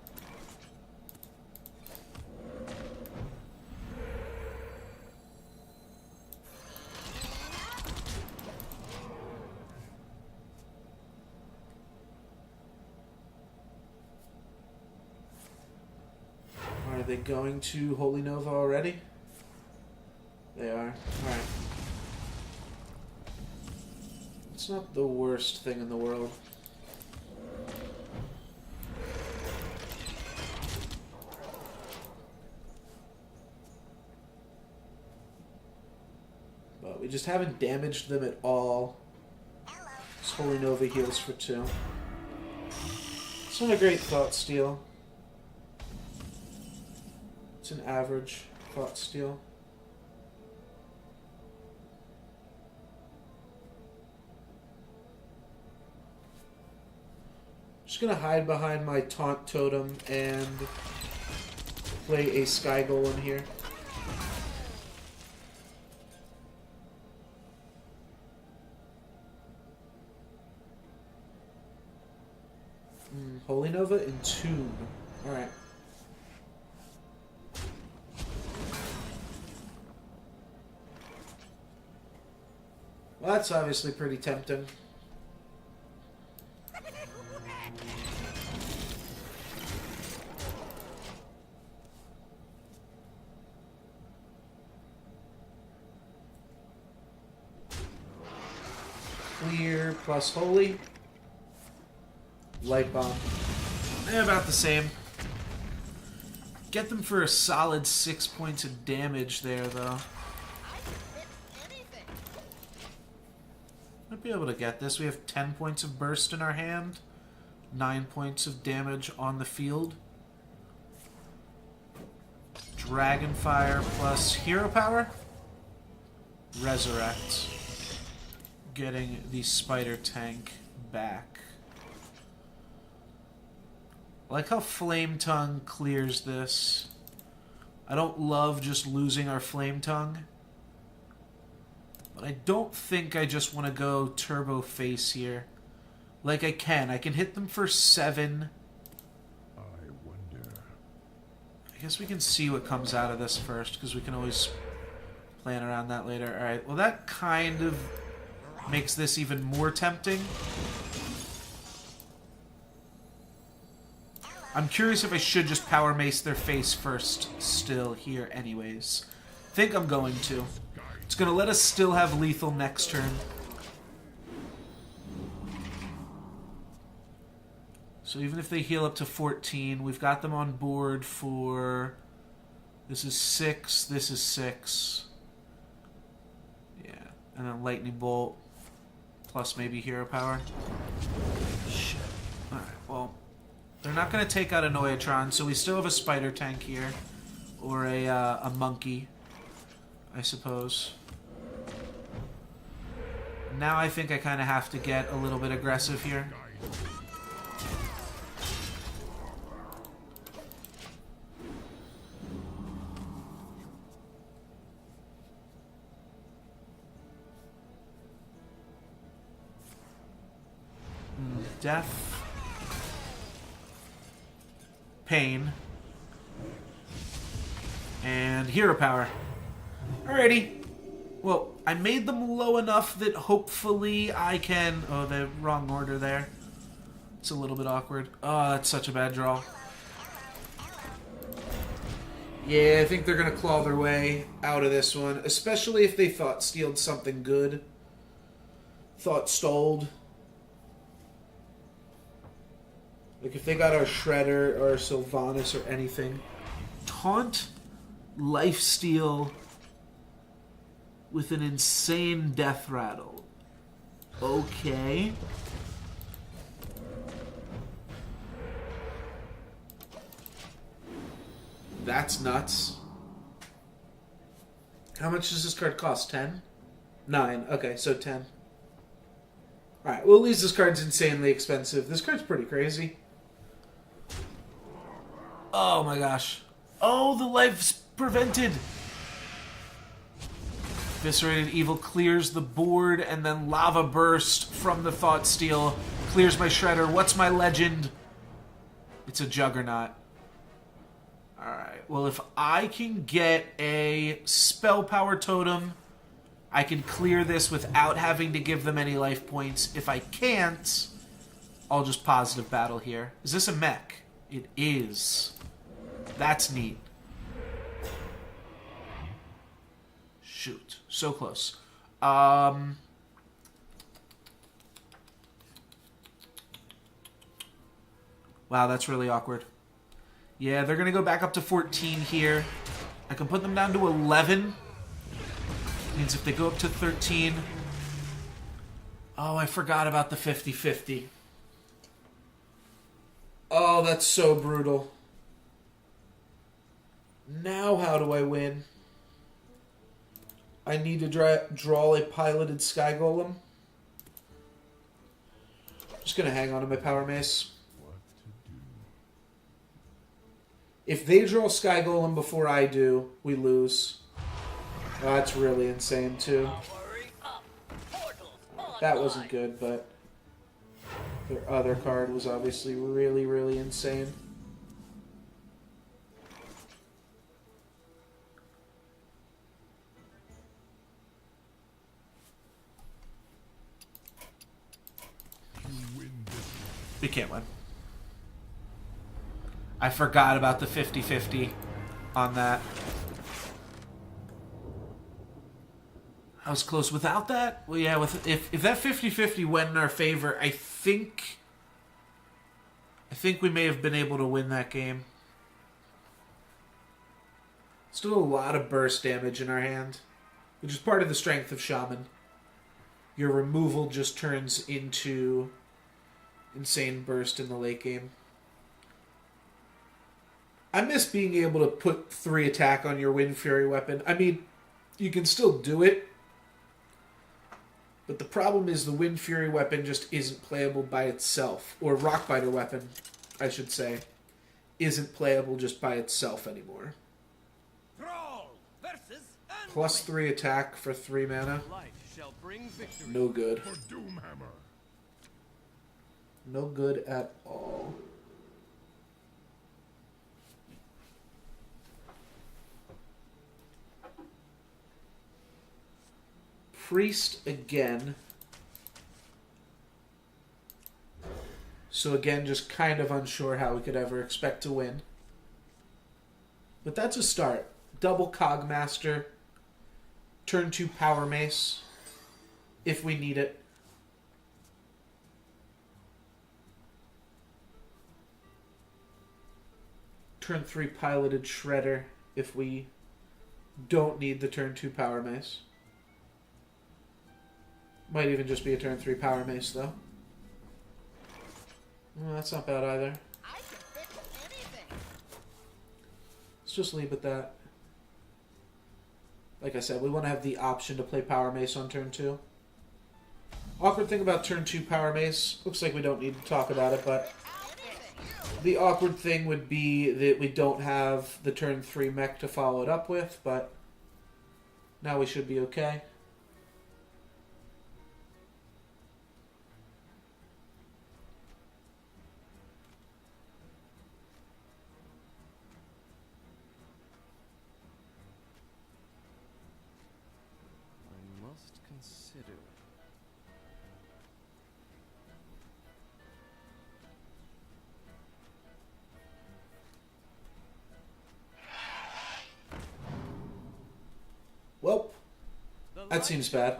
Are they going to Holy Nova already? They are. Alright. It's not the worst thing in the world. But we just haven't damaged them at all. This Holy Nova heals for 2. It's not a great Thought Steal. It's an average Thought Steal. Just gonna hide behind my Taunt Totem and play a Sky Golem here. Holy Nova and Tomb. Alright. that's obviously pretty tempting. Clear plus holy. Light bomb. They're about the same. Get them for a solid 6 points of damage there, though. Might be able to get this. We have 10 points of burst in our hand. 9 points of damage on the field. Dragonfire plus hero power. Resurrect. Getting the spider tank back. I like how Flame Tongue clears this. I don't love just losing our Flame Tongue. But I don't think I just want to go Turbo Face here. Like I can. I can hit them for 7. I wonder. I guess we can see what comes out of this first, because we can always plan around that later. Alright, well that kind of makes this even more tempting. I'm curious if I should just Power Mace their face first still here anyways. Think I'm going to. It's going to let us still have lethal next turn. So even if they heal up to 14, we've got them on board for... This is 6, this is 6. Yeah, and then Lightning Bolt. Plus maybe Hero Power. Shit. Alright, well... They're not going to take out a Noyatron, so we still have a Spider Tank here. Or a Monkey, I suppose. Now I think I kind of have to get a little bit aggressive here. Death. Pain. And Hero Power. Alrighty. Well, I made them low enough that hopefully I can... Oh, the wrong order there. It's a little bit awkward. Oh, that's such a bad draw. Yeah, I think they're going to claw their way out of this one. Especially if they thought stealed something good. Thought stoled. Like if they got our Shredder or Sylvanas or anything. Taunt, Lifesteal with an insane Death Rattle. Okay. That's nuts. How much does this card cost? 10? 9. Okay, so 10. Alright, well at least this card's insanely expensive. This card's pretty crazy. Oh my gosh. Oh, the life's prevented. Eviscerated Evil clears the board, and then Lava Burst from the Thought Steal clears my Shredder. What's my legend? It's a Juggernaut. Alright, well if I can get a Spell Power Totem, I can clear this without having to give them any life points. If I can't, I'll just positive battle here. Is this a mech? It is. That's neat. Shoot. So close. Wow, that's really awkward. Yeah, they're going to go back up to 14 here. I can put them down to 11. Means if they go up to 13... Oh, I forgot about the 50-50. Oh, that's so brutal. Now how do I win? I need to draw a piloted Sky Golem. Just gonna hang on to my Power Mace. If they draw Sky Golem before I do, we lose. Oh, that's really insane too. That wasn't good, but their other card was obviously really, really insane. We can't win. I forgot about the 50-50 on that. I was close without that. Well, yeah, if that 50-50 went in our favor, I think we may have been able to win that game. Still a lot of burst damage in our hand, which is part of the strength of Shaman. Your removal just turns into insane burst in the late game. I miss being able to put 3 attack on your Wind Fury weapon. I mean, you can still do it, but the problem is the Wind Fury weapon just isn't playable by itself. Or Rockbiter weapon, I should say, isn't playable just by itself anymore. Plus 3 attack for 3 mana. No good. For Doomhammer. No good at all. Priest again. So again, just kind of unsure how we could ever expect to win. But that's a start. Double Cogmaster. Turn 2 Power Mace. If we need it. Turn 3 Piloted Shredder. If we don't need the turn 2 Power Mace. Might even just be a turn 3 Power Mace, though. Well, that's not bad either. I can fix anything. Let's just leave it that. Like I said, we want to have the option to play Power Mace on turn 2. Awkward thing about turn 2 Power Mace, looks like we don't need to talk about it, but the awkward thing would be that we don't have the turn 3 mech to follow it up with, but now we should be okay. I must consider. Well, that seems bad.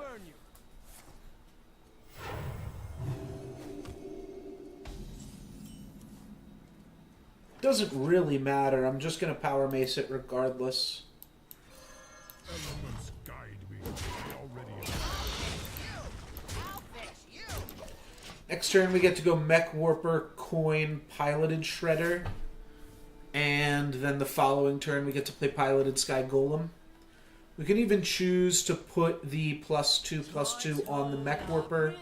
Doesn't really matter. I'm just going to Power Mace it regardless. Elements guide me. Already. I'll fix you. Next turn we get to go Mech Warper, Coin, Piloted Shredder. And then the following turn we get to play Piloted Sky Golem. We can even choose to put the +2/+2 on the Mech Warper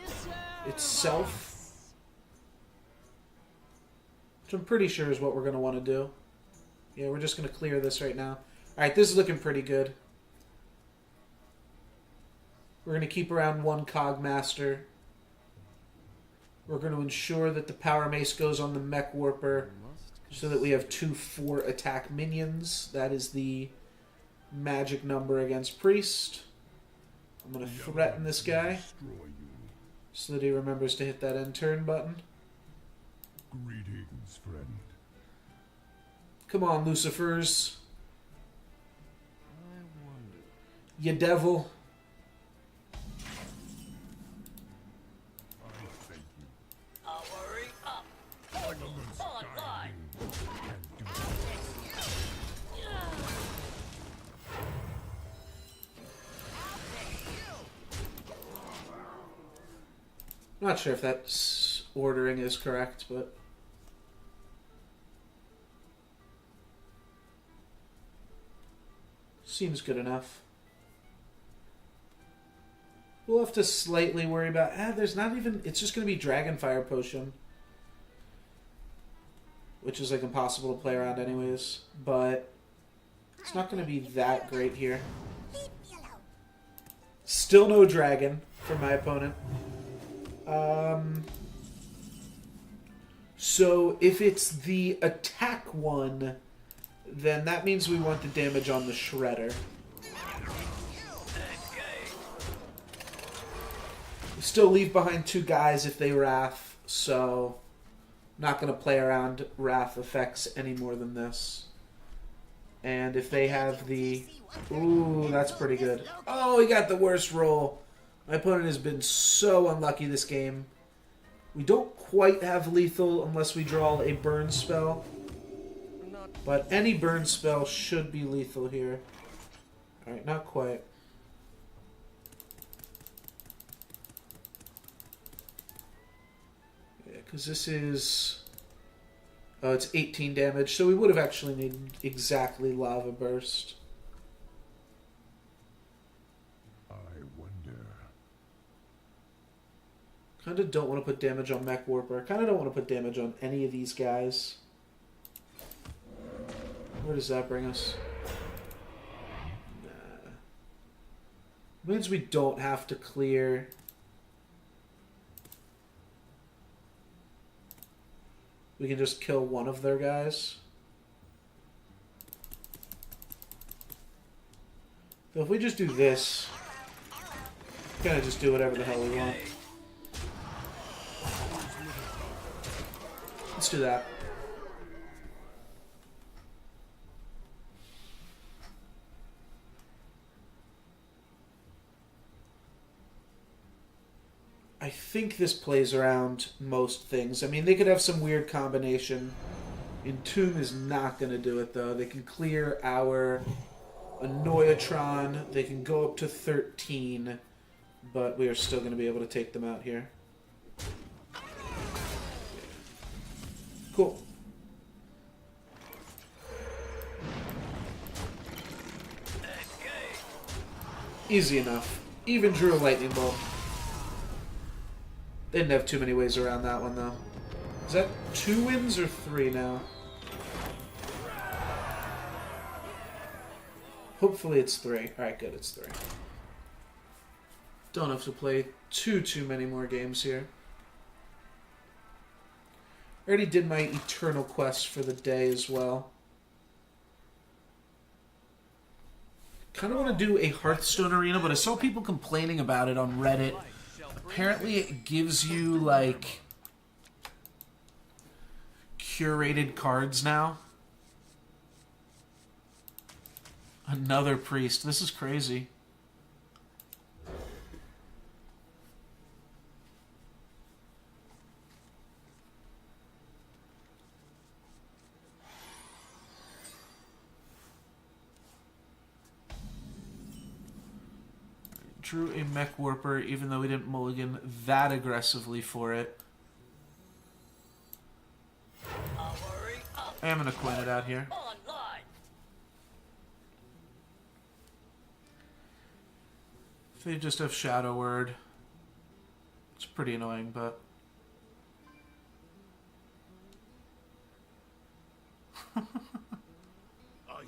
itself. Which I'm pretty sure is what we're going to want to do. Yeah, we're just going to clear this right now. Alright, this is looking pretty good. We're going to keep around 1 Cogmaster. We're going to ensure that the Power Mace goes on the Mech Warper so that we have 2 4 attack minions. That is the magic number against Priest. I'm going to threaten this guy Destroy you. so that he remembers to hit that end turn button. Greetings, friend. Come on, Lucifers. I wonder. You devil. I thank you. I'll hurry up. Elements guide me. And do Not sure if that ordering is correct, but seems good enough. We'll have to slightly worry about... there's not even... It's just going to be Dragonfire Potion. Which is, like, impossible to play around anyways. But it's not going to be that great here. Still no dragon for my opponent. So if it's the attack one, then that means we want the damage on the Shredder. We still leave behind 2 guys if they Wrath, so Not going to play around Wrath effects any more than this. And if they have the... Ooh, that's pretty good. Oh, he got the worst roll. My opponent has been so unlucky this game. We don't quite have lethal unless we draw a burn spell. But any burn spell should be lethal here. Alright, not quite. Yeah, because this is... Oh, it's 18 damage, so we would have actually needed exactly Lava Burst. I wonder. Kind of don't want to put damage on Mech Warper. Kind of don't want to put damage on any of these guys. Where does that bring us? Nah. Means we don't have to clear... We can just kill one of their guys. So if we just do this, kind of just do whatever the hell we want. Let's do that. I think this plays around most things. I mean, they could have some weird combination. Entomb is not going to do it, though. They can clear our Annoyatron. They can go up to 13, but we are still going to be able to take them out here. Cool. Easy enough. Even drew a lightning bolt. They didn't have too many ways around that one, though. Is that 2 wins or 3 now? Hopefully it's 3. Alright, good, it's 3. Don't have to play too many more games here. I already did my Eternal Quest for the day as well. Kind of want to do a Hearthstone arena, but I saw people complaining about it on Reddit. Apparently it gives you, like, curated cards now. Another priest. This is crazy. Drew a Mech Warper, even though we didn't mulligan that aggressively for it. I am going to coin it out here. If they just have Shadow Word, it's pretty annoying, but... Are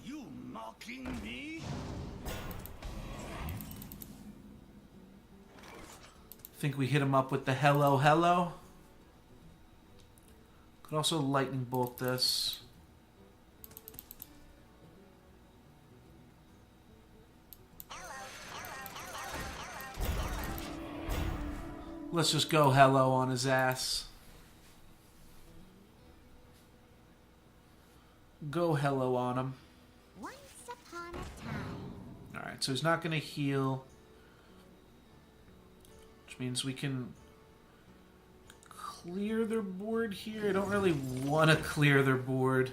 you mocking me? Think we hit him up with the hello, hello. Could also lightning bolt this. Let's just go hello on his ass. Go hello on him. Once upon a time. Alright, so he's not going to heal. Which means we can clear their board here. I don't really want to clear their board.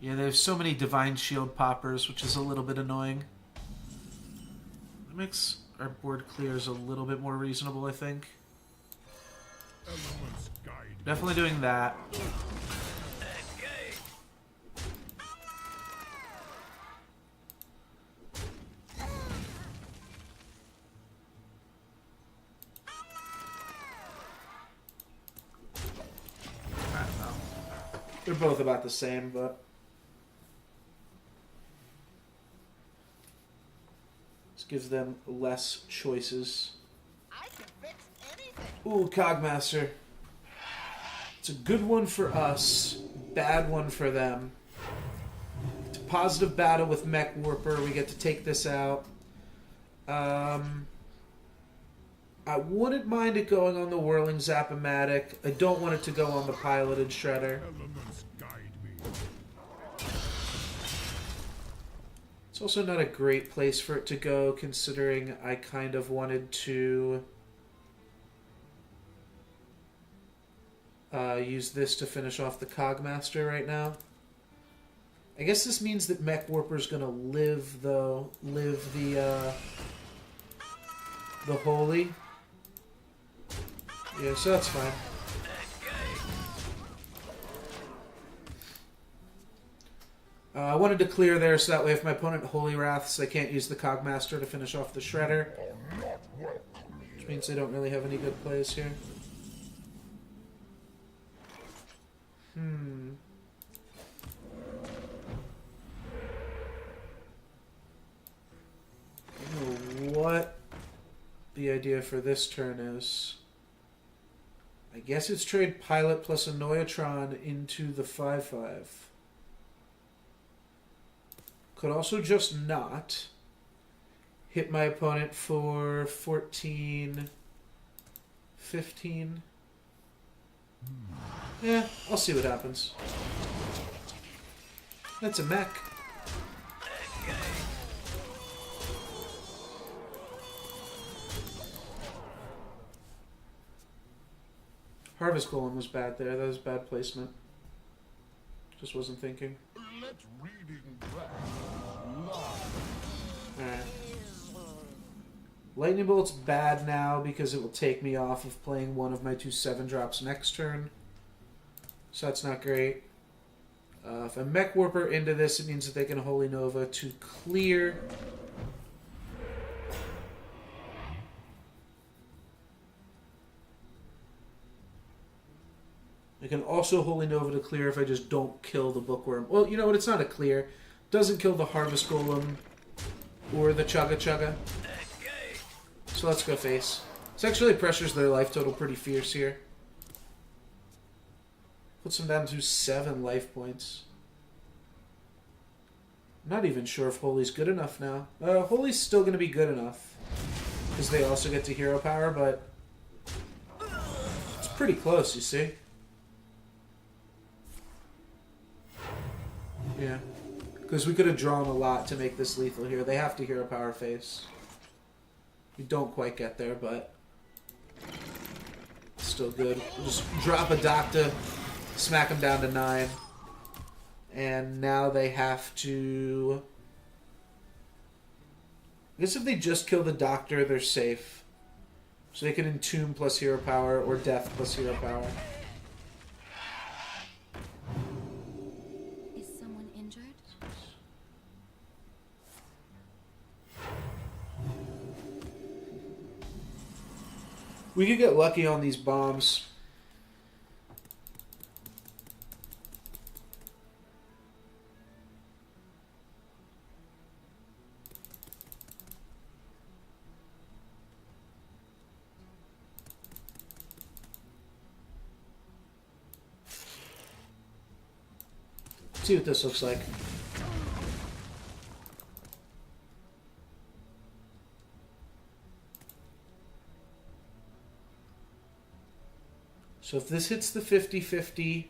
Yeah, they have so many Divine Shield poppers, which is a little bit annoying. That makes our board clears a little bit more reasonable, I think. Definitely doing that. They're both about the same, but... This gives them less choices. I can fix anything. Ooh, Cogmaster. It's a good one for us, bad one for them. It's a positive battle with Mech Warper. We get to take this out. I wouldn't mind it going on the Whirling Zap-O-Matic. I don't want it to go on the Piloted Shredder. Elements guide me. It's also not a great place for it to go, considering I kind of wanted to use this to finish off the Cogmaster right now. I guess this means that Mech Warper's gonna live, though. Live the Holy. Yeah, so that's fine. I wanted to clear there so that way if my opponent Holy Wraths, I can't use the Cogmaster to finish off the Shredder. Which means I don't really have any good plays here. I don't know what the idea for this turn is. I guess it's trade Pilot plus a Noyatron into the 5/5. Could also just not hit my opponent for 14, 15. Yeah, I'll see what happens. That's a mech. Harvest Golem was bad there. That was bad placement. Just wasn't thinking. Let reading back. Alright. Lightning Bolt's bad now because it will take me off of playing one of my 2 7-drops next turn. So that's not great. If I Mech Warper into this, it means that they can Holy Nova to clear. I can also Holy Nova to clear if I just don't kill the Bookworm. Well, you know what? It's not a clear. Doesn't kill the Harvest Golem or the Chugga Chugga. So let's go face. This actually pressures their life total pretty fierce here. Puts them down to 7 life points. I'm not even sure if Holy's good enough now. Holy's still going to be good enough. Because they also get to hero power, but it's pretty close, you see. Yeah. Because we could have drawn a lot to make this lethal here. They have to hero power face. We don't quite get there, but still good. We'll just drop a Doctor, smack them down to 9. And now they have to... I guess if they just kill the Doctor, they're safe. So they can Entomb plus hero power or Death plus hero power. Is someone injured? We could get lucky on these bombs. See what this looks like. So if this hits the 50-50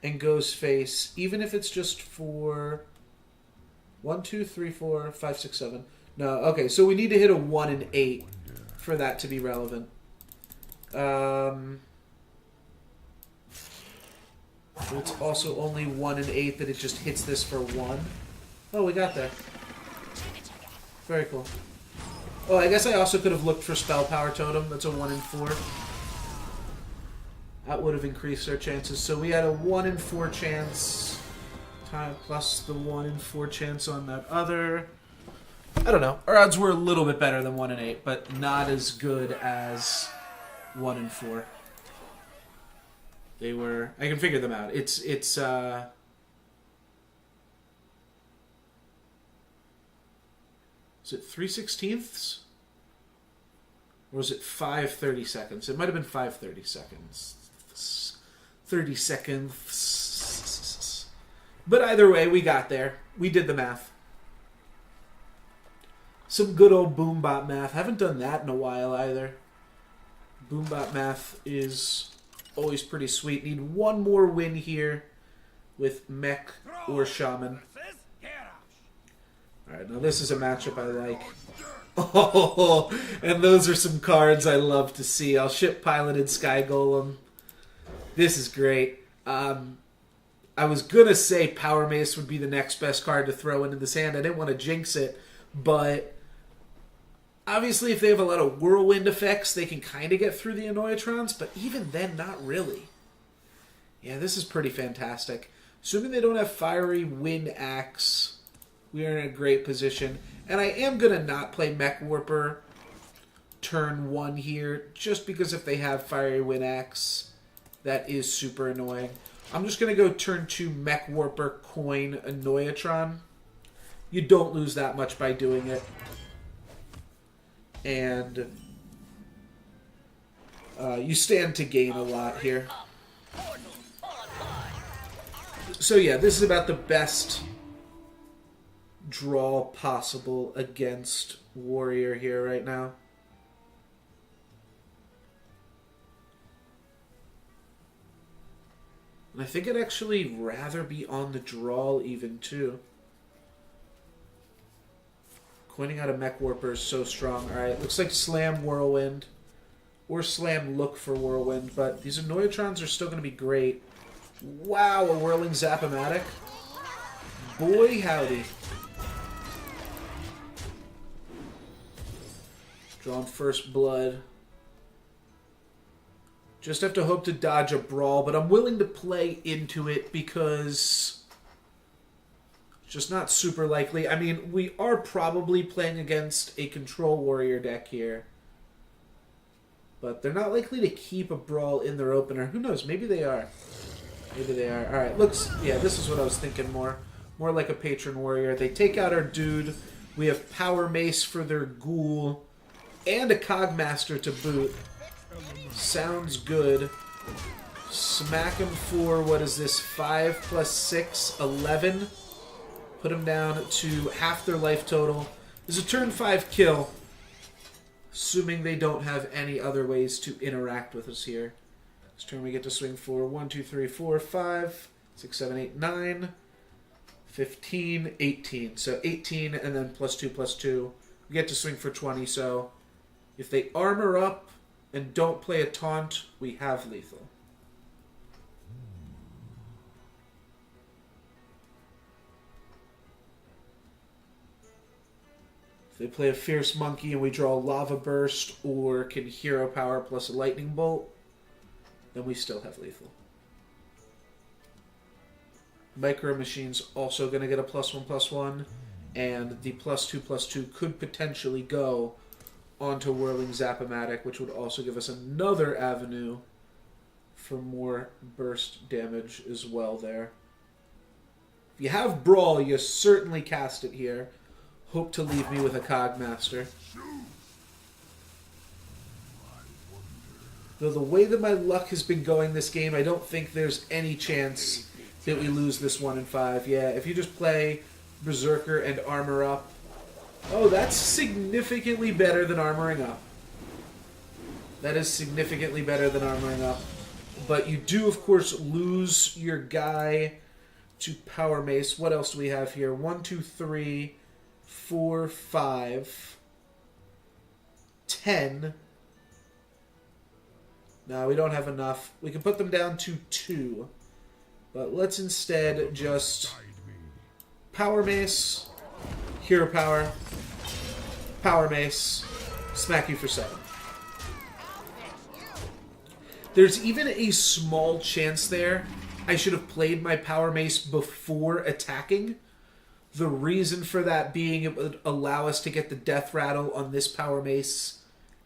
and goes face, even if it's just for 1, 2, 3, 4, 5, 6, 7. No, okay, so we need to hit a 1 and 8 for that to be relevant. It's also only 1 and 8 that it just hits this for 1. Oh, we got there. Very cool. Oh, I guess I also could have looked for Spell Power Totem. That's a 1 and 4. That would have increased our chances. So we had a 1 in 4 chance, plus the 1 in 4 chance on that other. I don't know. Our odds were a little bit better than 1 in 8, but not as good as 1 in 4. They were. I can figure them out. It's. Is it 3/16? Or was it 5/32? It might have been 5/32. 30 seconds. But either way, we got there. We did the math. Some good old Boombot math. Haven't done that in a while either. Boombot math is always pretty sweet. Need one more win here with Mech or Shaman. Alright, now this is a matchup I like. Oh, and those are some cards I love to see. I'll ship Piloted Sky Golem. This is great. I was going to say Power Mace would be the next best card to throw into this hand. I didn't want to jinx it, but obviously if they have a lot of whirlwind effects, they can kind of get through the Annoyatrons, but even then, not really. Yeah, this is pretty fantastic. Assuming they don't have Fiery Wind Axe, we are in a great position. And I am going to not play Mech Warper turn 1 here, just because if they have Fiery Wind Axe, that is super annoying. I'm just going to go turn 2 Mech Warper Coin Annoyatron. You don't lose that much by doing it. And you stand to gain a lot here. So yeah, this is about the best draw possible against Warrior here right now. And I think I'd actually rather be on the draw even too. Coining out a Mech Warper is so strong. Alright, looks like Slam Whirlwind. Or Slam Look for Whirlwind, but these Annoyatrons are still going to be great. Wow, a Whirling Zap-O-Matic. Boy, howdy. Drawn First Blood. Just have to hope to dodge a Brawl, but I'm willing to play into it because it's just not super likely. I mean, we are probably playing against a Control Warrior deck here. But they're not likely to keep a Brawl in their opener. Who knows? Maybe they are. Maybe they are. Alright, looks... Yeah, this is what I was thinking more. More like a Patron Warrior. They take out our dude. We have Power Mace for their Ghoul. And a Cogmaster to boot. Sounds good. Smack him for, what is this, 5 plus 6, 11. Put him down to half their life total. This is a turn 5 kill. Assuming they don't have any other ways to interact with us here. This turn we get to swing for 1, 2, 3, 4, 5, 6, 7, 8, 9, 15, 18. So 18 and then plus 2, plus 2. We get to swing for 20, so if they armor up and don't play a taunt, we have lethal. If they play a Fierce Monkey and we draw a Lava Burst or can Hero Power plus a Lightning Bolt, then we still have lethal. Micro Machine's also going to get a +1/+1, and the +2/+2 could potentially go onto Whirling Zap-O-Matic, which would also give us another avenue for more burst damage as well there. If you have Brawl, you certainly cast it here. Hope to leave me with a Cogmaster. Though the way that my luck has been going this game, I don't think there's any chance that we lose this 1 in 5. Yeah, if you just play Berserker and Armor Up. Oh, that's significantly better than Armoring Up. That is significantly better than Armoring Up. But you do, of course, lose your guy to Power Mace. What else do we have here? 1, 2, 3, 4, 5, 10. No, we don't have enough. We can put them down to 2. But let's instead just Power Mace, Hero Power, Power Mace, smack you for 7. There's even a small chance there I should have played my Power Mace before attacking. The reason for that being it would allow us to get the Death Rattle on this Power Mace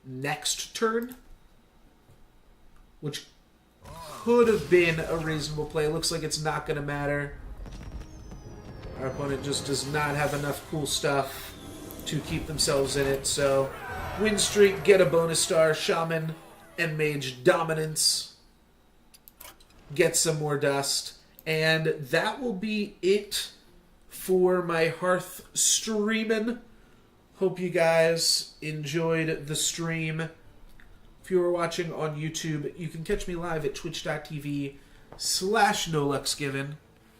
next turn, which could have been a reasonable play. Looks like it's not going to matter. Our opponent just does not have enough cool stuff to keep themselves in it. So, win streak, get a bonus star, Shaman and Mage dominance. Get some more dust. And that will be it for my Hearth streaming. Hope you guys enjoyed the stream. If you are watching on YouTube, you can catch me live at twitch.tv/NoLuxGiven.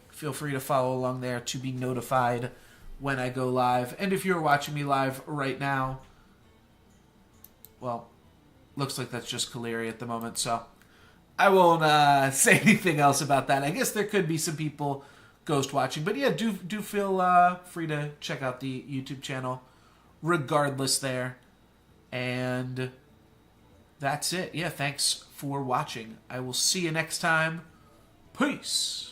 Feel free to follow along there to be notified when I go live. And if you're watching me live right now, well, looks like that's just Kaleri at the moment, so I won't say anything else about that. I guess there could be some people ghost watching, but yeah, do feel free to check out the YouTube channel regardless there. And that's it. Yeah, thanks for watching. I will see you next time. Peace.